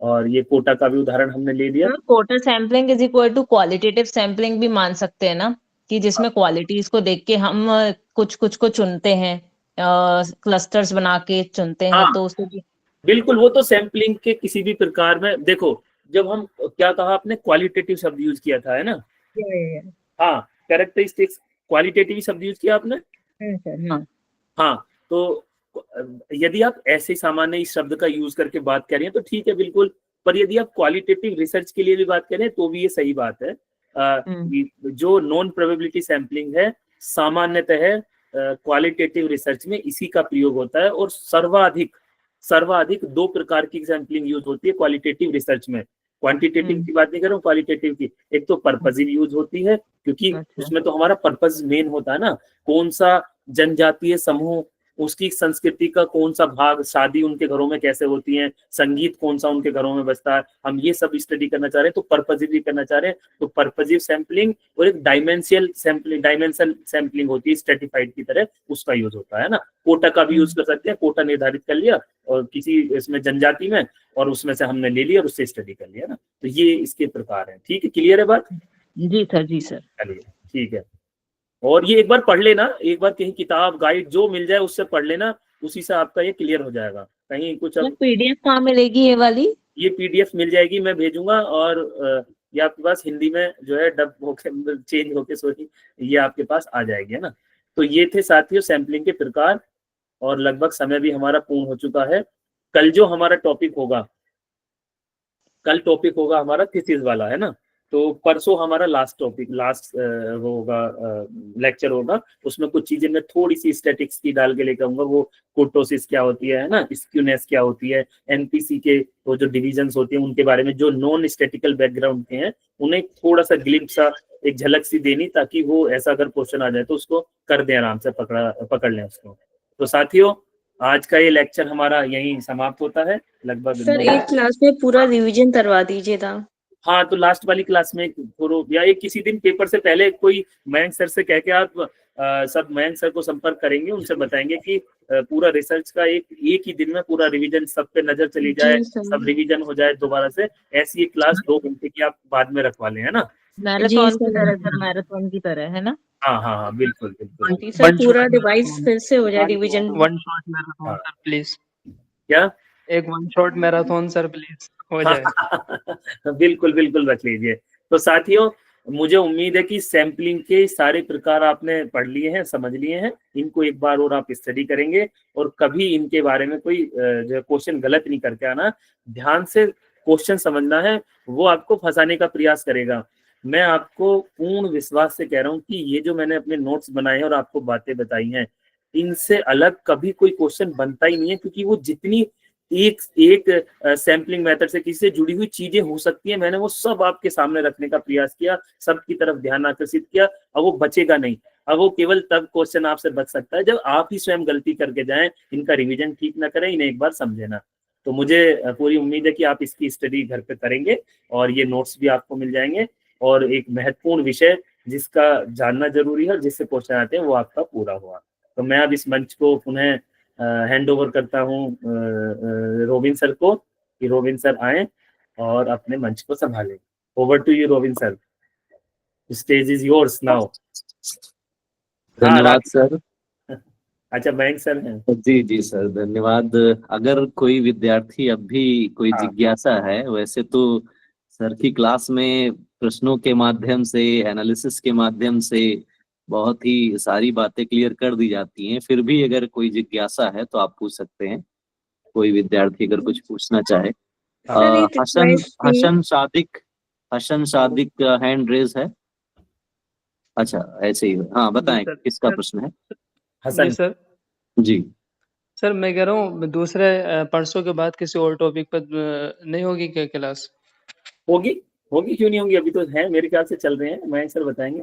और ये कोटा का भी उदाहरण हमने ले लिया। Quota sampling is equal to qualitative sampling भी मान सकते हैं ना, कि जिसमें क्वालिटीज को देख के हम कुछ को चुनते हैं, क्लस्टर्स बना के चुनते हैं। तो उसको बिल्कुल, वो तो सैंपलिंग के किसी भी प्रकार में देखो, जब हम क्या कहा आपने, क्वालिटेटिव शब्द यूज किया था, है ना। हाँ, कैरेक्टरिस्टिक्स क्वालिटेटिव शब्द यूज किया आपने। हाँ, तो यदि आप ऐसे सामान्य इस शब्द का यूज करके बात कर रही हैं तो ठीक है बिल्कुल, पर यदि आप क्वालिटेटिव रिसर्च के लिए भी बात करें तो भी ये सही बात है। जो नॉन प्रोबेबिलिटी सैंपलिंग है सामान्यतः क्वालिटेटिव रिसर्च में इसी का प्रयोग होता है, और सर्वाधिक 2 प्रकार की सैंपलिंग यूज होती है क्वालिटेटिव रिसर्च में। क्वांटिटेटिव की बात नहीं कर रहा हूँ, क्वालिटेटिव की। एक तो पर्पजिव यूज होती है, क्योंकि उसमें तो हमारा पर्पज मेन होता है ना, कौन सा जनजातीय समूह, उसकी संस्कृति का कौन सा भाग, शादी उनके घरों में कैसे होती है, संगीत कौन सा उनके घरों में बजता है, हम ये सब स्टडी करना चाह रहे हैं, तो पर्पजिव करना चाह रहे हैं। तो पर्पजिव सैंपलिंग और एक डायमेंशनल सैंपलिंग होती है स्ट्रेटिफाइड की तरह, उसका यूज होता है ना। कोटा का भी यूज कर सकते हैं, कोटा निर्धारित कर लिया और किसी इसमें जनजाति में, और उसमें से हमने ले लिया और उससे स्टडी कर लिया ना। तो ये इसके प्रकार है। ठीक है, क्लियर है बात? जी सर। चलिए ठीक है। और ये एक बार पढ़ लेना, एक बार कहीं किताब गाइड जो मिल जाए उससे पढ़ लेना, उसी से आपका ये क्लियर हो जाएगा। कहीं कुछ पीडीएफ कहाँ मिलेगी ये वाली? ये पीडीएफ मिल जाएगी, मैं भेजूंगा, और ये आपके पास हिंदी में जो है डब होके चेंज होके सॉरी ये आपके पास आ जाएगी, है ना। तो ये थे साथियों सैंपलिंग के प्रकार, और लगभग समय भी हमारा पूर्ण हो चुका है। कल जो हमारा टॉपिक होगा, कल टॉपिक होगा हमारा थीसिस वाला, है ना। तो परसों हमारा लास्ट होगा लेक्चर होगा, उसमें कुछ चीजें मैं थोड़ी सी स्टैटिक्स की डाल के लेकर आऊंगा। वो कोटोसिस क्या होती है ना, स्क्यूनेस क्या होती है, एनपीसी के वो जो डिविजन्स होती हैं उनके बारे में, जो नॉन स्टैटिकल बैकग्राउंड के हैं उन्हें थोड़ा सा ग्लिम्स सा एक झलक सी देनी, ताकि वो ऐसा अगर क्वेश्चन आ जाए तो उसको कर दें, आराम से पकड़ लें उसको। तो साथियों आज का ये लेक्चर हमारा यहीं समाप्त होता है लगभग। सर एक क्लास में पूरा रिवीजन करवा दीजिए था। हाँ, तो लास्ट वाली क्लास में या एक किसी दिन पेपर से पहले कोई मयंक सर से कह के आप सब मयंक सर को संपर्क करेंगे, उनसे बताएंगे कि पूरा रिसर्च का एक ही दिन में पूरा रिवीजन सब पे नजर चली जाए, सब रिवीजन हो जाए दोबारा से। ऐसी एक क्लास 2 घंटे की आप बाद में रखवा लें, है ना। मैराथन की तरह सर, मैराथन की तरह, है ना। हाँ बिल्कुल सर पूरा डिवाइस फिर से हो जाए revision. One shot marathon sir please. क्या एक one shot marathon sir please हो जाए। बिल्कुल बिल्कुल रख लीजिए। तो साथियों, मुझे उम्मीद है कि सैम्पलिंग के सारे प्रकार आपने पढ़ लिए हैं, समझ लिए हैं। इनको एक बार और आप स्टडी करेंगे और कभी इनके बारे में कोई जो क्वेश्चन गलत नहीं करके आना। ध्यान से क्वेश्चन समझना है, वो आपको फंसाने का प्रयास करेगा। मैं आपको पूर्ण विश्वास से कह रहा हूँ कि ये जो मैंने अपने नोट्स बनाए हैं और आपको बातें बताई हैं, इनसे अलग कभी कोई क्वेश्चन बनता ही नहीं है, क्योंकि वो जितनी एक सैम्पलिंग मेथड से किसी से जुड़ी हुई चीजें हो सकती है, मैंने वो सब आपके सामने रखने का प्रयास किया, सबकी तरफ ध्यान आकर्षित किया। अब वो बचेगा नहीं। अब वो केवल तब क्वेश्चन आपसे बच सकता है जब आप ही स्वयं गलती करके जाएं, इनका रिवीजन ठीक ना करें, इन्हें एक बार समझे ना। तो मुझे पूरी उम्मीद है कि आप इसकी स्टडी घर पे करेंगे और ये नोट्स भी आपको मिल जाएंगे। और एक महत्वपूर्ण विषय जिसका जानना जरूरी है और जिससे क्वेश्चन आते हैं, वो आपका पूरा हुआ। तो मैं अब इस मंच को पुनः हैंड ओवर करता हूँ रोबिन सर को, कि रोबिन सर आए और अपने मंच को संभालें। Over to you Robin sir, stage is yours now. धन्यवाद सर। अच्छा, बैंक सर हैं। जी जी सर, धन्यवाद। अगर कोई विद्यार्थी अब भी कोई जिज्ञासा है, वैसे तो सर की क्लास में प्रश्नों के माध्यम से, एनालिसिस के माध्यम से बहुत ही सारी बातें क्लियर कर दी जाती हैं। फिर भी अगर कोई जिज्ञासा है तो आप पूछ सकते हैं, कोई विद्यार्थी अगर कुछ पूछना चाहे। हसन सादिक हैंड रेज है। अच्छा, ऐसे ही। हाँ, बताएं किसका प्रश्न है। हसन सर। जी सर, मैं कह रहा हूँ दूसरे परसों के बाद किसी और टॉपिक पर नहीं होगी क्या क्लास? होगी क्यों नहीं होगी, अभी तो है, मेरे ख्याल से चल रहे हैं। मयंक सर बताएंगे।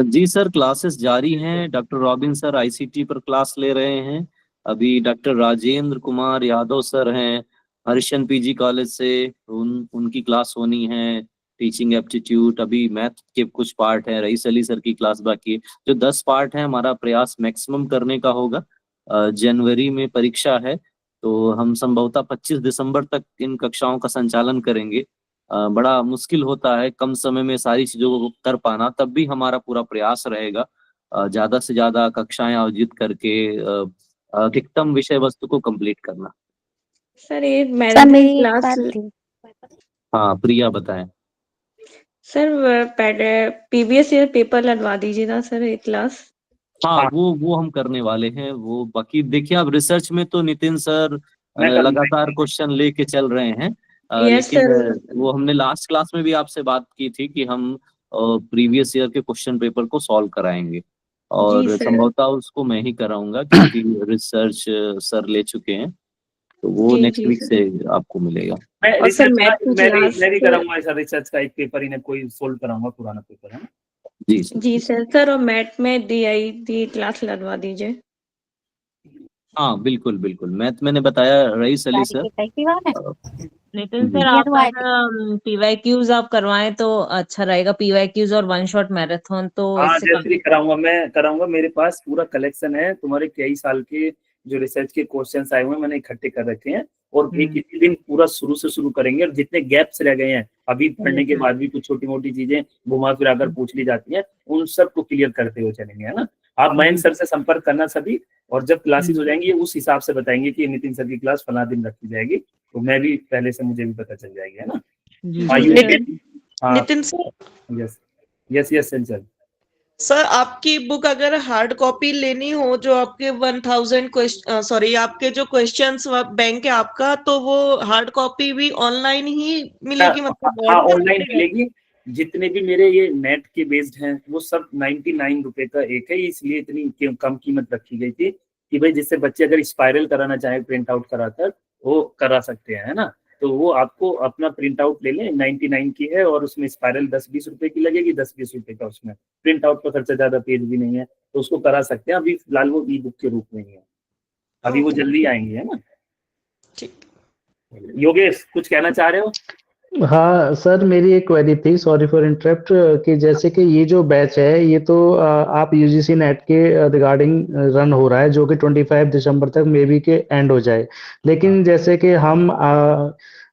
जी सर, क्लासेस जारी हैं। डॉक्टर रॉबिन सर आईसीटी पर क्लास ले रहे हैं। अभी डॉक्टर राजेंद्र कुमार यादव सर हैं हरिशन पीजी कॉलेज से, उनकी क्लास होनी है। टीचिंग एप्टीट्यूड, अभी मैथ के कुछ पार्ट है। रईस अली सर की क्लास बाकी है। जो 10 पार्ट है, हमारा प्रयास मैक्सिमम करने का होगा। जनवरी में परीक्षा है, तो हम संभवतः 25 दिसंबर तक इन कक्षाओं का संचालन करेंगे। बड़ा मुश्किल होता है कम समय में सारी चीजों को कर पाना, तब भी हमारा पूरा प्रयास रहेगा ज्यादा से ज्यादा कक्षाएं आयोजित करके अधिकतम विषय वस्तु को कंप्लीट करना। सर, ये मैराथन क्लास। हाँ, प्रिया बताएं। सर, प्रीवियस ईयर पेपर लगवा दीजिए ना सर, ये क्लास। हाँ, वो हम करने वाले हैं। वो बाकी देखिए, अब रिसर्च में तो नितिन सर लगातार क्वेश्चन लेके चल रहे हैं। लेकिन वो हमने लास्ट क्लास में भी आपसे बात की थी कि हम प्रीवियस ईयर के क्वेश्चन पेपर को सॉल्व कराएंगे, और संभवतः उसको मैं ही कराऊंगा, क्योंकि रिसर्च सर ले चुके हैं, तो वो नेक्स्ट वीक से आपको मिलेगा। मैं भी कराऊंगा सर, रिसर्च का एक पेपर इन्हें कोई सोल्व कराऊंगा, पुराना पेपर है ना। जी सर, और मैथ में डी क्लास लगवा दीजिए। हाँ, बिल्कुल बिल्कुल। मैथ मैंने बताया, rice Ali sir. Nitin sir, आप पीवाईक्यूज आप करवाएं तो अच्छा रहेगा। पीवाईक्यूज और वन शॉट मैराथन तो जैसे कराऊंगा, मैं कराऊंगा। मेरे पास पूरा कलेक्शन है, तुम्हारे कई साल के जो रिसर्च के क्वेश्चंस आए हुए हैं, मैंने इकट्ठे कर रखे हैं। और एक इसी दिन पूरा शुरू से शुरू करेंगे। और जितने गैप्स रह गए हैं अभी पढ़ने के बाद भी, कुछ छोटी मोटी चीजें घुमा फिरा कर पूछ ली जाती हैं, उन सबको क्लियर करते हुए चलेंगे, है ना। आप मयंक सर से संपर्क करना सभी, और जब क्लासेस हो जाएंगी उस हिसाब से बताएंगे कि नितिन सर की क्लास फला दिन रखी जाएगी, तो मैं भी पहले से, मुझे भी पता चल जाएगी, है ना। Nitin sir. Yes sir. Sir, आपकी बुक अगर हार्ड कॉपी लेनी हो, जो आपके 1000 आपके जो क्वेश्चंस बैंक है आपका, तो वो हार्ड कॉपी भी ऑनलाइन ही मिलेगी? मतलब हाँ, ऑनलाइन मिलेगी। जितने भी मेरे ये नेट के बेस्ड हैं, वो सब 99 रुपए का एक है, इसलिए इतनी कम कीमत रखी गई थी कि भाई जिससे बच्चे अगर स्पाइरल कराना चाहे प्रिंट आउट कराकर, वो करा सकते हैं, है ना। तो वो आपको अपना प्रिंट आउट ले लें, 99 की है, और उसमें स्पाइरल 10-20 रुपए की लगेगी, 10-20 रुपए का उसमें प्रिंट आउट का खर्चा, ज्यादा पेज भी नहीं है, तो उसको करा सकते हैं। अभी फिलहाल वो ई बुक के रूप में ही है, अभी वो जल्दी आएंगे, है ना। योगेश, कुछ कहना चाह रहे हो? हाँ सर, मेरी एक क्वेरी थी, सॉरी फॉर इंटरप्ट, कि जैसे कि ये जो बैच है, ये तो आप यूजीसी नेट के रिगार्डिंग रन हो रहा है, जो कि 25 दिसंबर तक मे बी के एंड हो जाए। लेकिन जैसे कि हम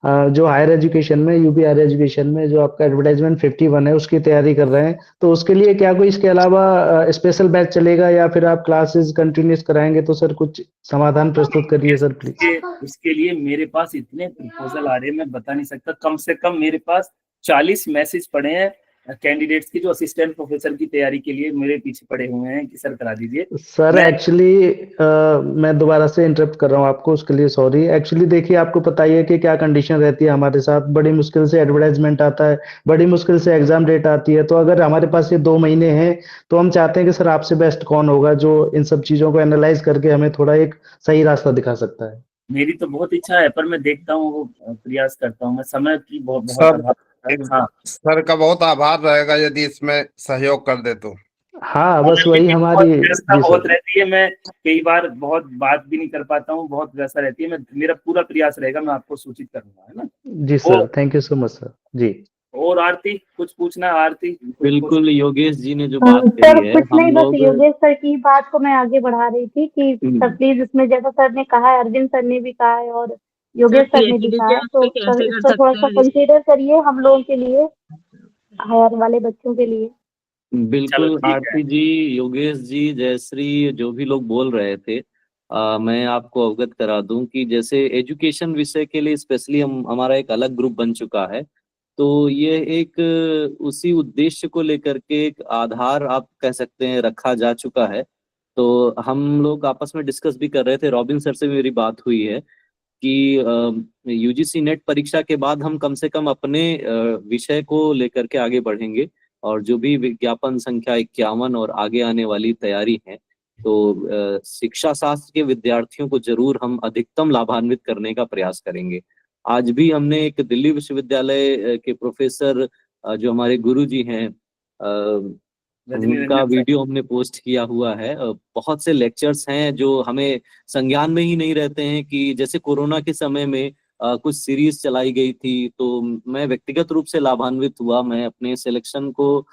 जो हायर एजुकेशन में, यूपी हायर एजुकेशन में जो आपका एडवर्टाइजमेंट 51 है उसकी तैयारी कर रहे हैं, तो उसके लिए क्या कोई इसके अलावा स्पेशल बैच चलेगा या फिर आप क्लासेस कंटिन्यूस कराएंगे? तो सर कुछ समाधान प्रस्तुत करिए सर प्लीज। उसके लिए मेरे पास इतने प्रपोजल आ रहे हैं, मैं बता नहीं सकता। कम से कम मेरे पास 40 मैसेज पड़े हैं कैंडिडेट्स की जो असिस्टेंट प्रोफेसर की तैयारी के लिए मेरे पीछे पड़े हुए हैं कि सर करा दीजिए। सर एक्चुअली मैं दोबारा से इंटरप्ट कर रहा हूँ आपको, उसके लिए सॉरी। एक्चुअली देखिए, आपको पता ही है कि क्या कंडीशन रहती है हमारे साथ। बड़ी मुश्किल से एडवर्टाइजमेंट आता है, बड़ी मुश्किल से एग्जाम डेट आती है। तो अगर हमारे पास ये 2 महीने हैं तो हम चाहते हैं कि सर आपसे बेस्ट कौन होगा जो इन सब चीजों को एनालाइज करके हमें थोड़ा एक सही रास्ता दिखा सकता है। मेरी तो बहुत इच्छा है, पर मैं देखता हूँ, वो प्रयास करता हूँ। मैं समय की बहुत सर अभाव है। हाँ सर का बहुत आभार रहेगा यदि इसमें सहयोग कर दे तो। हाँ बस वही हमारी व्यवस्था जी बहुत सर। रहती है, मैं कई बार बहुत बात भी नहीं कर पाता हूँ, बहुत व्यवस्था रहती है। मेरा पूरा प्रयास रहेगा, मैं आपको सूचित करूंगा, है ना। जी sir, thank you so much sir ji. और आरती कुछ पूछना? आरती बिल्कुल, योगेश जी ने जो बात सर कही है, कुछ हम नहीं, बस लोग योगेश सर की बात को मैं आगे बढ़ा रही थी कि सर प्लीज इसमें जैसा सर ने कहा है, अरविंद सर ने भी कहा है और योगेश सर ने भी कहा है, तो सर इसको थोड़ा सा कंसीडर करिए हम लोगों के लिए, हायर वाले बच्चों के लिए। बिल्कुल आरती जी, योगेश जी, जयश्री, जो भी लोग बोल रहे थे, मैं आपको अवगत करा दूं कि जैसे एजुकेशन विषय के लिए स्पेशली हमारा एक अलग ग्रुप बन चुका है। तो ये एक उसी उद्देश्य को लेकर के एक आधार आप कह सकते हैं रखा जा चुका है। तो हम लोग आपस में डिस्कस भी कर रहे थे, रॉबिन सर से मेरी बात हुई है कि यूजीसी नेट परीक्षा के बाद हम कम से कम अपने विषय को लेकर के आगे बढ़ेंगे, और जो भी विज्ञापन संख्या 51 और आगे आने वाली तैयारी है, तो शिक्षा शास्त्र के विद्यार्थियों को जरूर हम अधिकतम लाभान्वित करने का प्रयास करेंगे। आज भी हमने एक दिल्ली विश्वविद्यालय के प्रोफेसर जो हमारे गुरु जी हैं, उनका वीडियो हमने पोस्ट किया हुआ है। बहुत से लेक्चर्स हैं जो हमें संज्ञान में ही नहीं रहते हैं, कि जैसे कोरोना के समय में कुछ सीरीज चलाई गई थी, तो मैं व्यक्तिगत रूप से लाभान्वित हुआ। मैं अपने सिलेक्शन को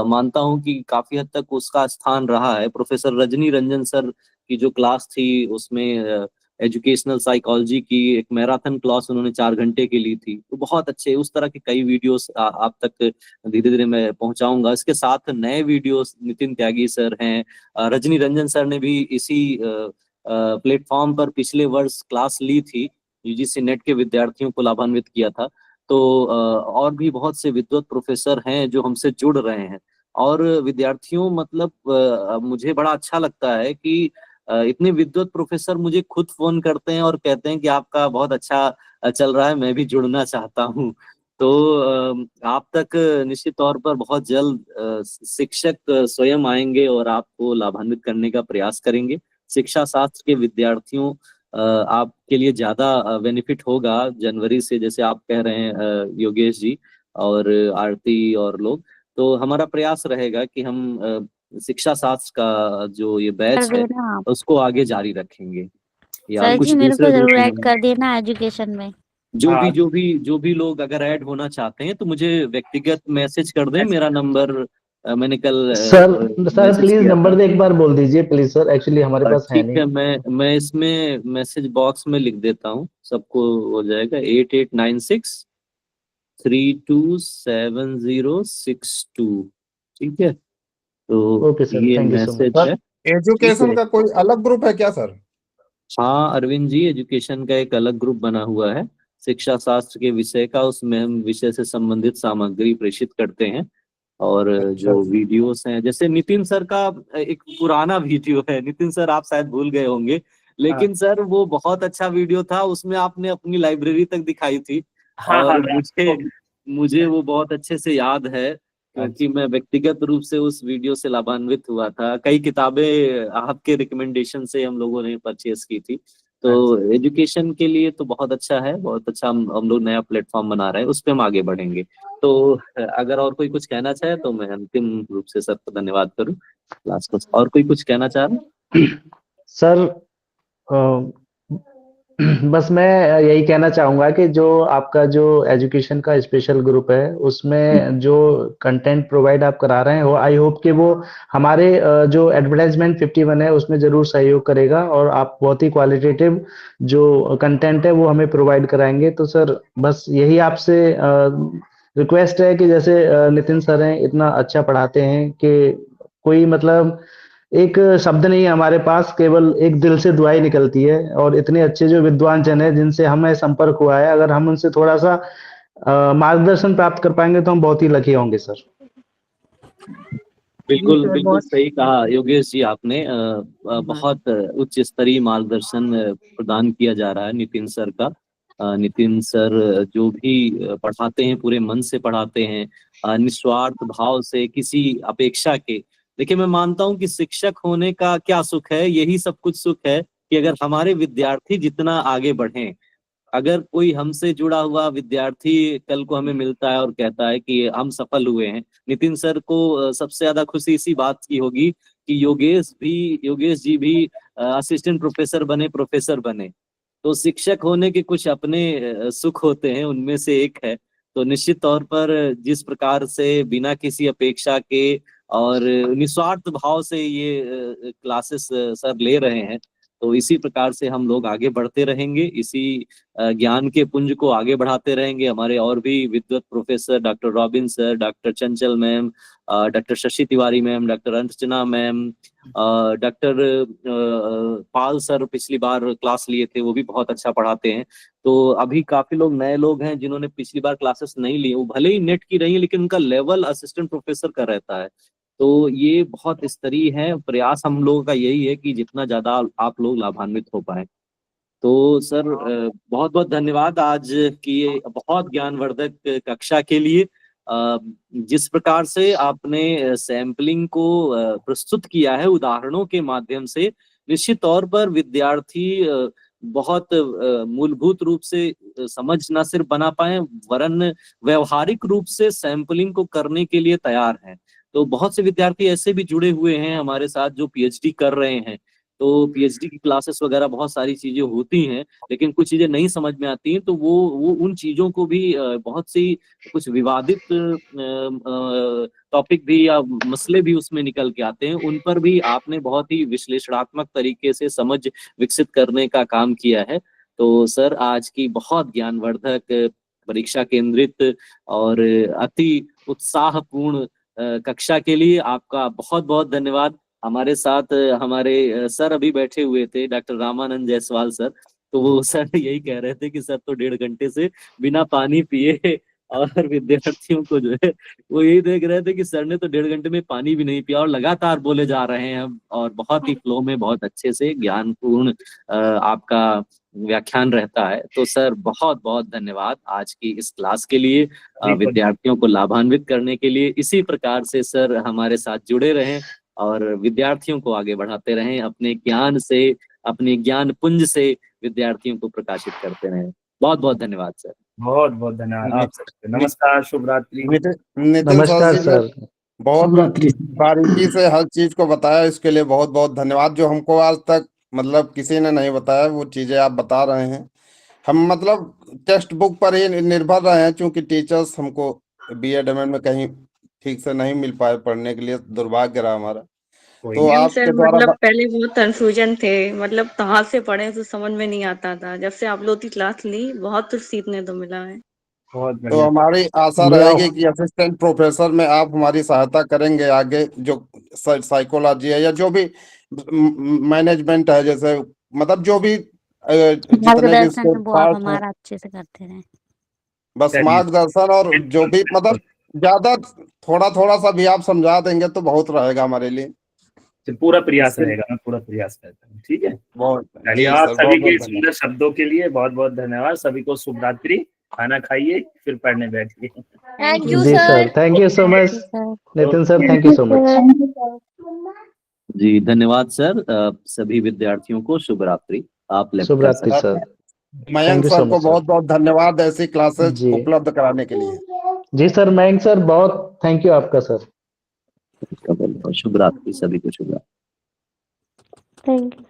मानता हूं कि काफी हद तक उसका स्थान रहा है। प्रोफेसर रजनी रंजन सर की जो क्लास थी, उसमें एजुकेशनल साइकोलॉजी की एक मैराथन क्लास उन्होंने 4 घंटे की ली थी। तो बहुत अच्छे उस तरह के कई वीडियोस आप तक धीरे धीरे मैं पहुंचाऊंगा। इसके साथ नए वीडियोस नितिन त्यागी सर हैं, रजनी रंजन सर ने भी इसी प्लेटफॉर्म पर पिछले वर्ष क्लास ली थी, यूजीसी नेट के विद्यार्थियों को लाभान्वित किया था। तो और भी बहुत से विद्वत प्रोफेसर हैं जो हमसे जुड़ रहे हैं। और विद्यार्थियों, मतलब मुझे बड़ा अच्छा लगता है कि इतने विद्वत प्रोफेसर मुझे खुद फोन करते हैं और कहते हैं कि आपका बहुत अच्छा चल रहा है, मैं भी जुड़ना चाहता हूँ। तो आप तक निश्चित तौर पर बहुत जल्द शिक्षक स्वयं आएंगे और आपको लाभान्वित करने का प्रयास करेंगे। शिक्षा शास्त्र के विद्यार्थियों, आपके लिए ज्यादा बेनिफिट होगा जनवरी से, जैसे आप कह रहे हैं योगेश जी और आरती और लोग। तो हमारा प्रयास रहेगा कि हम शिक्षा शास्त्र का जो ये बैच है उसको आगे जारी रखेंगे, या कुछ मेरे को दूसरे जरूर ग्रुप ऐड कर देना एजुकेशन में। जो भी लोग अगर ऐड होना चाहते हैं तो मुझे व्यक्तिगत मैसेज कर दें। मेरा नंबर मैंने कल सर प्लीज नंबर एक बार बोल दीजिए प्लीज सर, एक्चुअली हमारे पास है ठीक है, मैं इसमें मैसेज बॉक्स में लिख देता हूँ, सबको हो जाएगा। 8896 327062। ठीक है, तो ओके सर, ये thank you so message much. है। एजुकेशन का कोई अलग ग्रुप है क्या सर? हाँ अरविंद जी, एजुकेशन का एक अलग ग्रुप बना हुआ है शिक्षा शास्त्र के विषय का। उसमें हम विषय से संबंधित सामग्री प्रेषित करते हैं, और जो वीडियोस हैं, जैसे नितिन सर का एक पुराना वीडियो है, नितिन सर आप शायद भूल गए होंगे, लेकिन सर वो बहुत अच्छा वीडियो था। उसमें आपने अपनी लाइब्रेरी तक दिखाई थी, और मुझे वो बहुत अच्छे से याद है, क्योंकि मैं व्यक्तिगत रूप से उस वीडियो से लाभान्वित हुआ था। कई किताबें आपके रिकमेंडेशन से हम लोगों ने परचेस की थी। तो एजुकेशन के लिए तो बहुत अच्छा है, बहुत अच्छा। हम लोग नया प्लेटफॉर्म बना रहे हैं, उस पर हम आगे बढ़ेंगे। तो अगर और कोई कुछ कहना चाहे तो मैं अंतिम रूप से सर को धन्यवाद करूं। क्लास को और कोई कुछ कहना चाह रहे? सर बस मैं यही कहना चाहूंगा कि जो आपका जो एजुकेशन का स्पेशल ग्रुप है उसमें जो कंटेंट प्रोवाइड आप करा रहे हो, आई होप कि वो हमारे जो एडवर्टाइजमेंट 51 है उसमें जरूर सहयोग करेगा और आप बहुत ही क्वालिटेटिव जो कंटेंट है वो हमें प्रोवाइड कराएंगे। तो सर बस यही आपसे रिक्वेस्ट है कि जैसे नितिन सर हैं इतना अच्छा पढ़ाते हैं कि कोई मतलब एक शब्द नहीं है हमारे पास, केवल एक दिल से दुआएं निकलती है। और इतने अच्छे जो विद्वान जन है जिनसे हमें संपर्क हुआ है, अगर हम उनसे थोड़ा सा मार्गदर्शन प्राप्त कर पाएंगे तो हम बहुत ही लकी होंगे सर। बिल्कुल बिल्कुल सही कहा योगेश जी आपने। बहुत उच्च स्तरीय मार्गदर्शन प्रदान किया जा रहा है नितिन सर का। नितिन सर जो भी पढ़ाते हैं पूरे मन से पढ़ाते हैं, निस्वार्थ भाव से, किसी अपेक्षा के। देखिए मैं मानता हूं कि शिक्षक होने का क्या सुख है, यही सब कुछ सुख है कि अगर हमारे विद्यार्थी जितना आगे बढ़ें, अगर कोई हमसे जुड़ा हुआ विद्यार्थी कल को हमें मिलता है और कहता है कि हम सफल हुए हैं, नितिन सर को सबसे ज्यादा खुशी इसी बात की होगी कि योगेश जी भी असिस्टेंट प्रोफेसर बने, प्रोफेसर बने। तो शिक्षक होने के कुछ अपने सुख होते हैं, उनमें से एक है। तो निश्चित तौर पर जिस प्रकार से बिना किसी अपेक्षा के और निस्वार्थ भाव से ये क्लासेस सर ले रहे हैं, तो इसी प्रकार से हम लोग आगे बढ़ते रहेंगे, इसी ज्ञान के पुंज को आगे बढ़ाते रहेंगे। हमारे और भी विद्वत professor doctor Robin sir, doctor Chanchal ma'am, doctor Shashi Tiwari ma'am, doctor Archana ma'am, doctor Pal sir पिछली बार क्लास लिए थे, वो भी बहुत अच्छा पढ़ाते हैं। तो अभी काफी लोग नए लोग हैं जिन्होंने पिछली बार क्लासेस नहीं ली, वो भले ही नेट की रही लेकिन उनका लेवल असिस्टेंट प्रोफेसर का रहता है। तो ये बहुत स्तरीय है, प्रयास हम लोगों का यही है कि जितना ज्यादा आप लोग लाभान्वित हो पाए। तो सर बहुत बहुत धन्यवाद आज की ये बहुत ज्ञानवर्धक कक्षा के लिए। जिस प्रकार से आपने सैम्पलिंग को प्रस्तुत किया है उदाहरणों के माध्यम से, निश्चित तौर पर विद्यार्थी बहुत मूलभूत रूप से समझ न सिर्फ बना पाए वरन व्यवहारिक रूप से सैम्पलिंग को करने के लिए तैयार हैं। तो बहुत से विद्यार्थी ऐसे भी जुड़े हुए हैं हमारे साथ जो पीएचडी कर रहे हैं। तो पीएचडी की क्लासेस वगैरह बहुत सारी चीजें होती हैं, लेकिन कुछ चीजें नहीं समझ में आती हैं, तो वो उन चीजों को भी बहुत सी कुछ विवादित टॉपिक भी या मसले भी उसमें निकल के आते हैं, उन पर भी आपने बहुत ही विश्लेषणात्मक तरीके से समझ विकसित करने का काम किया है। तो सर आज की बहुत ज्ञानवर्धक, परीक्षा केंद्रित और अति उत्साहपूर्ण कक्षा के लिए आपका बहुत बहुत धन्यवाद। हमारे साथ हमारे सर अभी बैठे हुए थे, डॉक्टर रामानंद जायसवाल सर, तो वो सर यही कह रहे थे कि सर तो 1.5 घंटे से बिना पानी पिए और विद्यार्थियों को जो है वो यही देख रहे थे कि सर ने तो 1.5 घंटे में पानी भी नहीं पिया और लगातार बोले जा रहे हैं और बहुत ही फ्लो में बहुत अच्छे से ज्ञानपूर्ण आपका व्याख्यान रहता है। तो सर बहुत बहुत धन्यवाद आज की इस क्लास के लिए, विद्यार्थियों को लाभान्वित करने के लिए। इसी प्रकार से सर हमारे साथ जुड़े रहें और विद्यार्थियों को आगे बढ़ाते रहें, अपने ज्ञान से, अपने ज्ञान पुंज से विद्यार्थियों को प्रकाशित करते रहें। बहुत बहुत धन्यवाद सर। बहुत बहुत धन्यवाद आप सबसे। नमस्कार, शुभ रात्रि। नितिन सर बहुत बारीकी से हर चीज को बताया, इसके लिए बहुत बहुत धन्यवाद। जो हमको आज तक मतलब किसी ने नहीं बताया वो चीजें आप बता रहे हैं। हम मतलब टेक्स्ट बुक पर ही निर्भर रहे हैं, क्योंकि टीचर्स हमको बीएड एमएड में कहीं ठीक से नहीं मिल पाए पढ़ने के लिए, दुर्भाग्य रहा हमारा। तो आपके द्वारा मतलब पहले बहुत कंफ्यूजन थे, मतलब कहाँ से पढ़े तो समझ में नहीं आता था। जब से आप लोग की क्लास ली बहुत कुछ सीखने तो मिला है। तो हमारी आशा रहेगी कि असिस्टेंट प्रोफेसर में आप हमारी सहायता करेंगे आगे, जो साइकोलॉजी है या जो भी मैनेजमेंट है, जैसे मतलब जो भी जितने भी वो आप हमारा अच्छे से करते रहे। बस मार्गदर्शन और जो भी मतलब ज्यादा थोड़ा थोड़ा सा भी आप समझा देंगे तो बहुत रहेगा हमारे लिए। पूरा प्रयास रहेगा, मैं पूरा प्रयास करता हूँ। ठीक है, चलिए आप सभी के सुंदर शब्दों के लिए बहुत बहुत धन्यवाद। सभी को शुभ रात्रि, खाना खाइए फिर पढ़ने बैठिए। Thank you sir, thank you so much Nitin sir, thank you so much ji. धन्यवाद सर। सभी विद्यार्थियों को शुभ रात्रि। आप शुभ रात्रि सर। मयंक सर को बहुत बहुत धन्यवाद ऐसी क्लासेस उपलब्ध कराने के लिए। जी सर, मयंक सर बहुत थैंक यू आपका सर। शुभ रात्रि सभी को, शुभ रात्रि। Thank you.